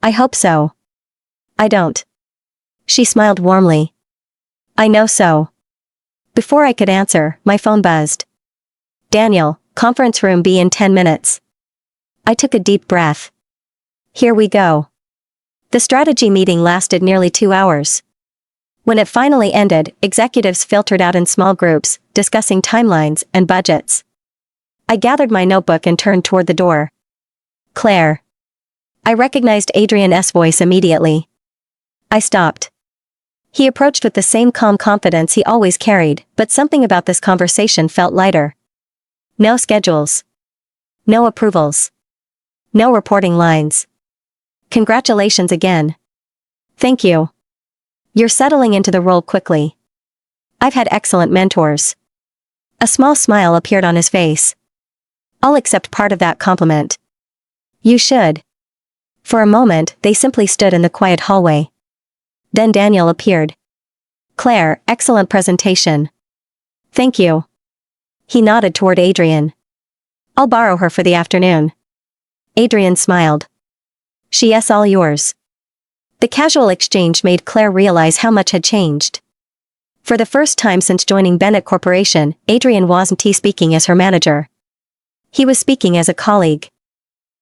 Speaker 1: I hope so. I don't. She smiled warmly. I know so. Before I could answer, my phone buzzed. Daniel, conference room B in 10 minutes. I took a deep breath. Here we go. The strategy meeting lasted nearly 2 hours. When it finally ended, executives filtered out in small groups, discussing timelines and budgets. I gathered my notebook and turned toward the door. Claire. I recognized Adrian's voice immediately. I stopped. He approached with the same calm confidence he always carried, but something about this conversation felt lighter. No schedules. No approvals. No reporting lines. Congratulations again. Thank you. You're settling into the role quickly. I've had excellent mentors. A small smile appeared on his face. I'll accept part of that compliment. You should. For a moment, they simply stood in the quiet hallway. Then Daniel appeared. Claire, excellent presentation. Thank you. He nodded toward Adrian. I'll borrow her for the afternoon. Adrian smiled. She's all yours. The casual exchange made Claire realize how much had changed. For the first time since joining Bennett Corporation, Adrian wasn't speaking as her manager. He was speaking as a colleague.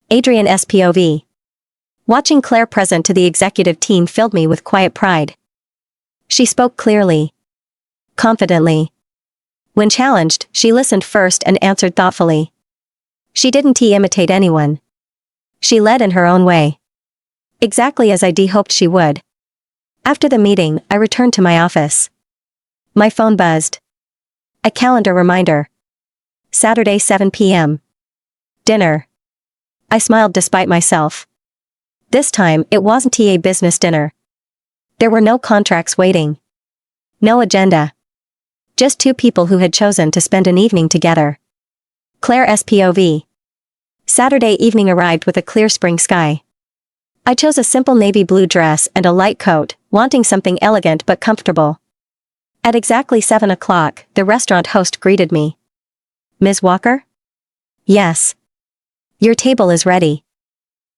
Speaker 1: Adrian SPOV. Watching Claire present to the executive team filled me with quiet pride. She spoke clearly, confidently. When challenged, she listened first and answered thoughtfully. She didn't imitate anyone. She led in her own way. Exactly as I'd hoped she would. After the meeting, I returned to my office. My phone buzzed. A calendar reminder. Saturday 7 p.m. Dinner. I smiled despite myself. This time, it wasn't a business dinner. There were no contracts waiting. No agenda. Just two people who had chosen to spend an evening together. Claire's POV. Saturday evening arrived with a clear spring sky. I chose a simple navy blue dress and a light coat, wanting something elegant but comfortable. At exactly 7 o'clock, the restaurant host greeted me. Ms. Walker? Yes. Your table is ready.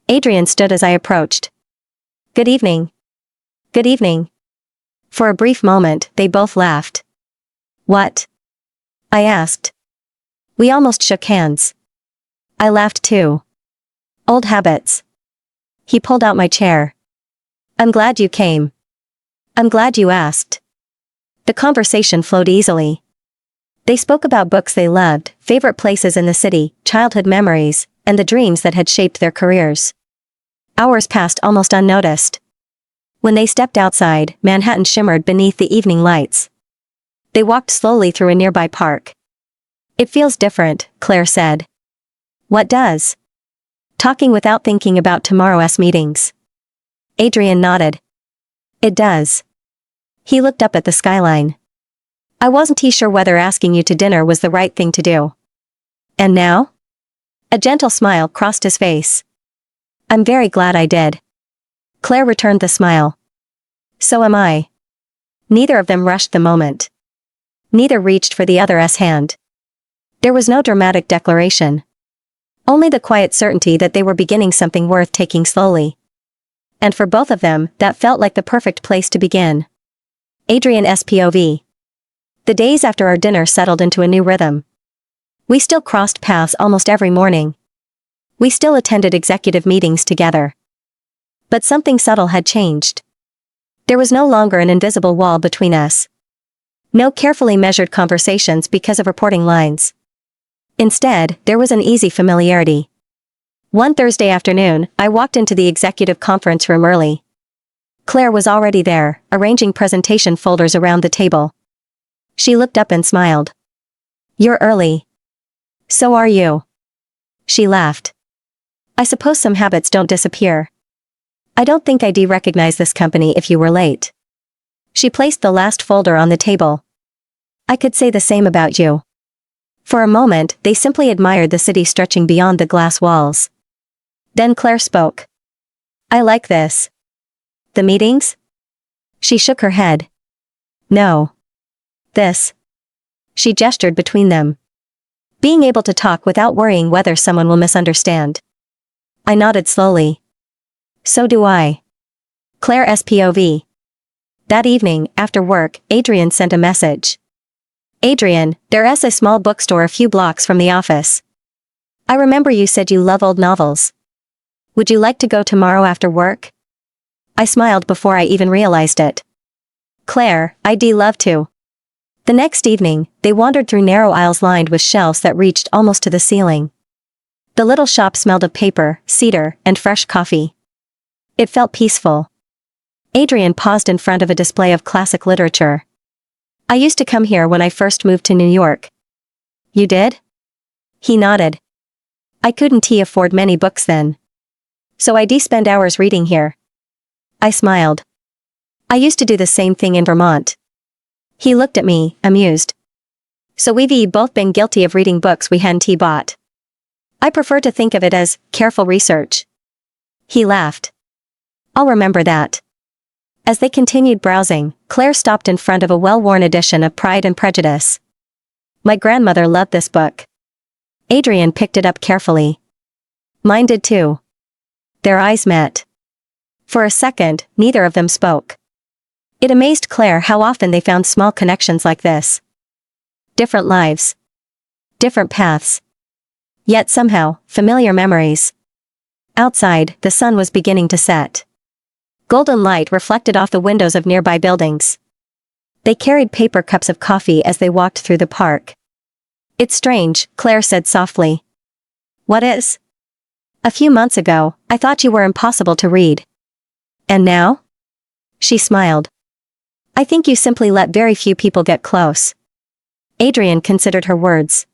Speaker 1: Adrian stood as I approached. Good evening. Good evening. For a brief moment, they both laughed. What? I asked. We almost shook hands. I laughed too. Old habits. He pulled out my chair. I'm glad you came. I'm glad you asked. The conversation flowed easily. They spoke about books they loved, favorite places in the city, childhood memories, and the dreams that had shaped their careers. Hours passed almost unnoticed. When they stepped outside, Manhattan shimmered beneath the evening lights. They walked slowly through a nearby park. It feels different, Claire said. What does? Talking without thinking about tomorrow's meetings. Adrian nodded. It does. He looked up at the skyline. I wasn't sure whether asking you to dinner was the right thing to do. And now? A gentle smile crossed his face. I'm very glad I did. Claire returned the smile. So am I. Neither of them rushed the moment. Neither reached for the other's hand. There was no dramatic declaration. Only the quiet certainty that they were beginning something worth taking slowly. And for both of them, that felt like the perfect place to begin. Adrian's POV. The days after our dinner settled into a new rhythm. We still crossed paths almost every morning. We still attended executive meetings together. But something subtle had changed. There was no longer an invisible wall between us. No carefully measured conversations because of reporting lines. Instead, there was an easy familiarity. One Thursday afternoon, I walked into the executive conference room early. Claire was already there, arranging presentation folders around the table. She looked up and smiled. You're early. So are you. She laughed. I suppose some habits don't disappear. I don't think I'd recognize this company if you were late. She placed the last folder on the table. I could say the same about you. For a moment, they simply admired the city stretching beyond the glass walls. Then Claire spoke. I like this. The meetings? She shook her head. No. This. She gestured between them. Being able to talk without worrying whether someone will misunderstand. I nodded slowly. So do I. Claire's POV. That evening, after work, Adrian sent a message. Adrian, there's a small bookstore a few blocks from the office. I remember you said you love old novels. Would you like to go tomorrow after work? I smiled before I even realized it. Claire, I'd love to. The next evening, they wandered through narrow aisles lined with shelves that reached almost to the ceiling. The little shop smelled of paper, cedar, and fresh coffee. It felt peaceful. Adrian paused in front of a display of classic literature. I used to come here when I first moved to New York. You did? He nodded. I couldn't afford many books then. So I'd spend hours reading here. I smiled. I used to do the same thing in Vermont. He looked at me, amused. So we've both been guilty of reading books we hadn't bought. I prefer to think of it as careful research. He laughed. I'll remember that. As they continued browsing, Claire stopped in front of a well-worn edition of Pride and Prejudice. My grandmother loved this book. Adrian picked it up carefully. Mine did too. Their eyes met. For a second, neither of them spoke. It amazed Claire how often they found small connections like this. Different lives. Different paths. Yet somehow, familiar memories. Outside, the sun was beginning to set. Golden light reflected off the windows of nearby buildings. They carried paper cups of coffee as they walked through the park. "It's strange," Claire said softly. "What is?" "A few months ago, I thought you were impossible to read. And now?" She smiled. "I think you simply let very few people get close." Adrian considered her words.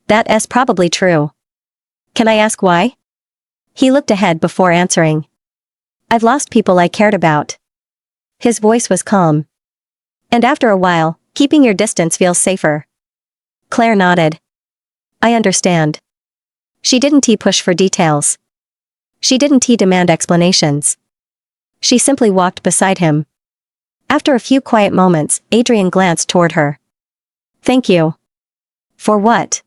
Speaker 1: "That's probably true. Can I ask why?" He looked ahead before answering. "I've lost people I cared about." His voice was calm. "And after a while, keeping your distance feels safer." Claire nodded. "I understand." She didn't push for details. She didn't demand explanations. She simply walked beside him. After a few quiet moments, Adrian glanced toward her. "Thank you." "For what?"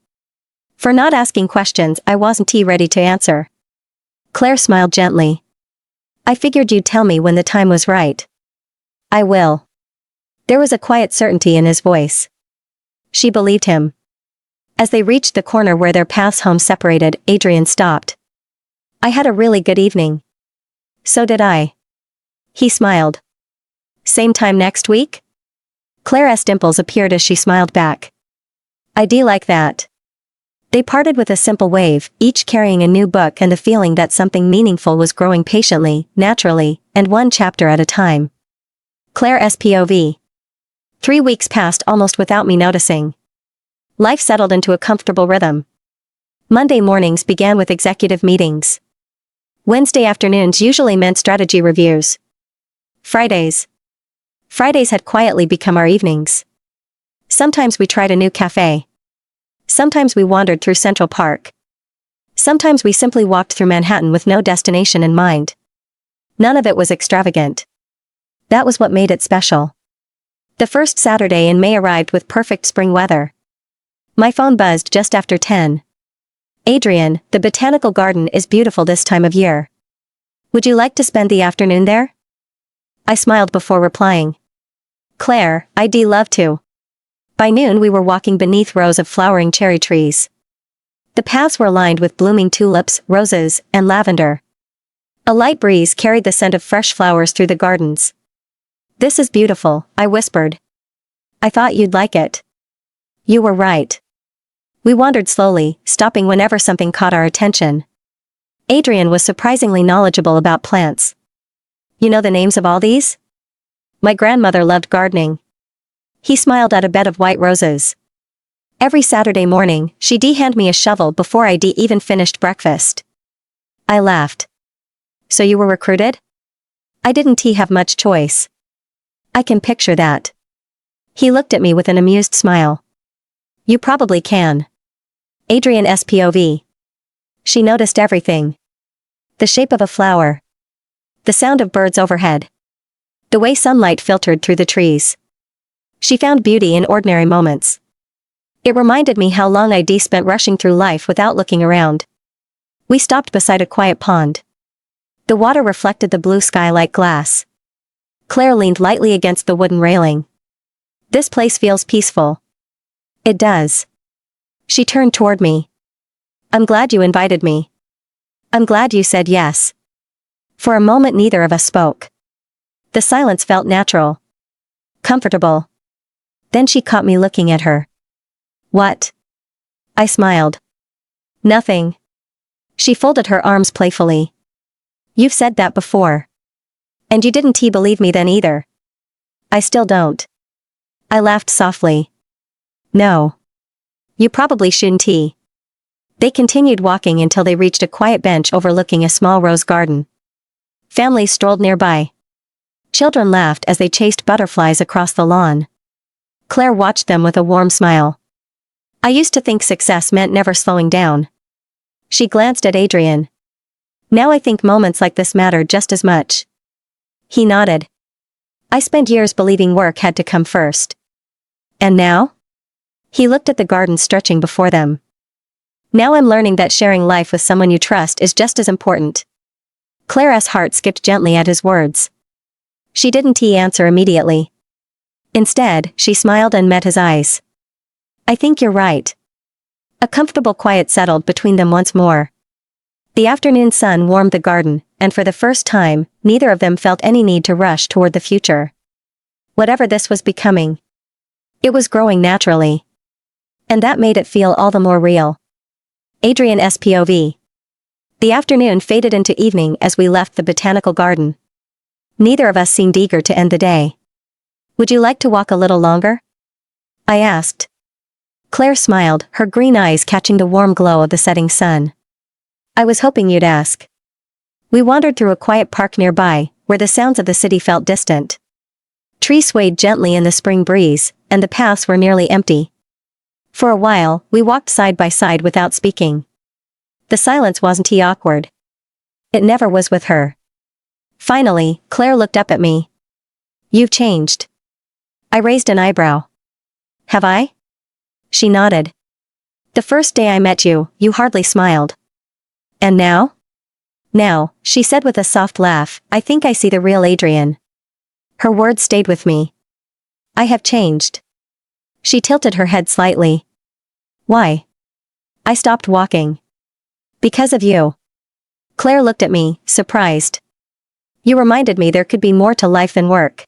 Speaker 1: "For not asking questions I wasn't ready to answer." Claire smiled gently. "I figured you'd tell me when the time was right." "I will." There was a quiet certainty in his voice. She believed him. As they reached the corner where their paths home separated, Adrian stopped. "I had a really good evening." "So did I." He smiled. "Same time next week?" Claire's dimples appeared as she smiled back. "I do like that." They parted with a simple wave, each carrying a new book and the feeling that something meaningful was growing patiently, naturally, and one chapter at a time. Claire's POV. 3 weeks passed almost without me noticing. Life settled into a comfortable rhythm. Monday mornings began with executive meetings. Wednesday afternoons usually meant strategy reviews. Fridays had quietly become our evenings. Sometimes we tried a new cafe. Sometimes we wandered through Central Park. Sometimes we simply walked through Manhattan with no destination in mind. None of it was extravagant. That was what made it special. The first Saturday in May arrived with perfect spring weather. My phone buzzed just after 10. "Adrian, the botanical garden is beautiful this time of year. Would you like to spend the afternoon there?" I smiled before replying. "Claire, I'd love to." By noon we were walking beneath rows of flowering cherry trees. The paths were lined with blooming tulips, roses, and lavender. A light breeze carried the scent of fresh flowers through the gardens. "This is beautiful," I whispered. "I thought you'd like it." "You were right." We wandered slowly, stopping whenever something caught our attention. Adrian was surprisingly knowledgeable about plants. "You know the names of all these?" "My grandmother loved gardening." He smiled at a bed of white roses. "Every Saturday morning, she'd hand me a shovel before I'd even finished breakfast." I laughed. "So you were recruited?" "I didn't have much choice." "I can picture that." He looked at me with an amused smile. "You probably can." Adrian's POV. She noticed everything. The shape of a flower. The sound of birds overhead. The way sunlight filtered through the trees. She found beauty in ordinary moments. It reminded me how long I'd spent rushing through life without looking around. We stopped beside a quiet pond. The water reflected the blue sky like glass. Claire leaned lightly against the wooden railing. "This place feels peaceful." "It does." She turned toward me. "I'm glad you invited me." "I'm glad you said yes." For a moment neither of us spoke. The silence felt natural. Comfortable. Then she caught me looking at her. "What?" I smiled. "Nothing." She folded her arms playfully. "You've said that before. And you didn't believe me then either." "I still don't." I laughed softly. "No. You probably shouldn't." They continued walking until they reached a quiet bench overlooking a small rose garden. Families strolled nearby. Children laughed as they chased butterflies across the lawn. Claire watched them with a warm smile. "I used to think success meant never slowing down." She glanced at Adrian. "Now I think moments like this matter just as much." He nodded. "I spent years believing work had to come first." "And now?" He looked at the garden stretching before them. "Now I'm learning that sharing life with someone you trust is just as important." Claire's heart skipped gently at his words. She didn't answer immediately. Instead, she smiled and met his eyes. "I think you're right." A comfortable quiet settled between them once more. The afternoon sun warmed the garden, and for the first time, neither of them felt any need to rush toward the future. Whatever this was becoming. It was growing naturally. And that made it feel all the more real. Adrian SPOV. The afternoon faded into evening as we left the botanical garden. Neither of us seemed eager to end the day. Would you like to walk a little longer? I asked. Claire smiled, her green eyes catching the warm glow of the setting sun. I was hoping you'd ask. We wandered through a quiet park nearby, where the sounds of the city felt distant. Trees swayed gently in the spring breeze, and the paths were nearly empty. For a while, we walked side by side without speaking. The silence wasn't awkward. It never was with her. Finally, Claire looked up at me. You've changed. I raised an eyebrow. Have I? She nodded. The first day I met you, you hardly smiled. And now? Now, she said with a soft laugh, I think I see the real Adrian. Her words stayed with me. I have changed. She tilted her head slightly. Why? I stopped walking. Because of you. Claire looked at me, surprised. You reminded me there could be more to life than work.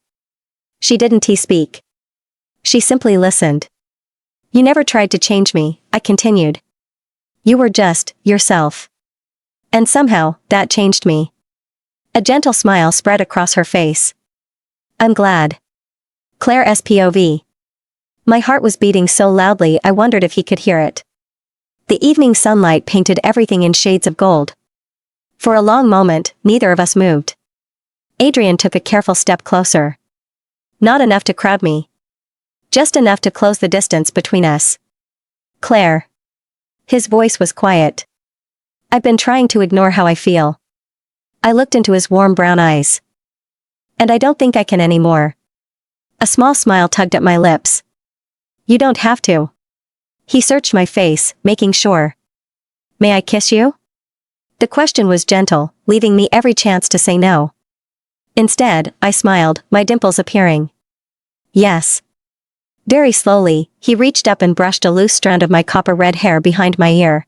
Speaker 1: She didn't speak. She simply listened. You never tried to change me, I continued. You were just yourself. And somehow, that changed me. A gentle smile spread across her face. I'm glad. Claire SPOV. My heart was beating so loudly I wondered if he could hear it. The evening sunlight painted everything in shades of gold. For a long moment, neither of us moved. Adrian took a careful step closer. Not enough to crowd me. Just enough to close the distance between us. Claire. His voice was quiet. I've been trying to ignore how I feel. I looked into his warm brown eyes. And I don't think I can anymore. A small smile tugged at my lips. You don't have to. He searched my face, making sure. May I kiss you? The question was gentle, leaving me every chance to say no. Instead, I smiled, my dimples appearing. Yes. Very slowly, he reached up and brushed a loose strand of my copper-red hair behind my ear.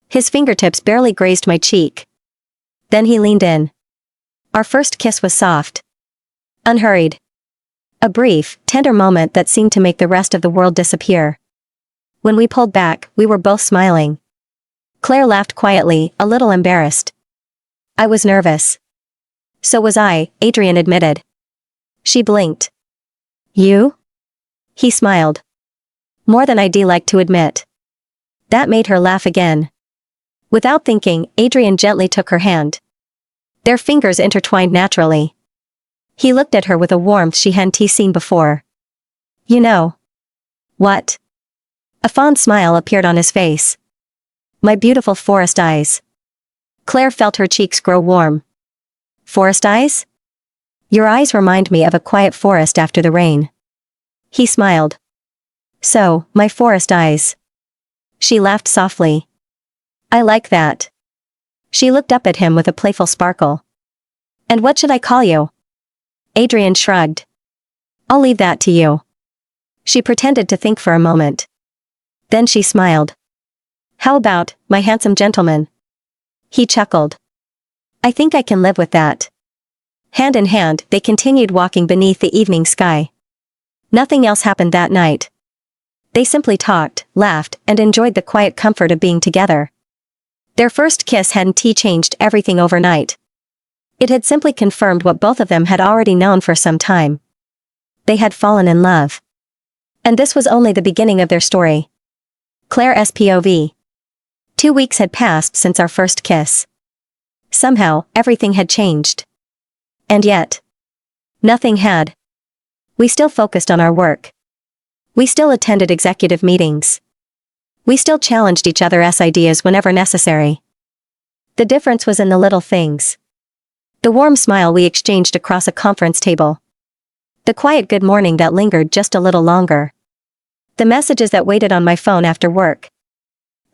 Speaker 1: His fingertips barely grazed my cheek. Then he leaned in. Our first kiss was soft. Unhurried. A brief, tender moment that seemed to make the rest of the world disappear. When we pulled back, we were both smiling. Claire laughed quietly, a little embarrassed. I was nervous. So was I, Adrian admitted. She blinked. You? He smiled. More than I'd like to admit. That made her laugh again. Without thinking, Adrian gently took her hand. Their fingers intertwined naturally. He looked at her with a warmth she hadn't seen before. You know. What? A fond smile appeared on his face. My beautiful forest eyes. Claire felt her cheeks grow warm. Forest eyes? Your eyes remind me of a quiet forest after the rain. He smiled. So, my forest eyes. She laughed softly. I like that. She looked up at him with a playful sparkle. And what should I call you? Adrian shrugged. I'll leave that to you. She pretended to think for a moment. Then she smiled. How about, my handsome gentleman? He chuckled. I think I can live with that. Hand in hand, they continued walking beneath the evening sky. Nothing else happened that night. They simply talked, laughed, and enjoyed the quiet comfort of being together. Their first kiss hadn't changed everything overnight. It had simply confirmed what both of them had already known for some time. They had fallen in love. And this was only the beginning of their story. Claire SPOV. 2 weeks had passed since our first kiss. Somehow, everything had changed. And yet, nothing had. We still focused on our work. We still attended executive meetings. We still challenged each other's ideas whenever necessary. The difference was in the little things. The warm smile we exchanged across a conference table. The quiet good morning that lingered just a little longer. The messages that waited on my phone after work.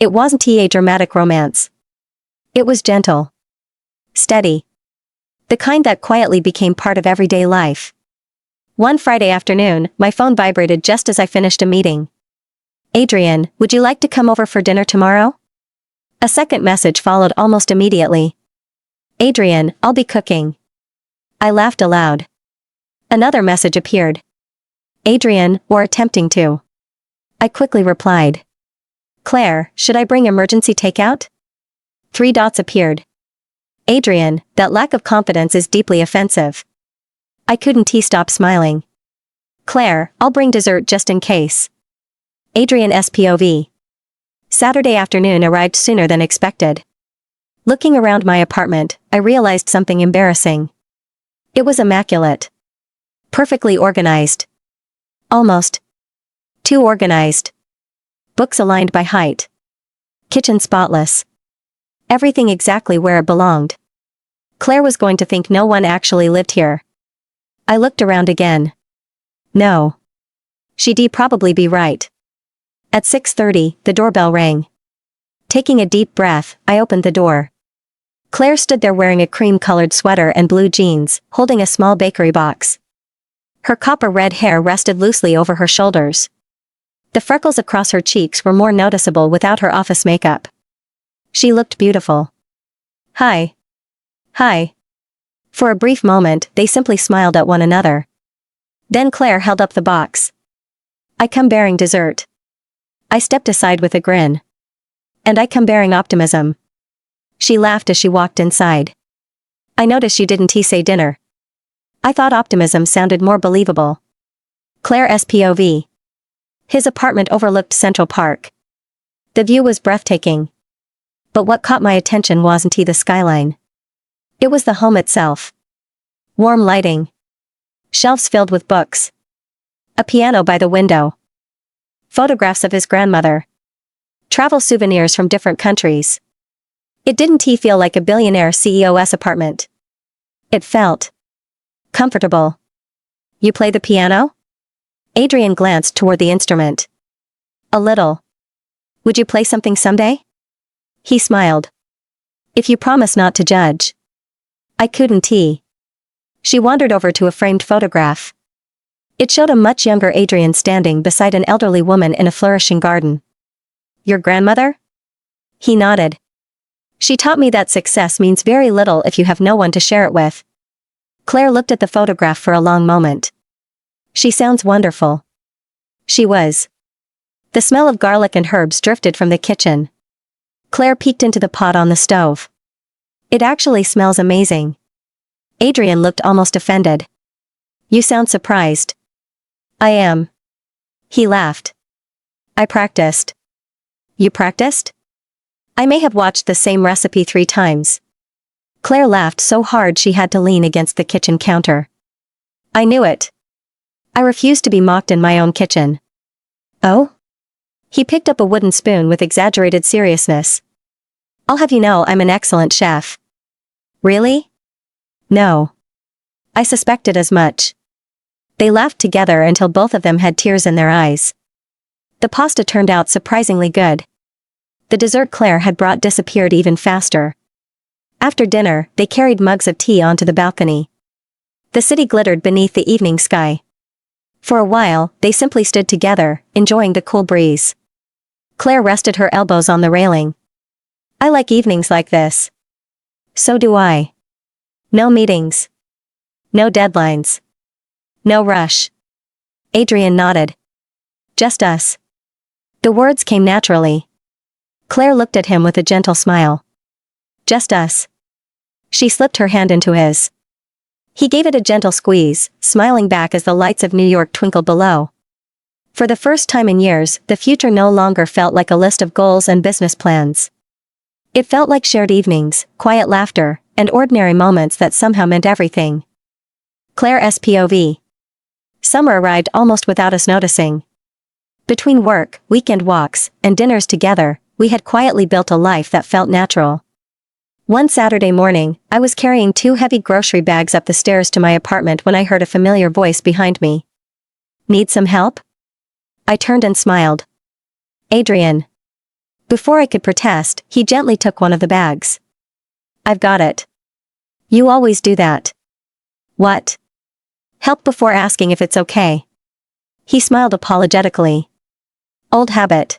Speaker 1: It wasn't a dramatic romance. It was gentle. Steady. The kind that quietly became part of everyday life. One Friday afternoon, my phone vibrated just as I finished a meeting. Adrian, would you like to come over for dinner tomorrow? A second message followed almost immediately. Adrian, I'll be cooking. I laughed aloud. Another message appeared. Adrian, or attempting to. I quickly replied. Claire, should I bring emergency takeout? 3 dots appeared. Adrian, that lack of confidence is deeply offensive. I couldn't stop smiling. Claire, I'll bring dessert just in case. Adrian SPOV. Saturday afternoon arrived sooner than expected. Looking around my apartment, I realized something embarrassing. It was immaculate. Perfectly organized. Almost. Too organized. Books aligned by height. Kitchen spotless. Everything exactly where it belonged. Claire was going to think no one actually lived here. I looked around again. No. She'd probably be right. At 6:30, the doorbell rang. Taking a deep breath, I opened the door. Claire stood there wearing a cream-colored sweater and blue jeans, holding a small bakery box. Her copper-red hair rested loosely over her shoulders. The freckles across her cheeks were more noticeable without her office makeup. She looked beautiful. Hi. Hi. For a brief moment, they simply smiled at one another. Then Claire held up the box. I come bearing dessert. I stepped aside with a grin. And I come bearing optimism. She laughed as she walked inside. I noticed you didn't say dinner. I thought optimism sounded more believable. Claire SPOV. His apartment overlooked Central Park. The view was breathtaking. But what caught my attention wasn't the skyline. It was the home itself. Warm lighting. Shelves filled with books. A piano by the window. Photographs of his grandmother. Travel souvenirs from different countries. It didn't feel like a billionaire CEO's apartment. It felt comfortable. You play the piano? Adrian glanced toward the instrument. A little. Would you play something someday? He smiled. If you promise not to judge. I couldn't. She wandered over to a framed photograph. It showed a much younger Adrian standing beside an elderly woman in a flourishing garden. Your grandmother? He nodded. She taught me that success means very little if you have no one to share it with. Claire looked at the photograph for a long moment. She sounds wonderful. She was. The smell of garlic and herbs drifted from the kitchen. Claire peeked into the pot on the stove. It actually smells amazing. Adrian looked almost offended. You sound surprised. I am. He laughed. I practiced. You practiced? I may have watched the same recipe 3 times. Claire laughed so hard she had to lean against the kitchen counter. I knew it. I refused to be mocked in my own kitchen. Oh? He picked up a wooden spoon with exaggerated seriousness. I'll have you know I'm an excellent chef. Really? No. I suspected as much. They laughed together until both of them had tears in their eyes. The pasta turned out surprisingly good. The dessert Claire had brought disappeared even faster. After dinner, they carried mugs of tea onto the balcony. The city glittered beneath the evening sky. For a while, they simply stood together, enjoying the cool breeze. Claire rested her elbows on the railing. I like evenings like this. So do I. No meetings. No deadlines. No rush. Adrian nodded. Just us. The words came naturally. Claire looked at him with a gentle smile. Just us. She slipped her hand into his. He gave it a gentle squeeze, smiling back as the lights of New York twinkled below. For the first time in years, the future no longer felt like a list of goals and business plans. It felt like shared evenings, quiet laughter, and ordinary moments that somehow meant everything. Claire SPOV. Summer arrived almost without us noticing. Between work, weekend walks, and dinners together, we had quietly built a life that felt natural. One Saturday morning, I was carrying 2 heavy grocery bags up the stairs to my apartment when I heard a familiar voice behind me. Need some help? I turned and smiled. Adrian. Before I could protest, he gently took one of the bags. I've got it. You always do that. What? Help before asking if it's okay. He smiled apologetically. Old habit.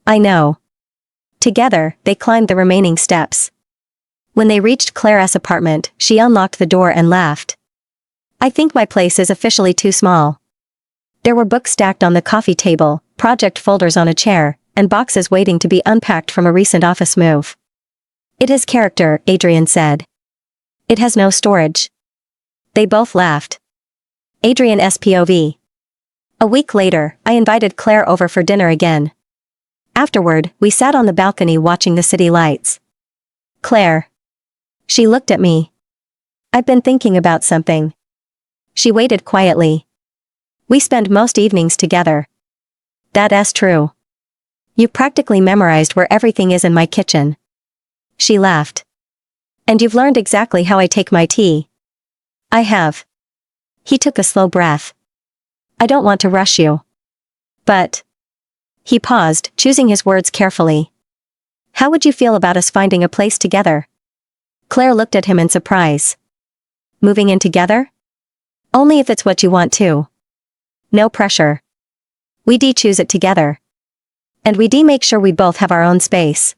Speaker 1: I know. Together, they climbed the remaining steps. When they reached Claire's apartment, she unlocked the door and laughed. I think my place is officially too small. There were books stacked on the coffee table, project folders on a chair, and boxes waiting to be unpacked from a recent office move. It has character, Adrian said. It has no storage. They both laughed. Adrian's POV. A week later, I invited Claire over for dinner again. Afterward, we sat on the balcony watching the city lights. Claire. She looked at me. I've been thinking about something. She waited quietly. We spend most evenings together. That's true. You practically memorized where everything is in my kitchen. She laughed. And you've learned exactly how I take my tea. I have. He took a slow breath. I don't want to rush you. But. He paused, choosing his words carefully. How would you feel about us finding a place together? Claire looked at him in surprise. Moving in together? Only if it's what you want to. No pressure. We choose it together. And we make sure we both have our own space.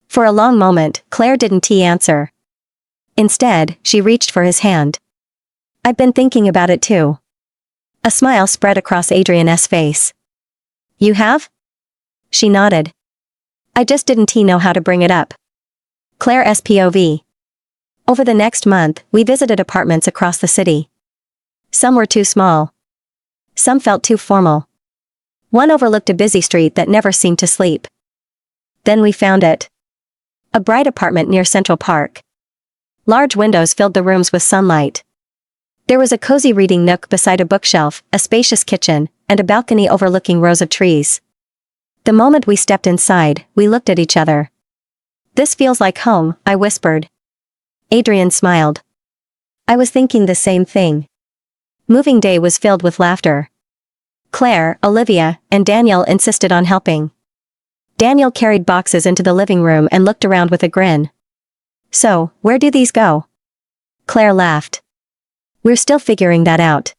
Speaker 1: For a long moment, Claire didn't answer. Instead, she reached for his hand. I've been thinking about it too. A smile spread across Adrian's face. You have? She nodded. I just didn't know how to bring it up. Claire's POV. Over the next month, we visited apartments across the city. Some were too small. Some felt too formal. One overlooked a busy street that never seemed to sleep. Then we found it. A bright apartment near Central Park. Large windows filled the rooms with sunlight. There was a cozy reading nook beside a bookshelf, a spacious kitchen, and a balcony overlooking rows of trees. The moment we stepped inside, we looked at each other. This feels like home, I whispered. Adrian smiled. I was thinking the same thing. Moving day was filled with laughter. Claire, Olivia, and Daniel insisted on helping. Daniel carried boxes into the living room and looked around with a grin. So, where do these go? Claire laughed. We're still figuring that out.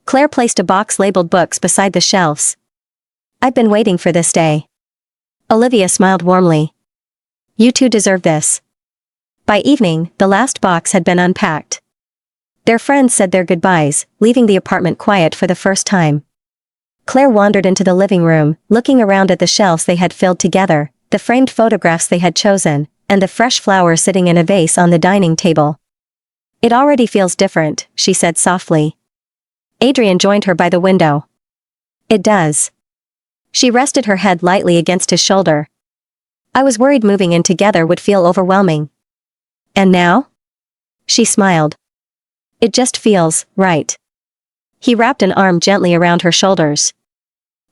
Speaker 1: Claire placed a box labeled books beside the shelves. I've been waiting for this day. Olivia smiled warmly. You two deserve this. By evening, the last box had been unpacked. Their friends said their goodbyes, leaving the apartment quiet for the first time. Claire wandered into the living room, looking around at the shelves they had filled together, the framed photographs they had chosen, and the fresh flowers sitting in a vase on the dining table. It already feels different, she said softly. Adrian joined her by the window. It does. She rested her head lightly against his shoulder. I was worried moving in together would feel overwhelming. And now? She smiled. It just feels right. He wrapped an arm gently around her shoulders.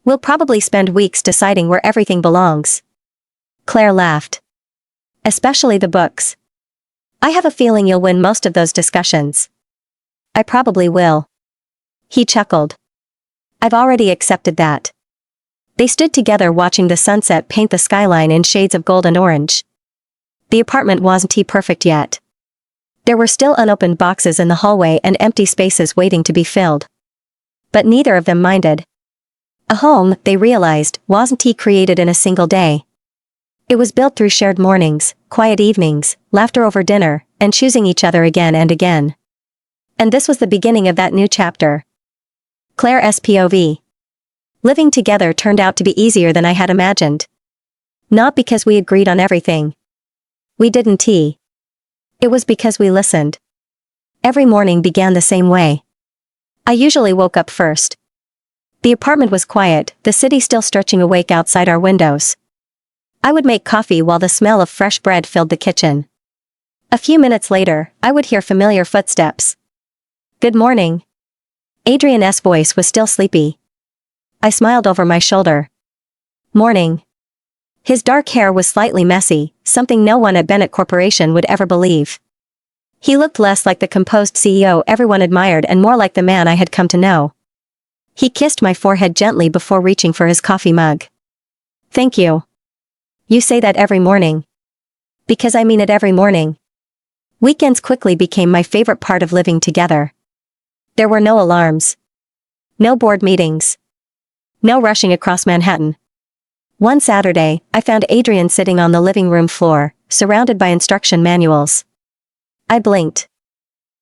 Speaker 1: We'll probably spend weeks deciding where everything belongs. Claire laughed. Especially the books. I have a feeling you'll win most of those discussions. I probably will. He chuckled. I've already accepted that. They stood together watching the sunset paint the skyline in shades of gold and orange. The apartment wasn't perfect yet. There were still unopened boxes in the hallway and empty spaces waiting to be filled. But neither of them minded. A home, they realized, wasn't created in a single day. It was built through shared mornings, quiet evenings, laughter over dinner, and choosing each other again and again. And this was the beginning of that new chapter. Claire's POV. Living together turned out to be easier than I had imagined. Not because we agreed on everything. We didn't. It was because we listened. Every morning began the same way. I usually woke up first. The apartment was quiet, the city still stretching awake outside our windows. I would make coffee while the smell of fresh bread filled the kitchen. A few minutes later, I would hear familiar footsteps. Good morning. Adrian's voice was still sleepy. I smiled over my shoulder. Morning. His dark hair was slightly messy, something no one at Bennett Corporation would ever believe. He looked less like the composed CEO everyone admired and more like the man I had come to know. He kissed my forehead gently before reaching for his coffee mug. Thank you. You say that every morning. Because I mean it every morning. Weekends quickly became my favorite part of living together. There were no alarms. No board meetings. No rushing across Manhattan. One Saturday, I found Adrian sitting on the living room floor, surrounded by instruction manuals. I blinked.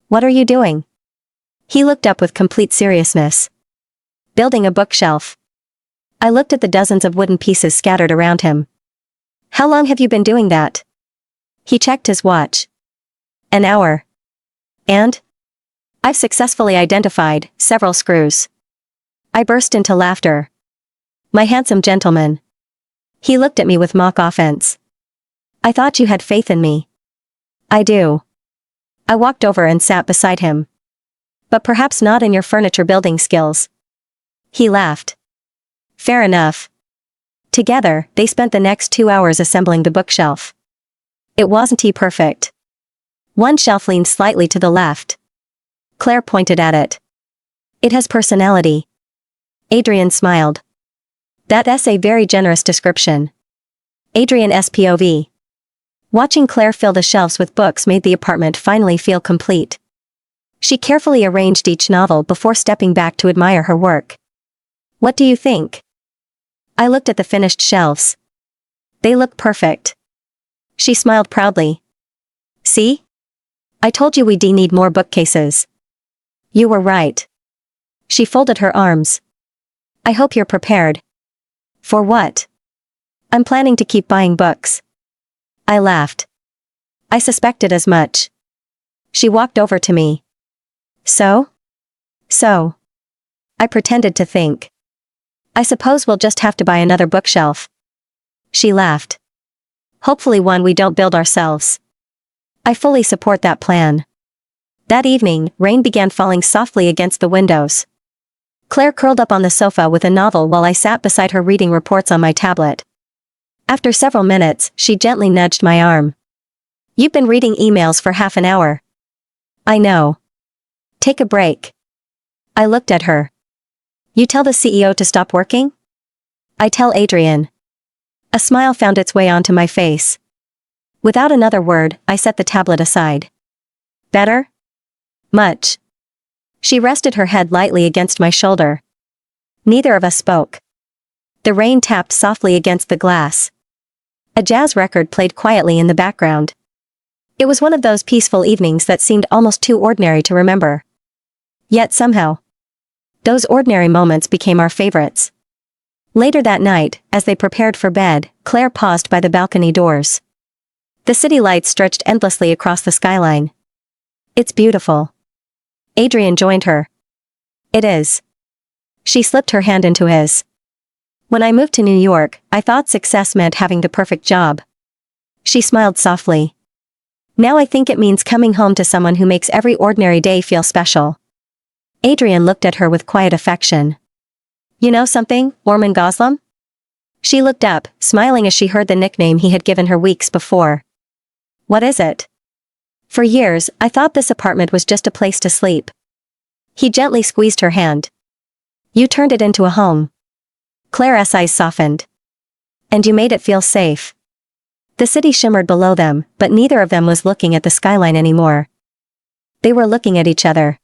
Speaker 1: What are you doing? He looked up with complete seriousness. Building a bookshelf. I looked at the dozens of wooden pieces scattered around him. How long have you been doing that? He checked his watch. An hour. And? I've successfully identified several screws. I burst into laughter. My handsome gentleman. He looked at me with mock offense. I thought you had faith in me. I do. I walked over and sat beside him. But perhaps not in your furniture building skills. He laughed. Fair enough. Together, they spent the next 2 hours assembling the bookshelf. It wasn't perfect. One shelf leaned slightly to the left. Claire pointed at it. It has personality. Adrian smiled. That's a very generous description. Adrian's POV. Watching Claire fill the shelves with books made the apartment finally feel complete. She carefully arranged each novel before stepping back to admire her work. What do you think? I looked at the finished shelves. They look perfect. She smiled proudly. See? I told you we'd need more bookcases. You were right. She folded her arms. I hope you're prepared. For what? I'm planning to keep buying books. I laughed. I suspected as much. She walked over to me. So? So. I pretended to think. I suppose we'll just have to buy another bookshelf. She laughed. Hopefully one we don't build ourselves. I fully support that plan. That evening, rain began falling softly against the windows. Claire curled up on the sofa with a novel while I sat beside her reading reports on my tablet. After several minutes, she gently nudged my arm. You've been reading emails for half an hour. I know. Take a break. I looked at her. You tell the CEO to stop working? I tell Adrian. A smile found its way onto my face. Without another word, I set the tablet aside. Better? Much. She rested her head lightly against my shoulder. Neither of us spoke. The rain tapped softly against the glass. A jazz record played quietly in the background. It was one of those peaceful evenings that seemed almost too ordinary to remember. Yet somehow, those ordinary moments became our favorites. Later that night, as they prepared for bed, Claire paused by the balcony doors. The city lights stretched endlessly across the skyline. It's beautiful. Adrian joined her. It is. She slipped her hand into his. When I moved to New York, I thought success meant having the perfect job. She smiled softly. Now I think it means coming home to someone who makes every ordinary day feel special. Adrian looked at her with quiet affection. You know something, Orman Goslam? She looked up, smiling as she heard the nickname he had given her weeks before. What is it? For years, I thought this apartment was just a place to sleep. He gently squeezed her hand. You turned it into a home. Claire's eyes softened. And you made it feel safe. The city shimmered below them, but neither of them was looking at the skyline anymore. They were looking at each other.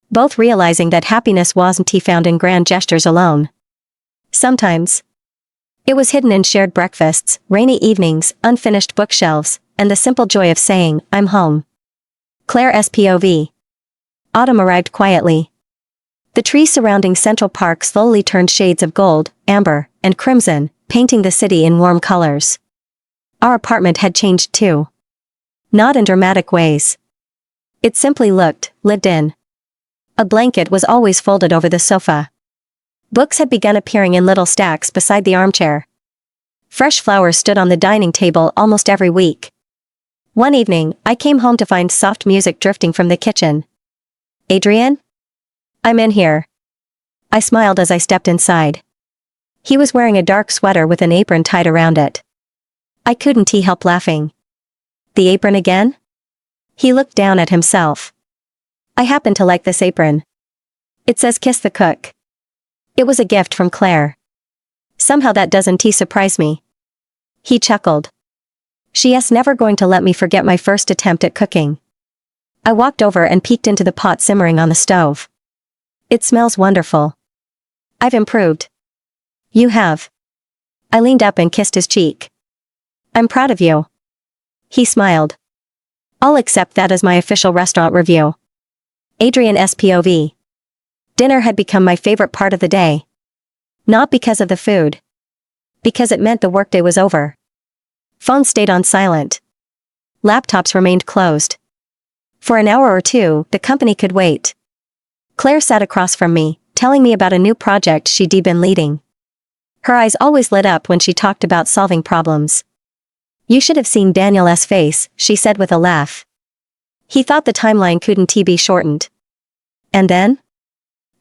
Speaker 1: Both realizing that happiness wasn't found in grand gestures alone. Sometimes. It was hidden in shared breakfasts, rainy evenings, unfinished bookshelves, and the simple joy of saying, I'm home. Claire's POV. Autumn arrived quietly. The trees surrounding Central Park slowly turned shades of gold, amber, and crimson, painting the city in warm colors. Our apartment had changed too. Not in dramatic ways. It simply looked lived in. A blanket was always folded over the sofa. Books had begun appearing in little stacks beside the armchair. Fresh flowers stood on the dining table almost every week. One evening, I came home to find soft music drifting from the kitchen. Adrian? I'm in here. I smiled as I stepped inside. He was wearing a dark sweater with an apron tied around it. I couldn't help laughing. The apron again? He looked down at himself. I happen to like this apron. It says kiss the cook. It was a gift from Claire. Somehow that doesn't surprise me. He chuckled. She's never going to let me forget my first attempt at cooking. I walked over and peeked into the pot simmering on the stove. It smells wonderful. I've improved. You have. I leaned up and kissed his cheek. I'm proud of you. He smiled. I'll accept that as my official restaurant review. Adrian POV. Dinner had become my favorite part of the day. Not because of the food. Because it meant the workday was over. Phones stayed on silent. Laptops remained closed. For an hour or two, the company could wait. Claire sat across from me, telling me about a new project she'd been leading. Her eyes always lit up when she talked about solving problems. You should have seen Daniel's face, she said with a laugh. He thought the timeline couldn't be shortened. And then?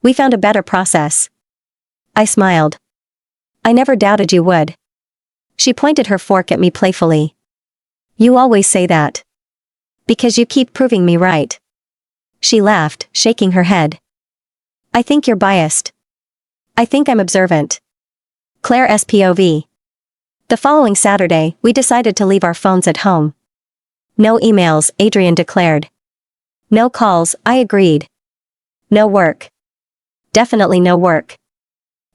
Speaker 1: We found a better process. I smiled. I never doubted you would. She pointed her fork at me playfully. You always say that. Because you keep proving me right. She laughed, shaking her head. I think you're biased. I think I'm observant. Claire's POV. The following Saturday, we decided to leave our phones at home. No emails, Adrian declared. No calls, I agreed. No work. Definitely no work.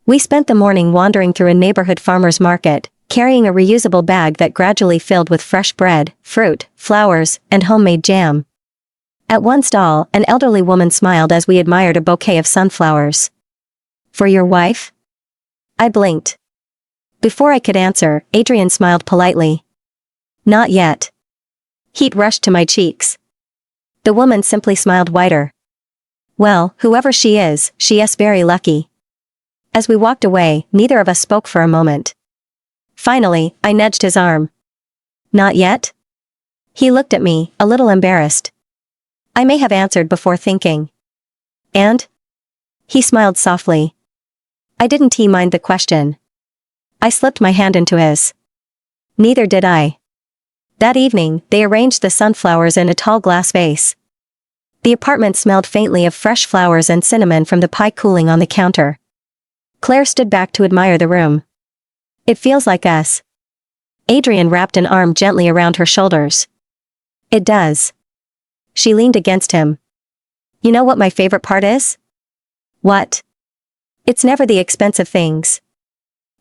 Speaker 1: We spent the morning wandering through a neighborhood farmer's market, carrying a reusable bag that gradually filled with fresh bread, fruit, flowers, and homemade jam. At one stall, an elderly woman smiled as we admired a bouquet of sunflowers. For your wife? I blinked. Before I could answer, Adrian smiled politely. Not yet. Heat rushed to my cheeks. The woman simply smiled wider. Well, whoever she is very lucky. As we walked away, neither of us spoke for a moment. Finally, I nudged his arm. Not yet? He looked at me, a little embarrassed. I may have answered before thinking. And? He smiled softly. I didn't mind the question. I slipped my hand into his. Neither did I. That evening, they arranged the sunflowers in a tall glass vase. The apartment smelled faintly of fresh flowers and cinnamon from the pie cooling on the counter. Claire stood back to admire the room. It feels like us. Adrian wrapped an arm gently around her shoulders. It does. She leaned against him. You know what my favorite part is? What? It's never the expensive things.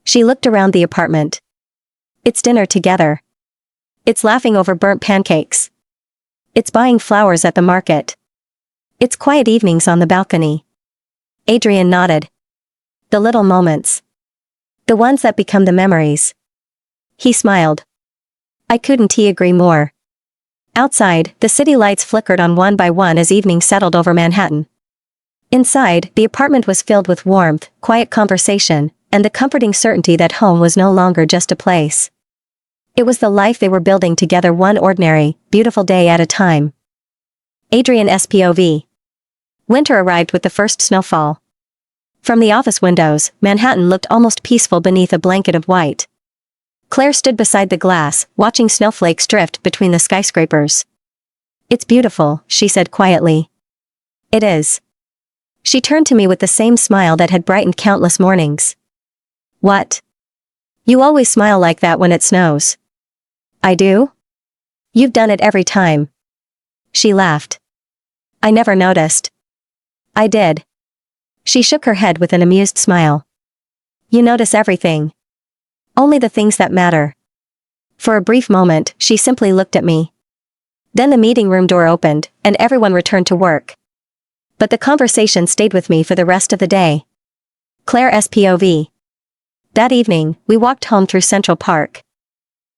Speaker 1: She looked around the apartment. It's dinner together. It's laughing over burnt pancakes. It's buying flowers at the market. It's quiet evenings on the balcony. Adrian nodded. The little moments. The ones that become the memories. He smiled. I couldn't agree more. Outside, the city lights flickered on one by one as evening settled over Manhattan. Inside, the apartment was filled with warmth, quiet conversation, and the comforting certainty that home was no longer just a place. It was the life they were building together, one ordinary, beautiful day at a time. Adrian's POV. Winter arrived with the first snowfall. From the office windows, Manhattan looked almost peaceful beneath a blanket of white. Claire stood beside the glass, watching snowflakes drift between the skyscrapers. It's beautiful, she said quietly. It is. She turned to me with the same smile that had brightened countless mornings. What? You always smile like that when it snows. I do? You've done it every time. She laughed. I never noticed. I did. She shook her head with an amused smile. You notice everything. Only the things that matter. For a brief moment, she simply looked at me. Then the meeting room door opened, and everyone returned to work. But the conversation stayed with me for the rest of the day. Claire's POV. That evening, we walked home through Central Park.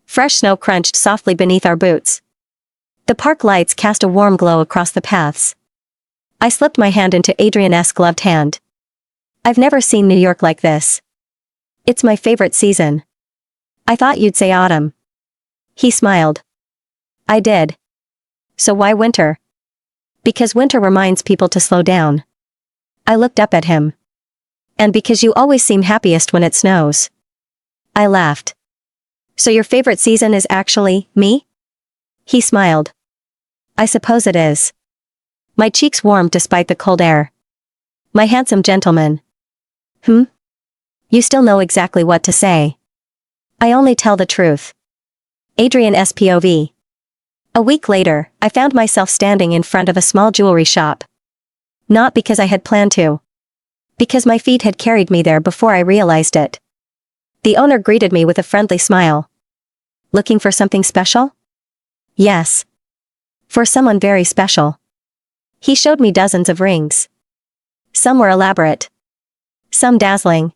Speaker 1: Fresh snow crunched softly beneath our boots. The park lights cast a warm glow across the paths. I slipped my hand into Adrian's gloved hand. I've never seen New York like this. It's my favorite season. I thought you'd say autumn. He smiled. I did. So why winter? Because winter reminds people to slow down. I looked up at him. And because you always seem happiest when it snows. I laughed. So your favorite season is actually me? He smiled. I suppose it is. My cheeks warmed despite the cold air. My handsome gentleman. You still know exactly what to say. I only tell the truth. Adrian's POV. A week later, I found myself standing in front of a small jewelry shop. Not because I had planned to. Because my feet had carried me there before I realized it. The owner greeted me with a friendly smile. Looking for something special? Yes. For someone very special. He showed me dozens of rings. Some were elaborate. Some dazzling.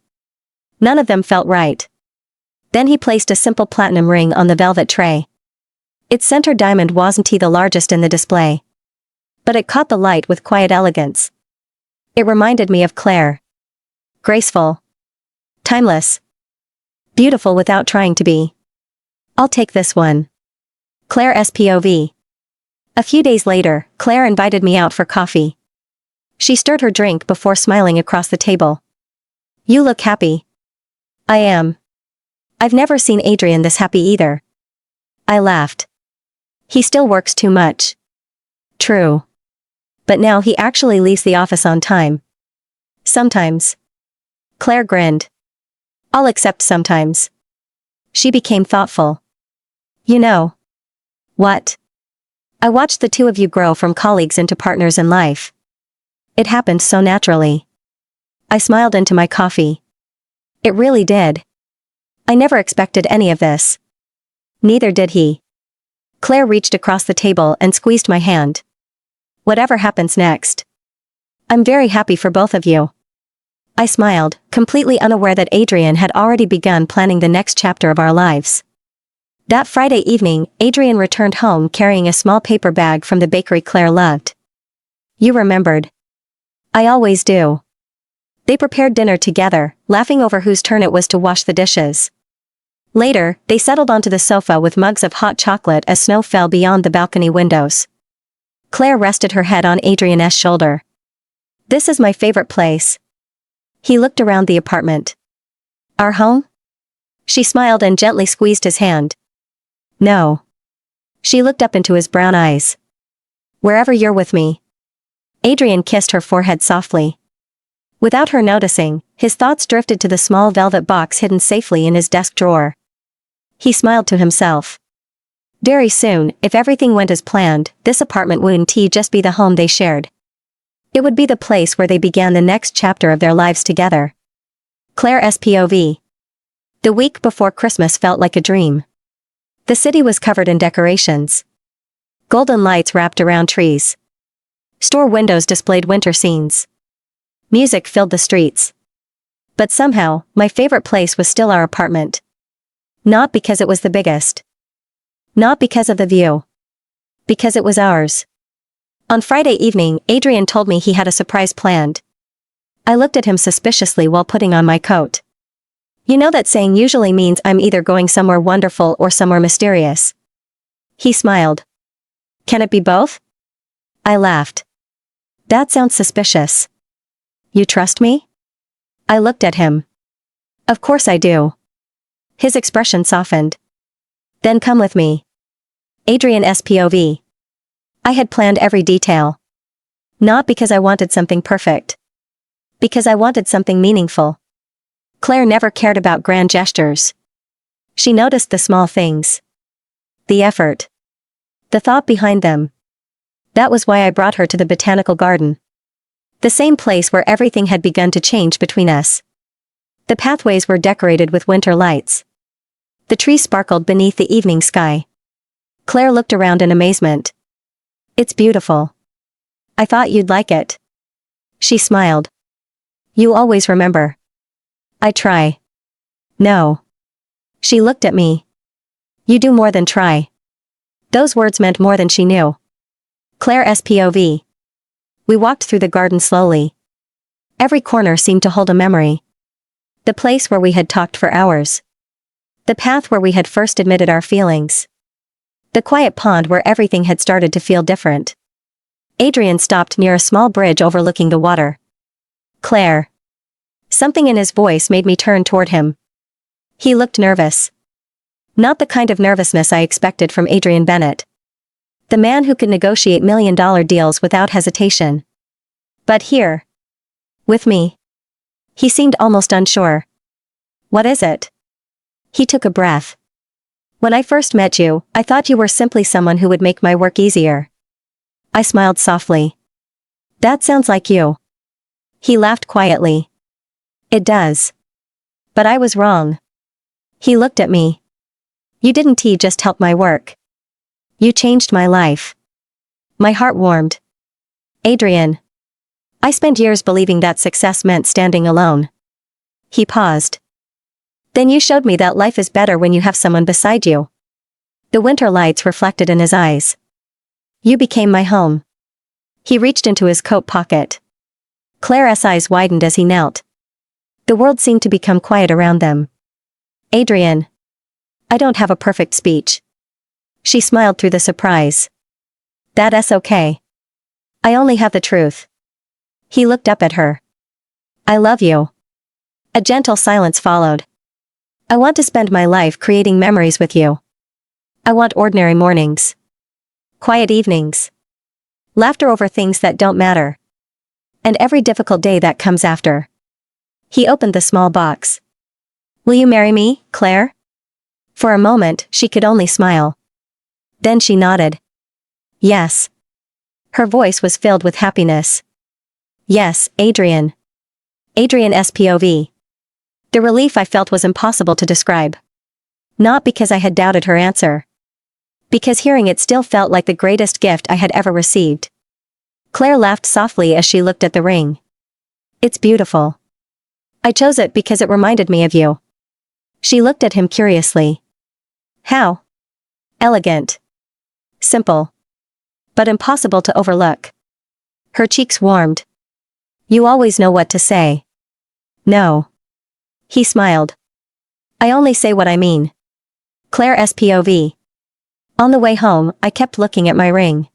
Speaker 1: None of them felt right. Then he placed a simple platinum ring on the velvet tray. Its center diamond wasn't the largest in the display. But it caught the light with quiet elegance. It reminded me of Claire. Graceful. Timeless. Beautiful without trying to be. I'll take this one. Claire's POV. A few days later, Claire invited me out for coffee. She stirred her drink before smiling across the table. You look happy. I am. I've never seen Adrian this happy either. I laughed. He still works too much. True. But now he actually leaves the office on time. Sometimes. Claire grinned. I'll accept sometimes. She became thoughtful. You know. What? I watched the two of you grow from colleagues into partners in life. It happened so naturally. I smiled into my coffee. It really did. I never expected any of this. Neither did he. Claire reached across the table and squeezed my hand. Whatever happens next. I'm very happy for both of you. I smiled, completely unaware that Adrian had already begun planning the next chapter of our lives. That Friday evening, Adrian returned home carrying a small paper bag from the bakery Claire loved. You remembered. I always do. They prepared dinner together, laughing over whose turn it was to wash the dishes. Later, they settled onto the sofa with mugs of hot chocolate as snow fell beyond the balcony windows. Claire rested her head on Adrian's shoulder. This is my favorite place. He looked around the apartment. Our home? She smiled and gently squeezed his hand. No. She looked up into his brown eyes. Wherever you're with me. Adrian kissed her forehead softly. Without her noticing, his thoughts drifted to the small velvet box hidden safely in his desk drawer. He smiled to himself. Very soon, if everything went as planned, this apartment wouldn't just be the home they shared. It would be the place where they began the next chapter of their lives together. Claire's POV. The week before Christmas felt like a dream. The city was covered in decorations. Golden lights wrapped around trees. Store windows displayed winter scenes. Music filled the streets. But somehow, my favorite place was still our apartment. Not because it was the biggest. Not because of the view. Because it was ours. On Friday evening, Adrian told me he had a surprise planned. I looked at him suspiciously while putting on my coat. You know that saying usually means I'm either going somewhere wonderful or somewhere mysterious. He smiled. Can it be both? I laughed. That sounds suspicious. You trust me? I looked at him. Of course I do. His expression softened. Then come with me. Adrian's POV. I had planned every detail. Not because I wanted something perfect. Because I wanted something meaningful. Claire never cared about grand gestures. She noticed the small things. The effort. The thought behind them. That was why I brought her to the botanical garden. The same place where everything had begun to change between us. The pathways were decorated with winter lights. The trees sparkled beneath the evening sky. Claire looked around in amazement. It's beautiful. I thought you'd like it. She smiled. You always remember. I try. No. She looked at me. You do more than try. Those words meant more than she knew. Claire's POV. We walked through the garden slowly. Every corner seemed to hold a memory. The place where we had talked for hours. The path where we had first admitted our feelings. The quiet pond where everything had started to feel different. Adrian stopped near a small bridge overlooking the water. Claire. Something in his voice made me turn toward him. He looked nervous. Not the kind of nervousness I expected from Adrian Bennett. The man who could negotiate million-dollar deals without hesitation. But here. With me. He seemed almost unsure. What is it? He took a breath. When I first met you, I thought you were simply someone who would make my work easier. I smiled softly. That sounds like you. He laughed quietly. It does. But I was wrong. He looked at me. You didn't just help my work. You changed my life. My heart warmed. Adrian. I spent years believing that success meant standing alone. He paused. Then you showed me that life is better when you have someone beside you. The winter lights reflected in his eyes. You became my home. He reached into his coat pocket. Claire's eyes widened as he knelt. The world seemed to become quiet around them. Adrian. I don't have a perfect speech. She smiled through the surprise. That's okay. I only have the truth. He looked up at her. I love you. A gentle silence followed. I want to spend my life creating memories with you. I want ordinary mornings. Quiet evenings. Laughter over things that don't matter. And every difficult day that comes after. He opened the small box. Will you marry me, Claire? For a moment, she could only smile. Then she nodded. Yes. Her voice was filled with happiness. Yes, Adrian. Adrian's POV. The relief I felt was impossible to describe. Not because I had doubted her answer. Because hearing it still felt like the greatest gift I had ever received. Claire laughed softly as she looked at the ring. It's beautiful. I chose it because it reminded me of you. She looked at him curiously. How? Elegant. Simple. But impossible to overlook. Her cheeks warmed. You always know what to say. No. He smiled. I only say what I mean. Claire's POV. On the way home, I kept looking at my ring.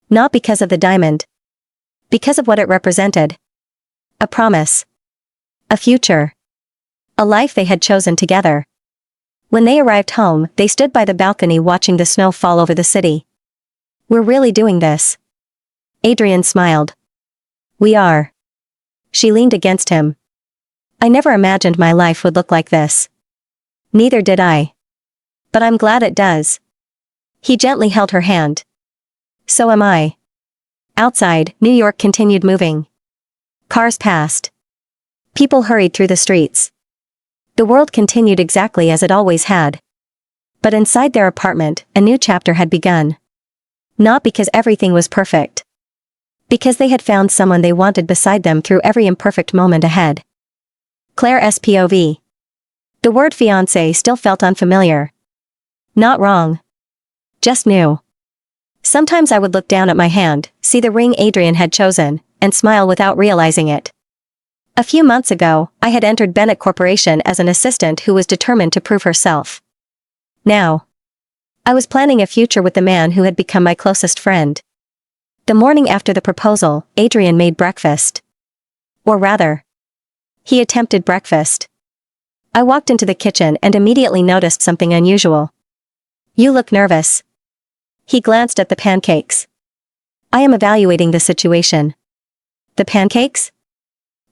Speaker 1: Not because of the diamond. Because of what it represented. A promise. A future. A life they had chosen together. When they arrived home, they stood by the balcony watching the snow fall over the city. We're really doing this. Adrian smiled. We are. She leaned against him. I never imagined my life would look like this. Neither did I. But I'm glad it does. He gently held her hand. So am I. Outside, New York continued moving. Cars passed. People hurried through the streets. The world continued exactly as it always had. But inside their apartment, a new chapter had begun. Not because everything was perfect. Because they had found someone they wanted beside them through every imperfect moment ahead. Claire's POV. The word fiancé still felt unfamiliar. Not wrong. Just new. Sometimes I would look down at my hand, see the ring Adrian had chosen, and smile without realizing it. A few months ago, I had entered Bennett Corporation as an assistant who was determined to prove herself. Now, I was planning a future with the man who had become my closest friend. The morning after the proposal, Adrian made breakfast. Or rather, he attempted breakfast. I walked into the kitchen and immediately noticed something unusual. You look nervous. He glanced at the pancakes. I am evaluating the situation. The pancakes?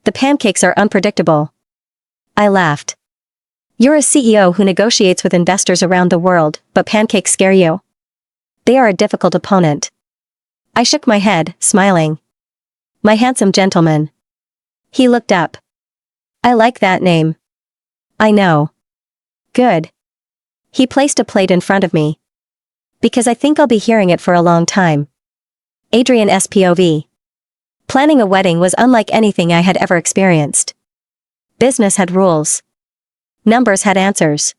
Speaker 1: The pancakes are unpredictable. I laughed. You're a CEO who negotiates with investors around the world, but pancakes scare you? They are a difficult opponent. I shook my head, smiling. My handsome gentleman. He looked up. I like that name. I know. Good. He placed a plate in front of me. Because I think I'll be hearing it for a long time. Adrian's POV. Planning a wedding was unlike anything I had ever experienced. Business had rules. Numbers had answers.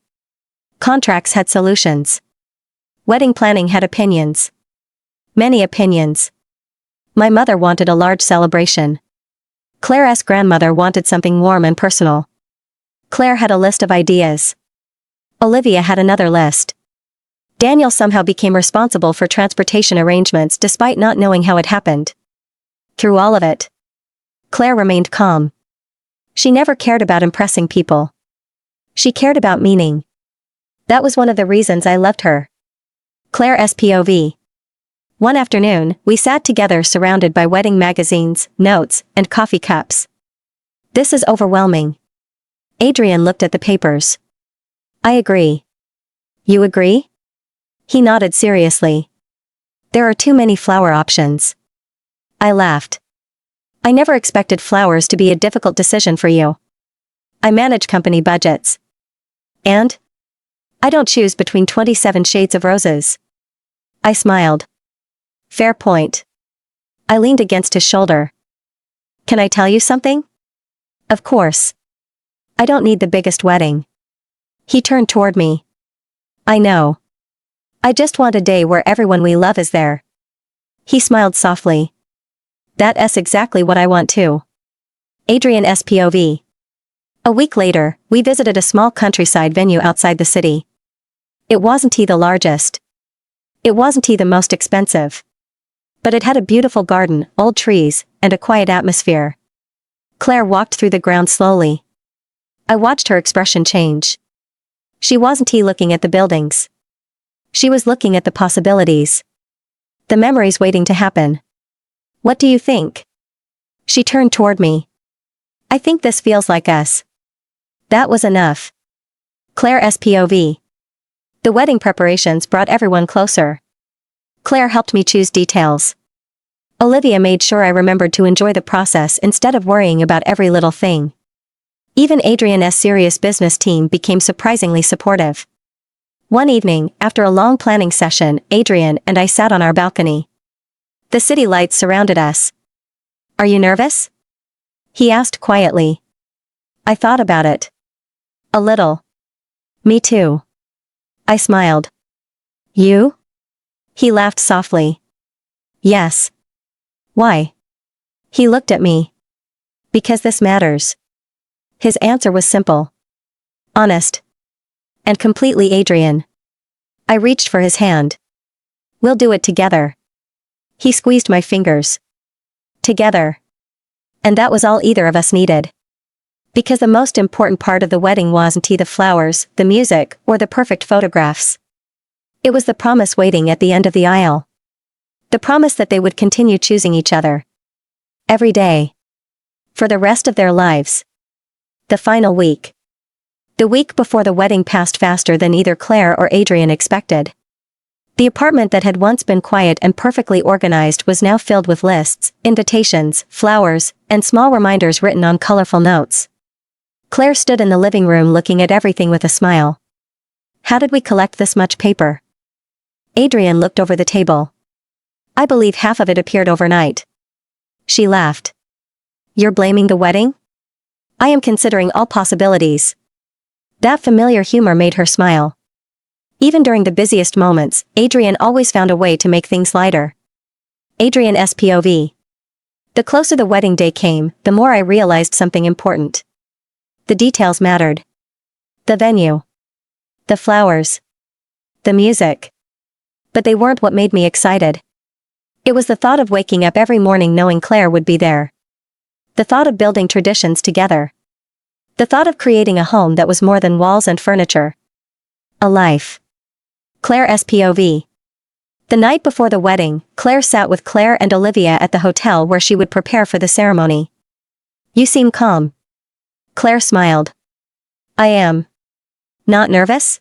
Speaker 1: Contracts had solutions. Wedding planning had opinions. Many opinions. My mother wanted a large celebration. Claire's grandmother wanted something warm and personal. Claire had a list of ideas. Olivia had another list. Daniel somehow became responsible for transportation arrangements despite not knowing how it happened. Through all of it, Claire remained calm. She never cared about impressing people. She cared about meaning. That was one of the reasons I loved her. Claire's POV. One afternoon, we sat together surrounded by wedding magazines, notes, and coffee cups. This is overwhelming. Adrian looked at the papers. I agree. You agree? He nodded seriously. There are too many flower options. I laughed. I never expected flowers to be a difficult decision for you. I manage company budgets. And? I don't choose between 27 shades of roses. I smiled. Fair point. I leaned against his shoulder. Can I tell you something? Of course. I don't need the biggest wedding. He turned toward me. I know. I just want a day where everyone we love is there. He smiled softly. That's exactly what I want too. Adrian's POV. A week later, we visited a small countryside venue outside the city. It wasn't the largest. It wasn't the most expensive. But it had a beautiful garden, old trees, and a quiet atmosphere. Claire walked through the grounds slowly. I watched her expression change. She wasn't looking at the buildings. She was looking at the possibilities. The memories waiting to happen. What do you think? She turned toward me. I think this feels like us. That was enough. Claire's POV. The wedding preparations brought everyone closer. Claire helped me choose details. Olivia made sure I remembered to enjoy the process instead of worrying about every little thing. Even Adrian's serious business team became surprisingly supportive. One evening, after a long planning session, Adrian and I sat on our balcony. The city lights surrounded us. Are you nervous? He asked quietly. I thought about it. A little. Me too. I smiled. You? He laughed softly. Yes. Why? He looked at me. Because this matters. His answer was simple. Honest. And completely Adrian. I reached for his hand. We'll do it together. He squeezed my fingers. Together. And that was all either of us needed. Because the most important part of the wedding wasn't the flowers, the music, or the perfect photographs. It was the promise waiting at the end of the aisle. The promise that they would continue choosing each other. Every day. For the rest of their lives. The final week. The week before the wedding passed faster than either Claire or Adrian expected. The apartment that had once been quiet and perfectly organized was now filled with lists, invitations, flowers, and small reminders written on colorful notes. Claire stood in the living room looking at everything with a smile. How did we collect this much paper? Adrian looked over the table. I believe half of it appeared overnight. She laughed. You're blaming the wedding? I am considering all possibilities. That familiar humor made her smile. Even during the busiest moments, Adrian always found a way to make things lighter. Adrian's POV. The closer the wedding day came, the more I realized something important. The details mattered. The venue. The flowers. The music. But they weren't what made me excited. It was the thought of waking up every morning knowing Claire would be there. The thought of building traditions together. The thought of creating a home that was more than walls and furniture. A life. Claire's POV. The night before the wedding, Claire sat with Claire and Olivia at the hotel where she would prepare for the ceremony. You seem calm. Claire smiled. I am. Not nervous?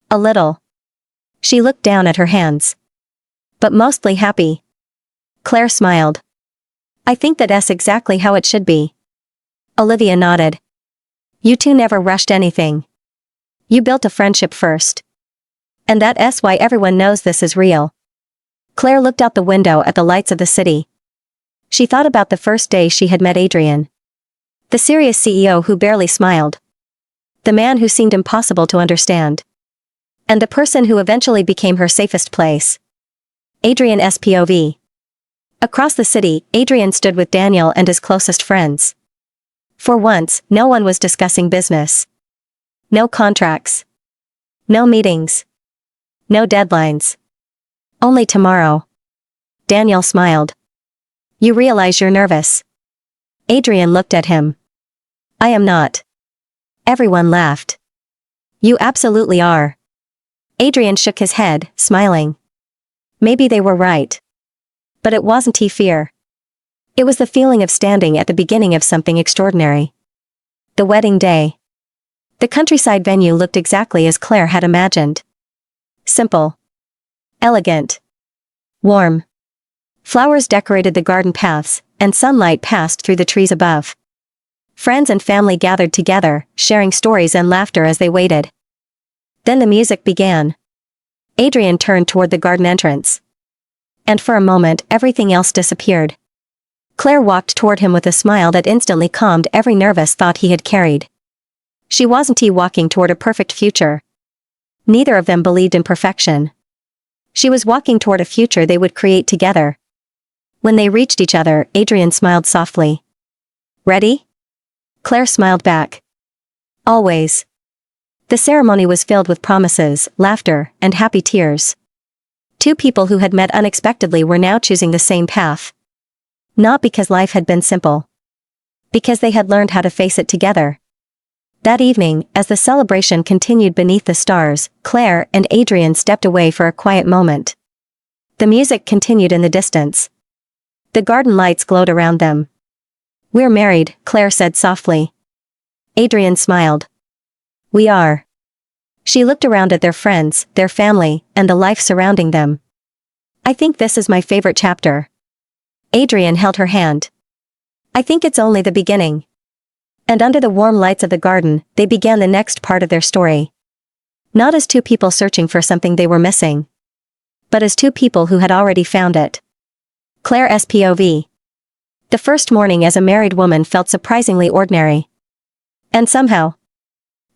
Speaker 1: A little. She looked down at her hands. But mostly happy. Claire smiled. I think that's exactly how it should be. Olivia nodded. You two never rushed anything. You built a friendship first. And that's why everyone knows this is real. Claire looked out the window at the lights of the city. She thought about the first day she had met Adrian. The serious CEO who barely smiled. The man who seemed impossible to understand. And the person who eventually became her safest place. Adrian's POV. Across the city, Adrian stood with Daniel and his closest friends. For once, no one was discussing business. No contracts. No meetings. No deadlines. Only tomorrow. Daniel smiled. You realize you're nervous. Adrian looked at him. I am not. Everyone laughed. You absolutely are. Adrian shook his head, smiling. Maybe they were right. But it wasn't fear. It was the feeling of standing at the beginning of something extraordinary. The wedding day. The countryside venue looked exactly as Claire had imagined. Simple. Elegant. Warm. Flowers decorated the garden paths, and sunlight passed through the trees above. Friends and family gathered together, sharing stories and laughter as they waited. Then the music began. Adrian turned toward the garden entrance. And for a moment everything else disappeared. Claire walked toward him with a smile that instantly calmed every nervous thought he had carried. She wasn't walking toward a perfect future. Neither of them believed in perfection. She was walking toward a future they would create together. When they reached each other, Adrian smiled softly. Ready? Claire smiled back. Always. The ceremony was filled with promises, laughter, and happy tears. Two people who had met unexpectedly were now choosing the same path. Not because life had been simple. Because they had learned how to face it together. That evening, as the celebration continued beneath the stars, Claire and Adrian stepped away for a quiet moment. The music continued in the distance. The garden lights glowed around them. We're married, Claire said softly. Adrian smiled. We are. She looked around at their friends, their family, and the life surrounding them. I think this is my favorite chapter. Adrian held her hand. I think it's only the beginning. And under the warm lights of the garden, they began the next part of their story. Not as two people searching for something they were missing, but as two people who had already found it. Claire's POV. The first morning as a married woman felt surprisingly ordinary. And somehow,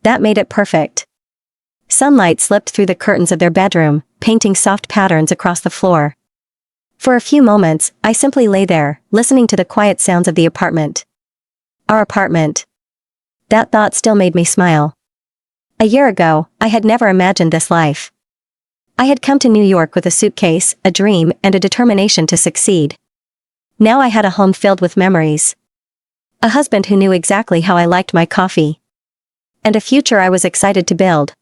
Speaker 1: that made it perfect. Sunlight slipped through the curtains of their bedroom, painting soft patterns across the floor. For a few moments, I simply lay there, listening to the quiet sounds of the apartment. Our apartment. That thought still made me smile. A year ago, I had never imagined this life. I had come to New York with a suitcase, a dream, and a determination to succeed. Now I had a home filled with memories. A husband who knew exactly how I liked my coffee. And a future I was excited to build.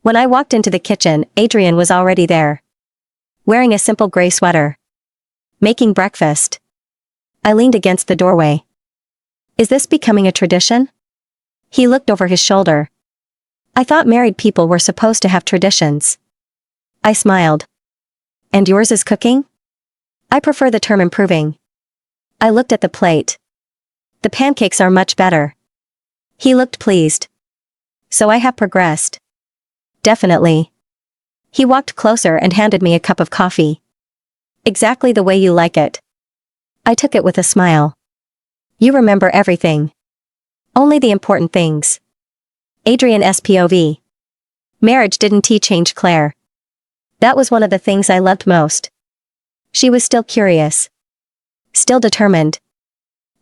Speaker 1: When I walked into the kitchen, Adrian was already there. Wearing a simple gray sweater. Making breakfast. I leaned against the doorway. Is this becoming a tradition? He looked over his shoulder. I thought married people were supposed to have traditions. I smiled. And yours is cooking? I prefer the term improving. I looked at the plate. The pancakes are much better. He looked pleased. So I have progressed. Definitely. He walked closer and handed me a cup of coffee. Exactly the way you like it. I took it with a smile. You remember everything. Only the important things. Adrian's POV. Marriage didn't change Claire. That was one of the things I loved most. She was still curious. Still determined.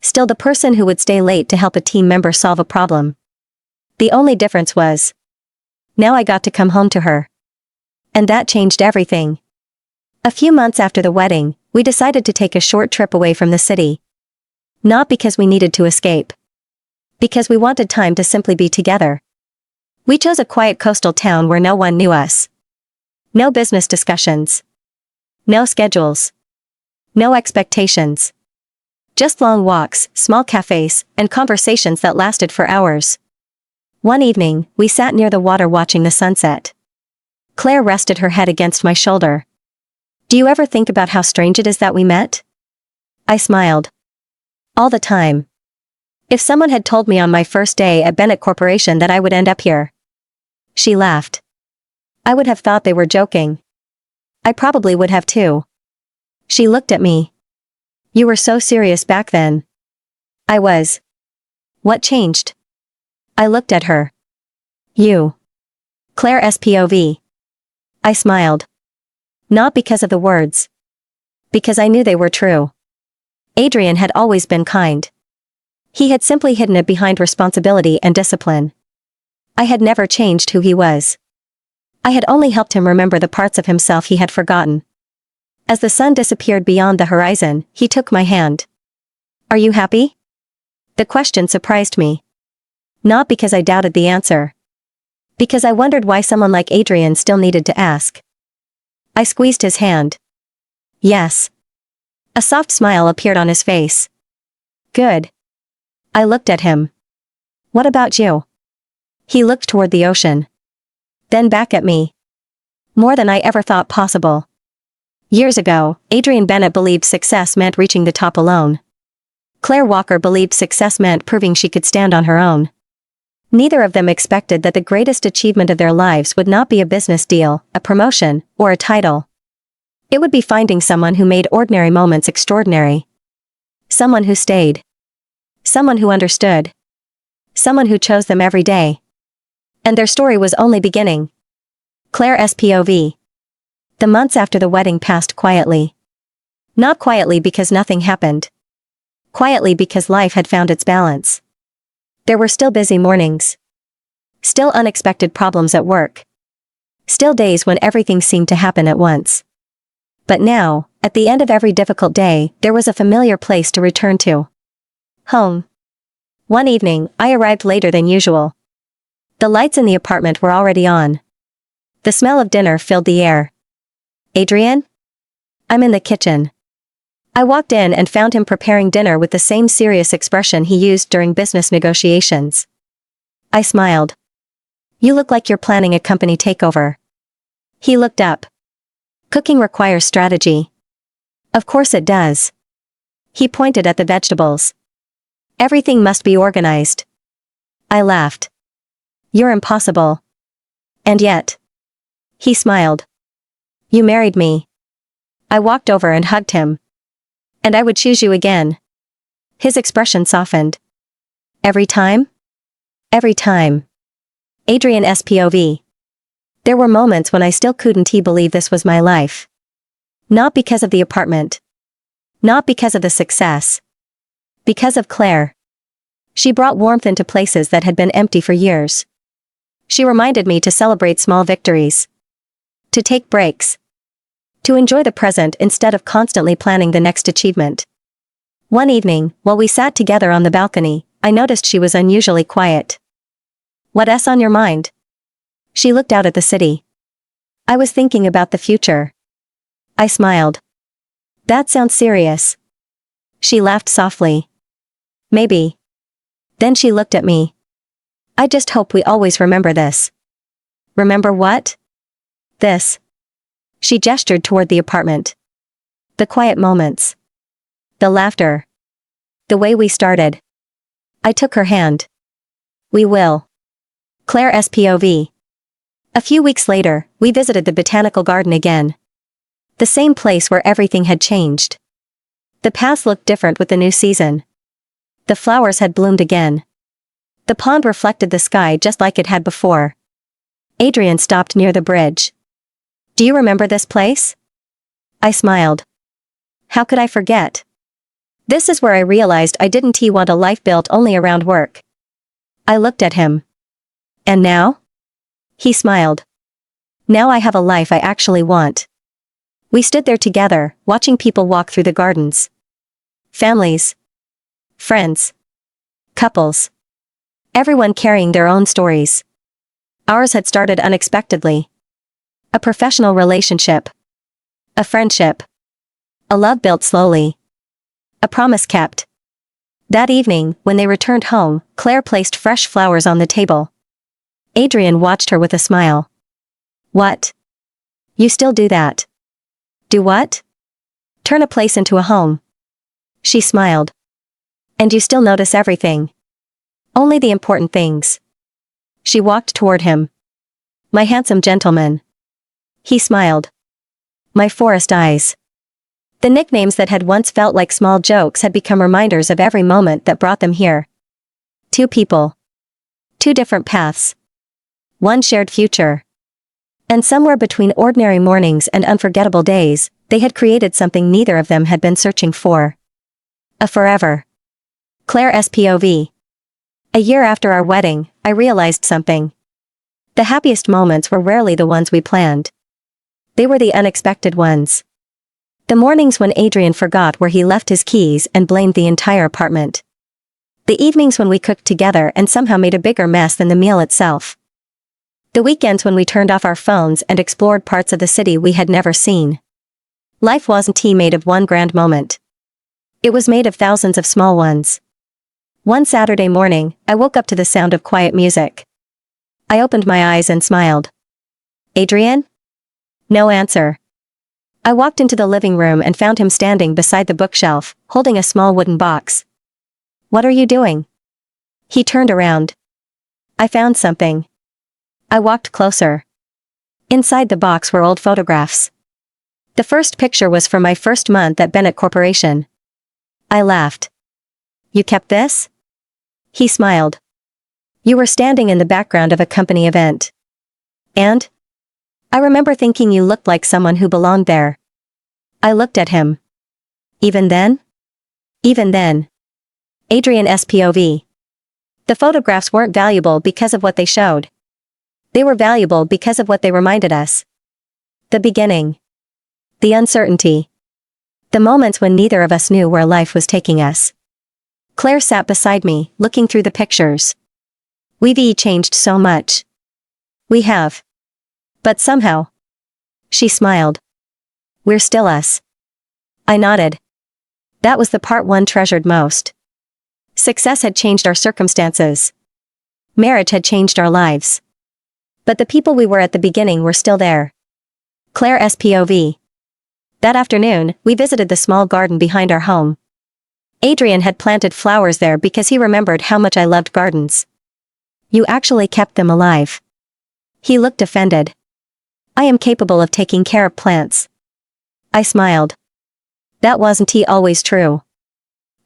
Speaker 1: Still the person who would stay late to help a team member solve a problem. The only difference was, now I got to come home to her. And that changed everything. A few months after the wedding, we decided to take a short trip away from the city. Not because we needed to escape. Because we wanted time to simply be together. We chose a quiet coastal town where no one knew us. No business discussions. No schedules. No expectations. Just long walks, small cafes, and conversations that lasted for hours. One evening, we sat near the water watching the sunset. Claire rested her head against my shoulder. Do you ever think about how strange it is that we met? I smiled. All the time. If someone had told me on my first day at Bennett Corporation that I would end up here. She laughed. I would have thought they were joking. I probably would have too. She looked at me. You were so serious back then. I was. What changed? I looked at her. You. Claire's POV. I smiled. Not because of the words. Because I knew they were true. Adrian had always been kind. He had simply hidden it behind responsibility and discipline. I had never changed who he was. I had only helped him remember the parts of himself he had forgotten. As the sun disappeared beyond the horizon, he took my hand. Are you happy? The question surprised me. Not because I doubted the answer. Because I wondered why someone like Adrian still needed to ask. I squeezed his hand. Yes. A soft smile appeared on his face. Good. I looked at him. What about you? He looked toward the ocean. Then back at me. More than I ever thought possible. Years ago, Adrian Bennett believed success meant reaching the top alone. Claire Walker believed success meant proving she could stand on her own. Neither of them expected that the greatest achievement of their lives would not be a business deal, a promotion, or a title. It would be finding someone who made ordinary moments extraordinary. Someone who stayed. Someone who understood. Someone who chose them every day. And their story was only beginning. Claire's POV. The months after the wedding passed quietly. Not quietly because nothing happened. Quietly because life had found its balance. There were still busy mornings. Still unexpected problems at work. Still days when everything seemed to happen at once. But now, at the end of every difficult day, there was a familiar place to return to. Home. One evening, I arrived later than usual. The lights in the apartment were already on. The smell of dinner filled the air. Adrian? I'm in the kitchen. I walked in and found him preparing dinner with the same serious expression he used during business negotiations. I smiled. You look like you're planning a company takeover. He looked up. Cooking requires strategy. Of course it does. He pointed at the vegetables. Everything must be organized. I laughed. You're impossible. And yet. He smiled. You married me. I walked over and hugged him. And I would choose you again. His expression softened. Every time? Every time. Adrian's POV. There were moments when I still couldn't believe this was my life. Not because of the apartment. Not because of the success. Because of Claire. She brought warmth into places that had been empty for years. She reminded me to celebrate small victories. To take breaks. To enjoy the present instead of constantly planning the next achievement. One evening, while we sat together on the balcony, I noticed she was unusually quiet. What's on your mind? She looked out at the city. I was thinking about the future. I smiled. That sounds serious. She laughed softly. Maybe. Then she looked at me. I just hope we always remember this. Remember what? This. She gestured toward the apartment. The quiet moments. The laughter. The way we started. I took her hand. We will. Claire's POV. A few weeks later, we visited the botanical garden again. The same place where everything had changed. The paths looked different with the new season. The flowers had bloomed again. The pond reflected the sky just like it had before. Adrian stopped near the bridge. Do you remember this place? I smiled. How could I forget? This is where I realized I didn't want a life built only around work. I looked at him. And now? He smiled. Now I have a life I actually want. We stood there together, watching people walk through the gardens. Families. Friends. Couples. Everyone carrying their own stories. Ours had started unexpectedly. A professional relationship. A friendship. A love built slowly. A promise kept. That evening, when they returned home, Claire placed fresh flowers on the table. Adrian watched her with a smile. What? You still do that? Do what? Turn a place into a home. She smiled. And you still notice everything. Only the important things. She walked toward him. My handsome gentleman. He smiled. My forest eyes. The nicknames that had once felt like small jokes had become reminders of every moment that brought them here. Two people. Two different paths. One shared future. And somewhere between ordinary mornings and unforgettable days, they had created something neither of them had been searching for. A forever. Claire's POV. A year after our wedding, I realized something. The happiest moments were rarely the ones we planned. They were the unexpected ones. The mornings when Adrian forgot where he left his keys and blamed the entire apartment. The evenings when we cooked together and somehow made a bigger mess than the meal itself. The weekends when we turned off our phones and explored parts of the city we had never seen. Life wasn't made of one grand moment. It was made of thousands of small ones. One Saturday morning, I woke up to the sound of quiet music. I opened my eyes and smiled. Adrian? No answer. I walked into the living room and found him standing beside the bookshelf, holding a small wooden box. What are you doing? He turned around. I found something. I walked closer. Inside the box were old photographs. The first picture was from my first month at Bennett Corporation. I laughed. You kept this? He smiled. You were standing in the background of a company event. And? I remember thinking you looked like someone who belonged there. I looked at him. Even then? Even then. Adrian's POV. The photographs weren't valuable because of what they showed. They were valuable because of what they reminded us. The beginning. The uncertainty. The moments when neither of us knew where life was taking us. Claire sat beside me, looking through the pictures. We've changed so much. We have. But somehow. She smiled. We're still us. I nodded. That was the part one treasured most. Success had changed our circumstances. Marriage had changed our lives. But the people we were at the beginning were still there. Claire's POV. That afternoon, we visited the small garden behind our home. Adrian had planted flowers there because he remembered how much I loved gardens. You actually kept them alive. He looked offended. I am capable of taking care of plants. I smiled. That wasn't always true.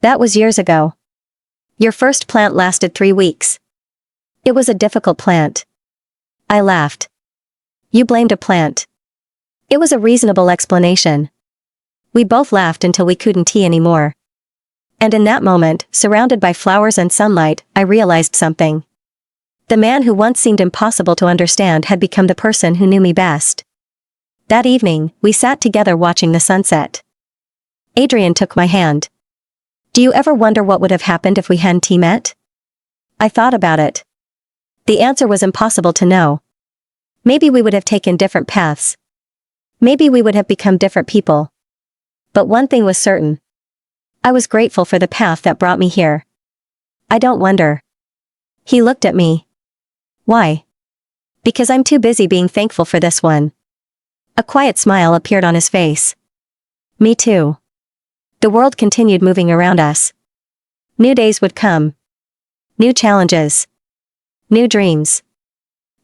Speaker 1: That was years ago. Your first plant lasted 3 weeks. It was a difficult plant. I laughed. You blamed a plant. It was a reasonable explanation. We both laughed until we couldn't anymore. And in that moment, surrounded by flowers and sunlight, I realized something. The man who once seemed impossible to understand had become the person who knew me best. That evening, we sat together watching the sunset. Adrian took my hand. Do you ever wonder what would have happened if we hadn't met? I thought about it. The answer was impossible to know. Maybe we would have taken different paths. Maybe we would have become different people. But one thing was certain. I was grateful for the path that brought me here. I don't wonder. He looked at me. Why? Because I'm too busy being thankful for this one. A quiet smile appeared on his face. Me too. The world continued moving around us. New days would come. New challenges. New dreams.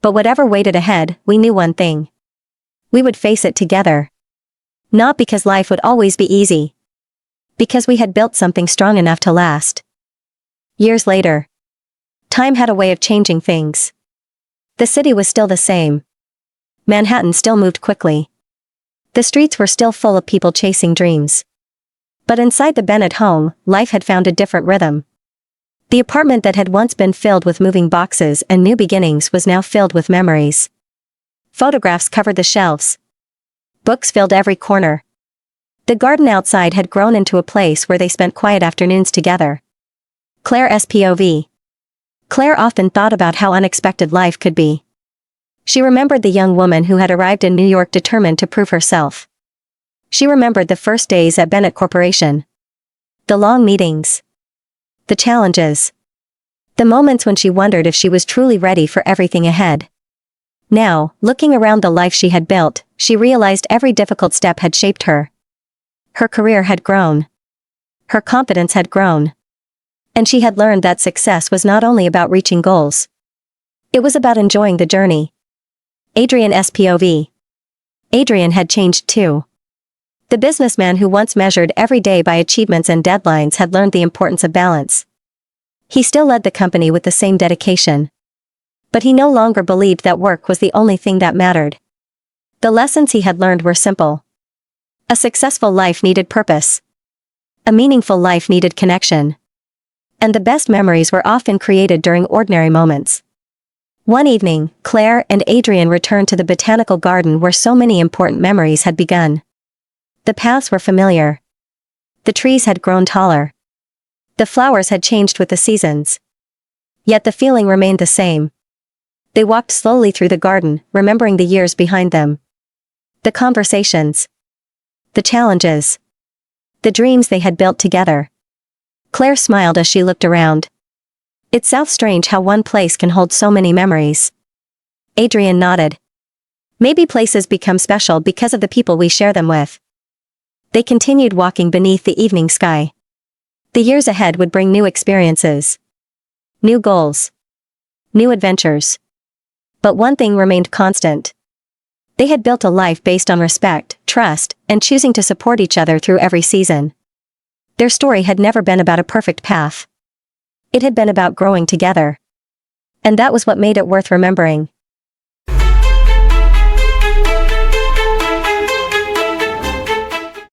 Speaker 1: But whatever waited ahead, we knew one thing. We would face it together. Not because life would always be easy. Because we had built something strong enough to last. Years later. Time had a way of changing things. The city was still the same. Manhattan still moved quickly. The streets were still full of people chasing dreams. But inside the Bennett home, life had found a different rhythm. The apartment that had once been filled with moving boxes and new beginnings was now filled with memories. Photographs covered the shelves. Books filled every corner. The garden outside had grown into a place where they spent quiet afternoons together. Claire's POV. Claire often thought about how unexpected life could be. She remembered the young woman who had arrived in New York determined to prove herself. She remembered the first days at Bennett Corporation. The long meetings. The challenges. The moments when she wondered if she was truly ready for everything ahead. Now, looking around the life she had built, she realized every difficult step had shaped her. Her career had grown. Her confidence had grown. And she had learned that success was not only about reaching goals. It was about enjoying the journey. Adrian's POV. Adrian had changed too. The businessman who once measured every day by achievements and deadlines had learned the importance of balance. He still led the company with the same dedication. But he no longer believed that work was the only thing that mattered. The lessons he had learned were simple. A successful life needed purpose. A meaningful life needed connection. And the best memories were often created during ordinary moments. One evening, Claire and Adrian returned to the botanical garden where so many important memories had begun. The paths were familiar. The trees had grown taller. The flowers had changed with the seasons. Yet the feeling remained the same. They walked slowly through the garden, remembering the years behind them. The conversations. The challenges. The dreams they had built together. Claire smiled as she looked around. It sounds strange how one place can hold so many memories. Adrian nodded. Maybe places become special because of the people we share them with. They continued walking beneath the evening sky. The years ahead would bring new experiences. New goals. New adventures. But one thing remained constant. They had built a life based on respect, trust, and choosing to support each other through every season. Their story had never been about a perfect path. It had been about growing together. And that was what made it worth remembering.